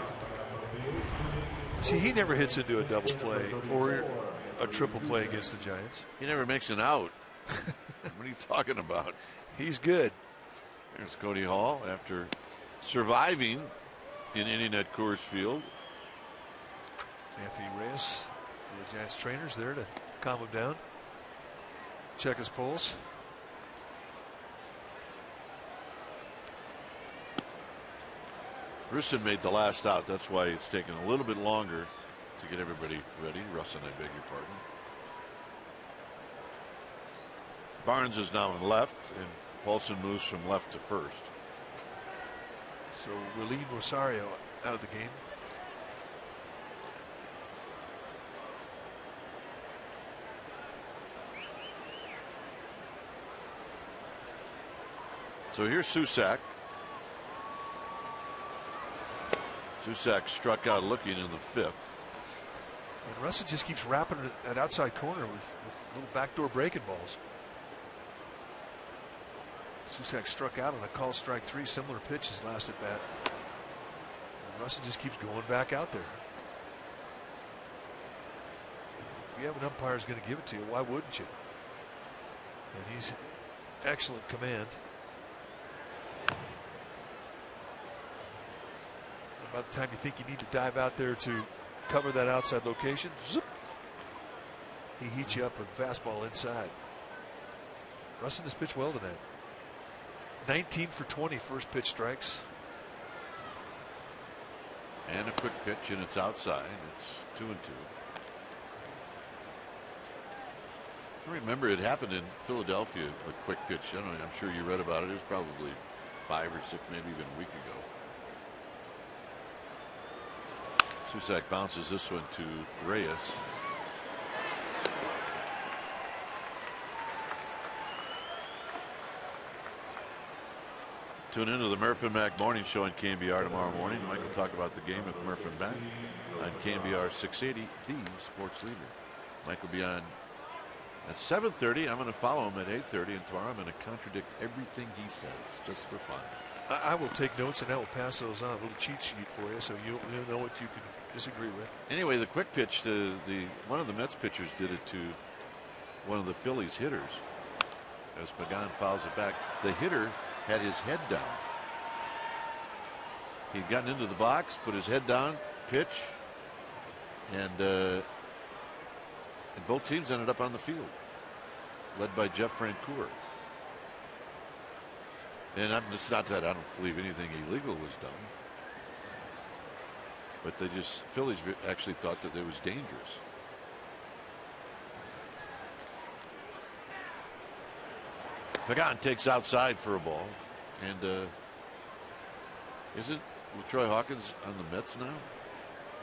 See, he never hits into a double play or a triple play against the Giants. He never makes an out. What are you talking about? He's good. There's Cody Hall after surviving in inning at Coors Field. Anthony Reyes, the Giants trainers there to calm him down. Check his pulse. Russin made the last out. That's why it's taken a little bit longer to get everybody ready. Russin, I beg your pardon. Barnes is now in left, and Paulson moves from left to first. So Willie Rosario out of the game. So here's Susac. Susac struck out looking in the 5th. And Russell just keeps wrapping it at outside corner with little backdoor breaking balls. Susac struck out on a call strike 3, similar pitch his last at bat. And Russell just keeps going back out there. If you have an umpire who's going to give it to you, why wouldn't you? And he's excellent command. By the time you think you need to dive out there to cover that outside location, zip, he heats you up with fastball inside. Russin has pitched well tonight. 19 for 20 first pitch strikes. And a quick pitch, and it's outside. It's 2-2. I remember it happened in Philadelphia, a quick pitch. I don't know, I'm sure you read about it. It was probably 5 or 6, maybe even a week ago. Susac bounces this one to Reyes. Tune into the Murph and Mac Morning Show on KNBR tomorrow morning. Mike will talk about the game with Murph and Mac on KNBR 680, the sports leader. Mike will be on at 7:30. I'm going to follow him at 8:30, and tomorrow I'm going to contradict everything he says just for fun. I will take notes and I will pass those on, a little cheat sheet for you, so you'll know what you can disagree with. Anyway, the quick pitch to one of the Mets pitchers did it to one of the Phillies hitters as Pagan fouls it back. The hitter had his head down. He'd gotten into the box, put his head down, pitch, and both teams ended up on the field, led by Jeff Francoeur. And it's not that I don't believe anything illegal was done, but Phillies actually thought that it was dangerous. Pagan takes outside for a ball, and isn't LaTroy Hawkins on the Mets now?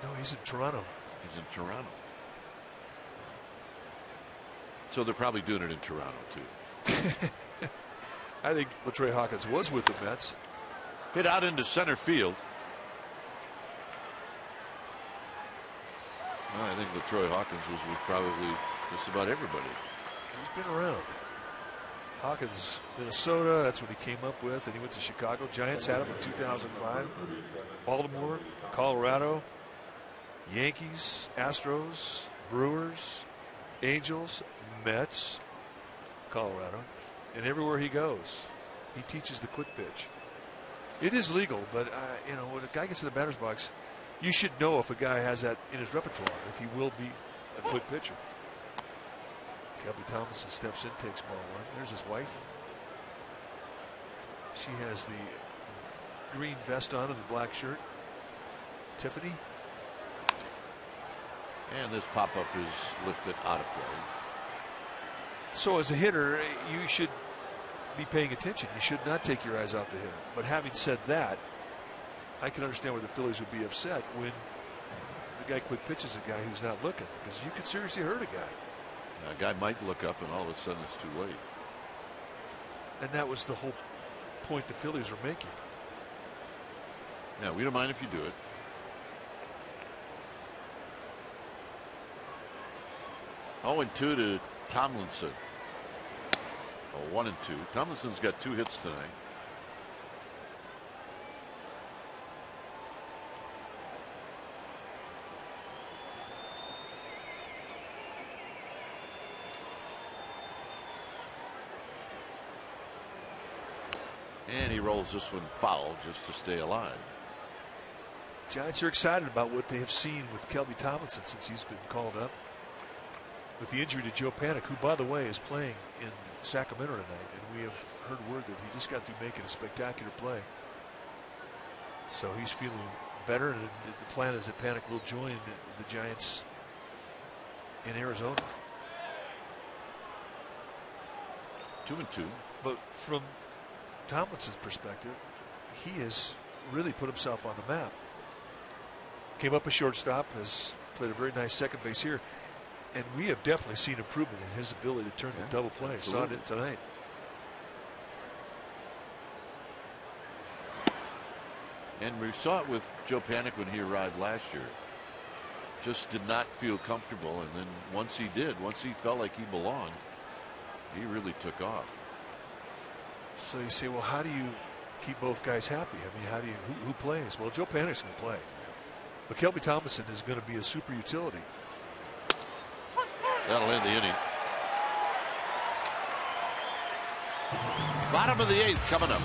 No, he's in Toronto. He's in Toronto. So they're probably doing it in Toronto too. I think LaTroy Hawkins was with the Mets. Hit out into center field. Well, I think LaTroy Hawkins was with probably just about everybody. He's been around. Hawkins, Minnesota, that's what he came up with, and he went to Chicago. Giants had him in 2005. Baltimore, Colorado, Yankees, Astros, Brewers, Angels, Mets, Colorado. And everywhere he goes, he teaches the quick pitch. It is legal, but when a guy gets in the batter's box, you should know if a guy has that in his repertoire, if he will be a quick pitcher. Kelby Thomason steps in, takes ball 1. There's his wife. She has the green vest on and the black shirt. Tiffany. And this pop-up is lifted out of play. So as a hitter, you should be paying attention. You should not take your eyes off the hitter. But having said that, I can understand why the Phillies would be upset when the guy quick pitches a guy who's not looking, because you could seriously hurt a guy. A guy might look up and all of a sudden it's too late. And that was the whole point the Phillies were making. Yeah, we don't mind if you do it. 0-2 to Tomlinson. 1-2. Tomlinson's got 2 hits tonight. And he rolls this one foul just to stay alive. Giants are excited about what they have seen with Kelby Tomlinson since he's been called up. With the injury to Joe Panik, who, by the way, is playing in Sacramento tonight, and we have heard word that he just got through making a spectacular play. So he's feeling better, and the plan is that Panik will join the Giants in Arizona. 2-2. But from Tomlinson's perspective, he has really put himself on the map. Came up a shortstop, has played a very nice second base here, and we have definitely seen improvement in his ability to turn the double play. Saw it tonight. And we saw it with Joe Panik when he arrived last year. Just did not feel comfortable, and then once he did, once he felt like he belonged, he really took off. So you say, well, how do you keep both guys happy? I mean, how do you who plays? Well, Joe Panik's going to play, but Kelby Tomlinson is going to be a super utility. That'll end the inning. Bottom of the 8th coming up.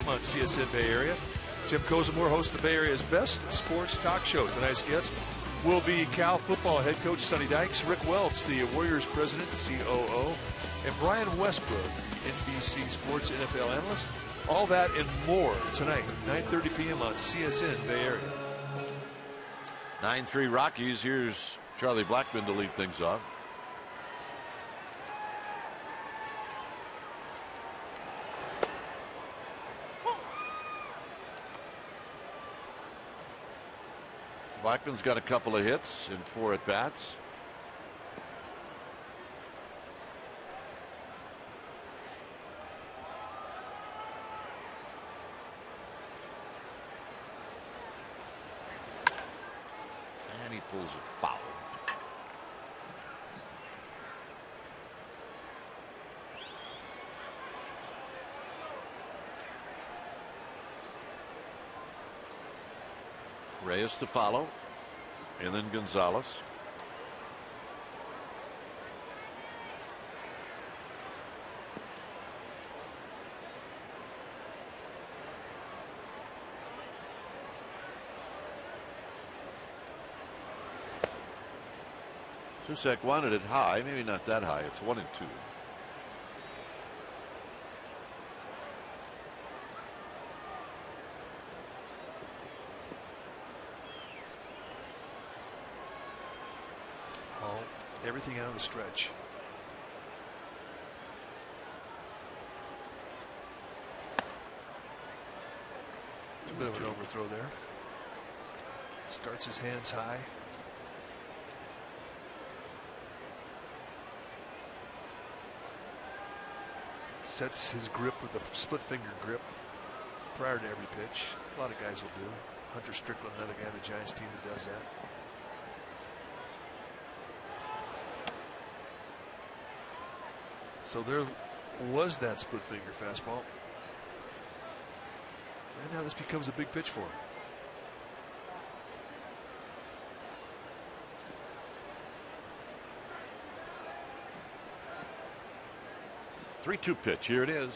On CSN Bay Area, Jim Kozimor hosts the Bay Area's best sports talk show. Tonight's guest will be Cal football head coach Sonny Dykes, Rick Welts, the Warriors president and COO, and Brian Westbrook, NBC Sports NFL analyst. All that and more tonight, 9:30 p.m. on CSN Bay Area. 9-3 Rockies. Here's Charlie Blackmon to lead things off. Blackman's got a couple of hits and 4 at bats. And he pulls it foul. Reyes to follow, and then Gonzalez. Susak wanted it high, maybe not that high. It's 1-2. everything out of the stretch. It's a bit of an overthrow there. Starts his hands high. Sets his grip with a split finger grip prior to every pitch. A lot of guys will do. Hunter Strickland, another guy on the Giants team who does that. So there was that split finger fastball. And now this becomes a big pitch for him. 3-2 pitch. Here it is.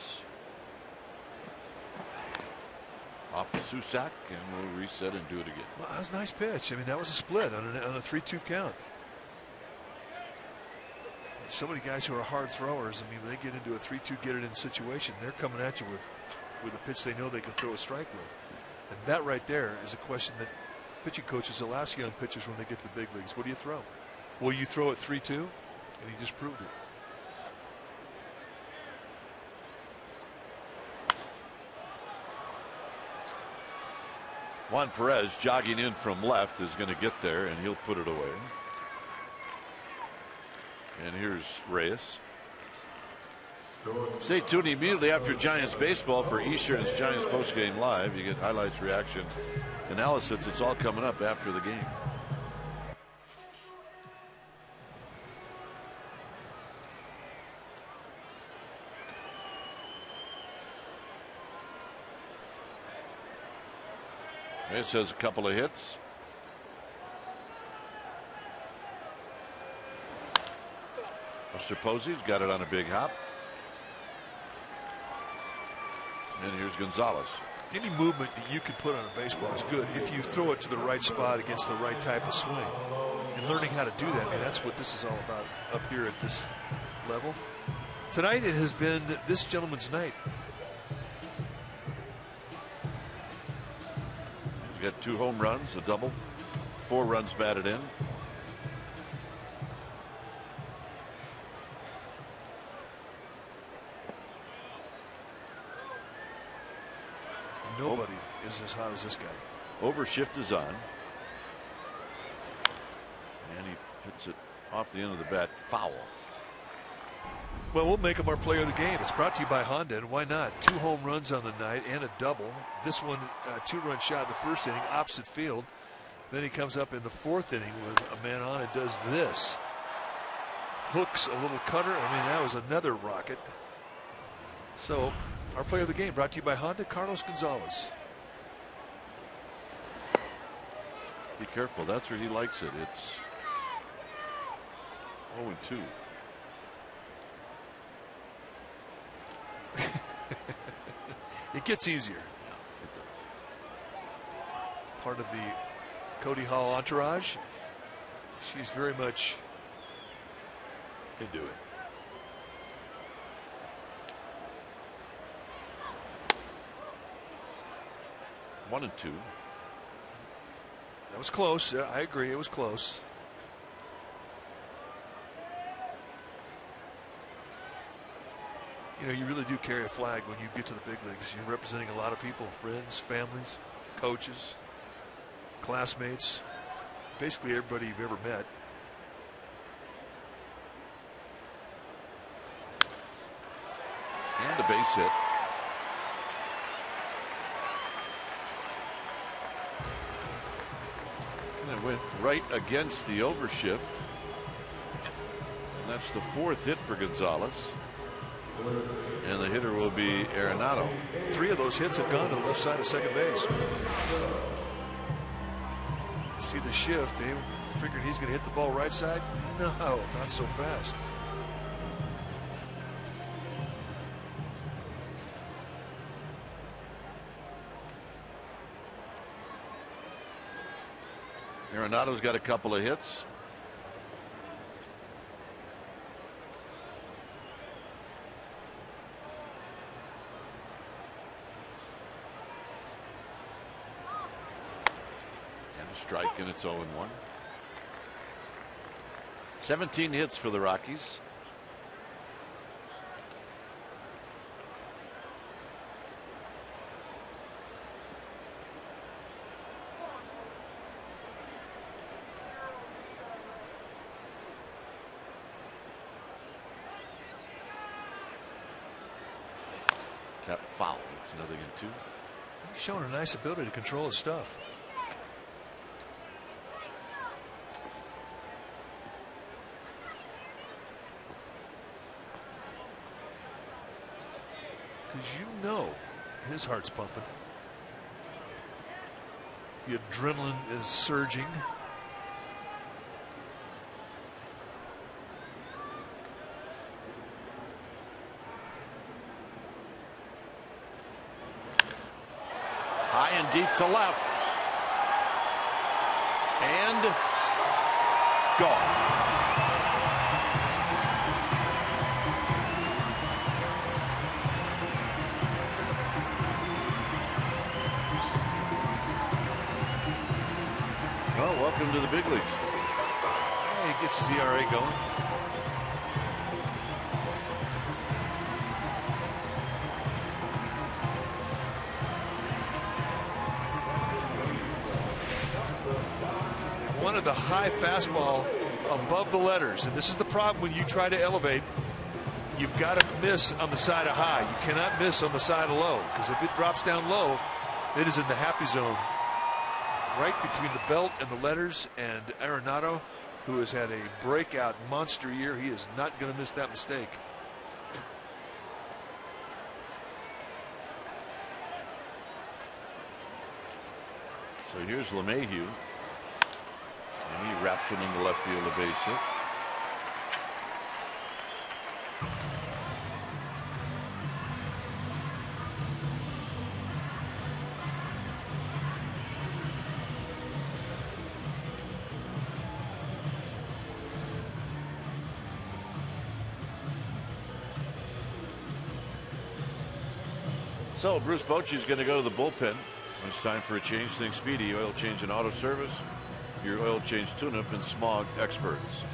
Off the Susac, and we'll reset and do it again. Well, that was a nice pitch. I mean, that was a split on a 3-2 count. So many guys who are hard throwers, I mean, when they get into a 3-2 get it in situation, they're coming at you with a pitch they know they can throw a strike with. And that right there is a question that pitching coaches will ask young pitchers when they get to the big leagues. What do you throw? Will you throw it 3-2? And he just proved it. Juan Perez jogging in from left is going to get there, and he'll put it away. And here's Reyes. Stay tuned immediately after Giants baseball for Eastern's Giants postgame live. You get highlights, reaction, analysis. It's all coming up after the game. Reyes has a couple of hits. Buster Posey's got it on a big hop. And here's Gonzalez. Any movement that you can put on a baseball is good if you throw it to the right spot against the right type of swing. And learning how to do that, I mean, that's what this is all about up here at this level. Tonight it has been this gentleman's night. He's got 2 home runs, a double, 4 runs batted in. Nobody is as hot as this guy. Overshift is on. And he hits it off the end of the bat foul. Well, we'll make him our player of the game. It's brought to you by Honda, and why not? 2 home runs on the night and a double. This one, 2-run shot in the first inning, opposite field. Then he comes up in the 4th inning with a man on and does this. Hooks a little cutter. I mean, that was another rocket. So, our player of the game brought to you by Honda, Carlos Gonzalez. Be careful. That's where he likes it. It's 0-2. It gets easier. Yeah, it does. Part of the Cody Hall entourage. She's very much into it. One and 2. That was close. I agree. It was close. You know, you really do carry a flag when you get to the big leagues. You're representing a lot of people, friends, families, coaches, classmates, basically everybody you've ever met. And a base hit. And it went right against the overshift. And that's the 4th hit for Gonzalez. And the hitter will be Arenado. 3 of those hits have gone to the left side of second base. See the shift. They figured he's going to hit the ball right side. No, not so fast. Arenado's got a couple of hits. And a strike, and it's 0-1. 17 hits for the Rockies. That foul. It's another game two. He's showing a nice ability to control his stuff. Because you know his heart's pumping. The adrenaline is surging. High and deep to left. And gone. Well, welcome to the big leagues. Yeah, he gets his ERA going. Wanted the high fastball above the letters, and this is the problem when you try to elevate. You've got to miss on the side of high. You cannot miss on the side of low, because if it drops down low, it is in the happy zone. Right between the belt and the letters, and Arenado, who has had a breakout monster year, he is not going to miss that mistake. So here's LeMahieu. And he wraps it into left field, a base hit. So Bruce Bochy's going to go to the bullpen. It's time for a change. Think Speedy, oil change and auto service. Your oil change tune-up and smog experts.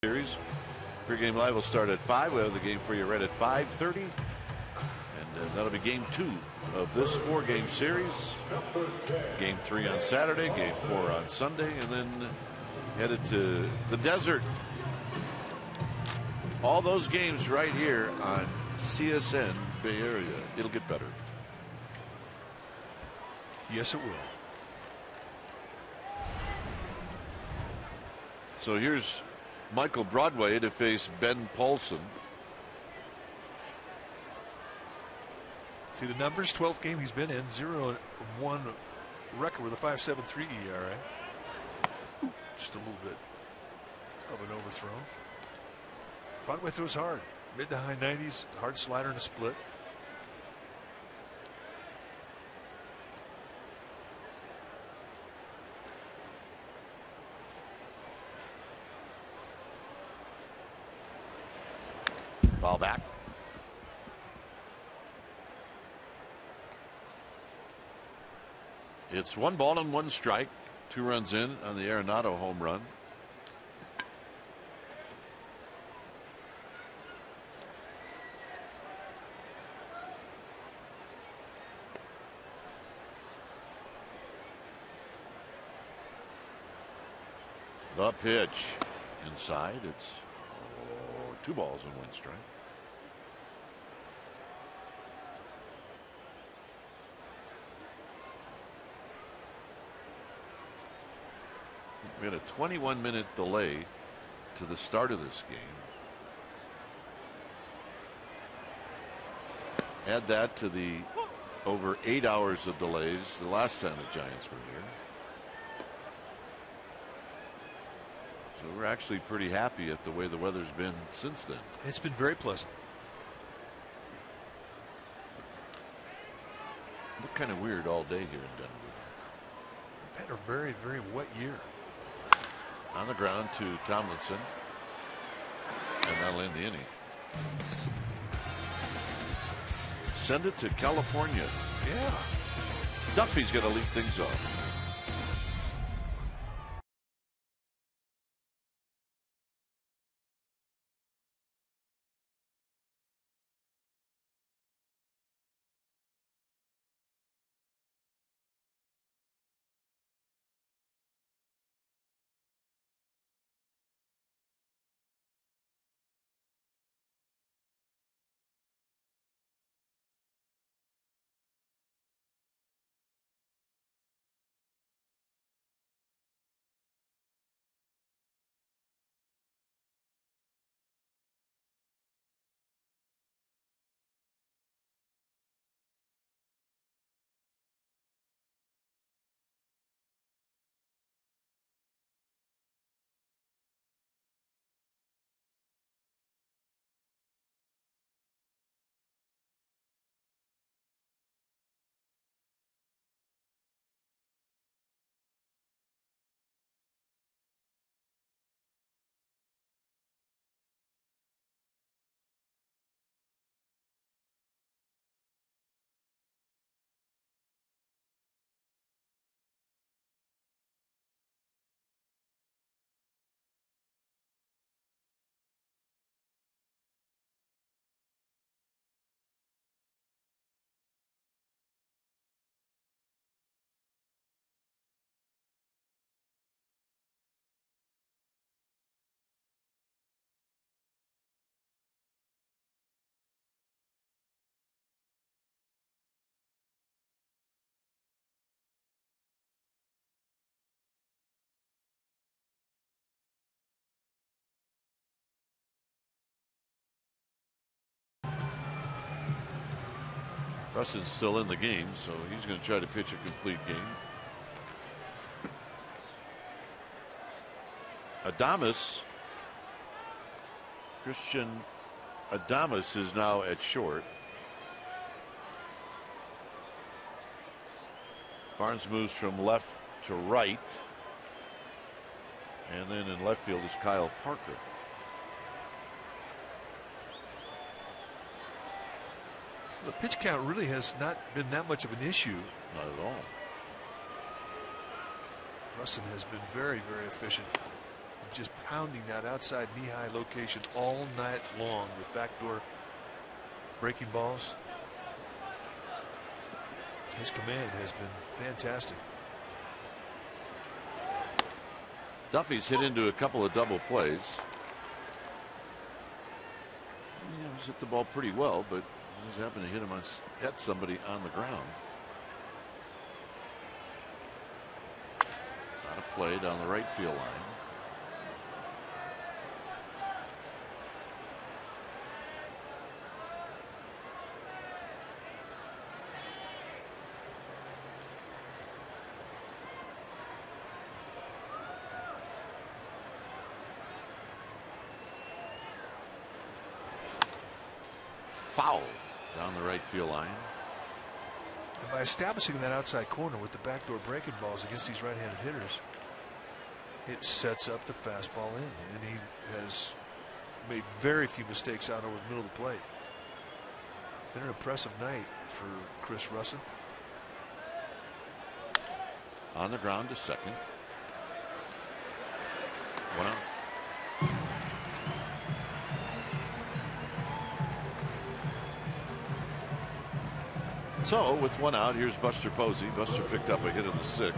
Series. Pre-game live will start at 5. We'll have the game for you right at 5:30. And that'll be game 2 of this 4-game series. Game 3 on Saturday, game 4 on Sunday, and then headed to the desert. All those games right here on CSN Bay Area. It'll get better. Yes, it will. So here's Michael Broadway to face Ben Paulson. See the numbers, 12th game he's been in, 0-1 record with a 5.73 ERA. Just a little bit of an overthrow. Broadway throws hard. Mid to high 90s, hard slider and a split. Ball back. It's 1 ball and 1 strike. 2 runs in on the Arenado home run. The pitch inside. It's 2 balls and 1 strike. We had a 21-minute delay to the start of this game. Add that to the over 8 hours of delays the last time the Giants were here. So we're actually pretty happy at the way the weather's been since then. It's been very pleasant. Looked kind of weird all day here in Denver. We've had a very, very wet year. On the ground to Tomlinson. And that'll end the inning. Send it to California. Yeah. Duffy's going to lead things off. Russin's still in the game, so he's going to try to pitch a complete game. Christian Adames is now at short. Barnes moves from left to right. And then in left field is Kyle Parker. The pitch count really has not been that much of an issue. Not at all. Russin has been very, very efficient. Just pounding that outside knee-high location all night long with backdoor breaking balls. His command has been fantastic. Duffy's hit into a couple of double plays. He's hit the ball pretty well, but he's happened to hit somebody on the ground. Not a play down the right field line. foul down the right field line. And by establishing that outside corner with the backdoor breaking balls against these right-handed hitters, it sets up the fastball in, and he has made very few mistakes out over the middle of the plate. Been an impressive night for Chris Russin. On the ground to second. 1 out. So with 1 out, here's Buster Posey. Buster picked up a hit in the 6th.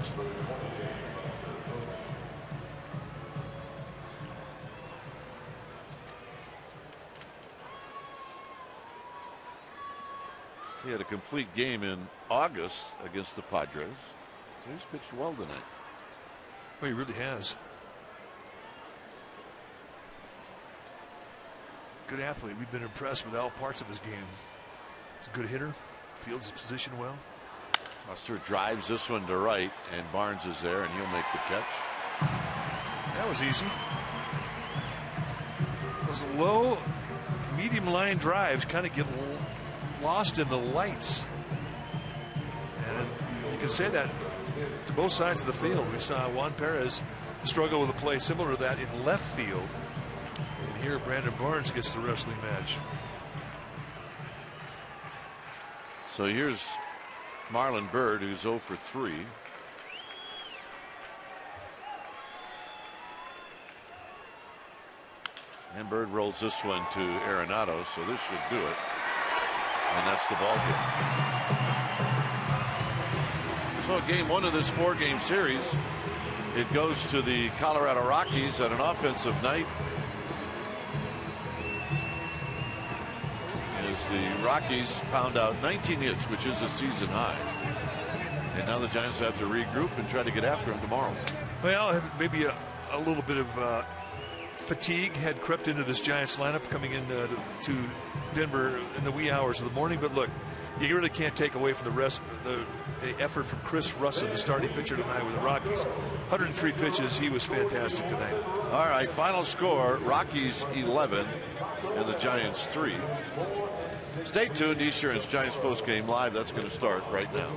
He had a complete game in August against the Padres. So he's pitched well tonight. Well, he really has. Good athlete. We've been impressed with all parts of his game. He's a good hitter. Fields his position well. Buster drives this one to right, and Barnes is there, and he'll make the catch. That was easy. Those low, medium line drives kind of get lost in the lights. And you can say that to both sides of the field. We saw Juan Perez struggle with a play similar to that in left field. And here Brandon Barnes gets the wrestling match. So here's Marlon Byrd, who's 0 for 3. And Byrd rolls this one to Arenado, so this should do it. And that's the ball game. So game 1 of this 4-game series, it goes to the Colorado Rockies at an offensive night. As the Rockies pound out 19 hits, which is a season high. And now the Giants have to regroup and try to get after them tomorrow. Well, maybe a little bit of fatigue had crept into this Giants lineup coming into to Denver in the wee hours of the morning. But look, you really can't take away from the effort from Chris Russin, the starting pitcher tonight with the Rockies. 103 pitches. He was fantastic tonight. All right, final score, Rockies 11 and the Giants 3. Stay tuned. Eastern's Giants Post Game Live. That's going to start right now.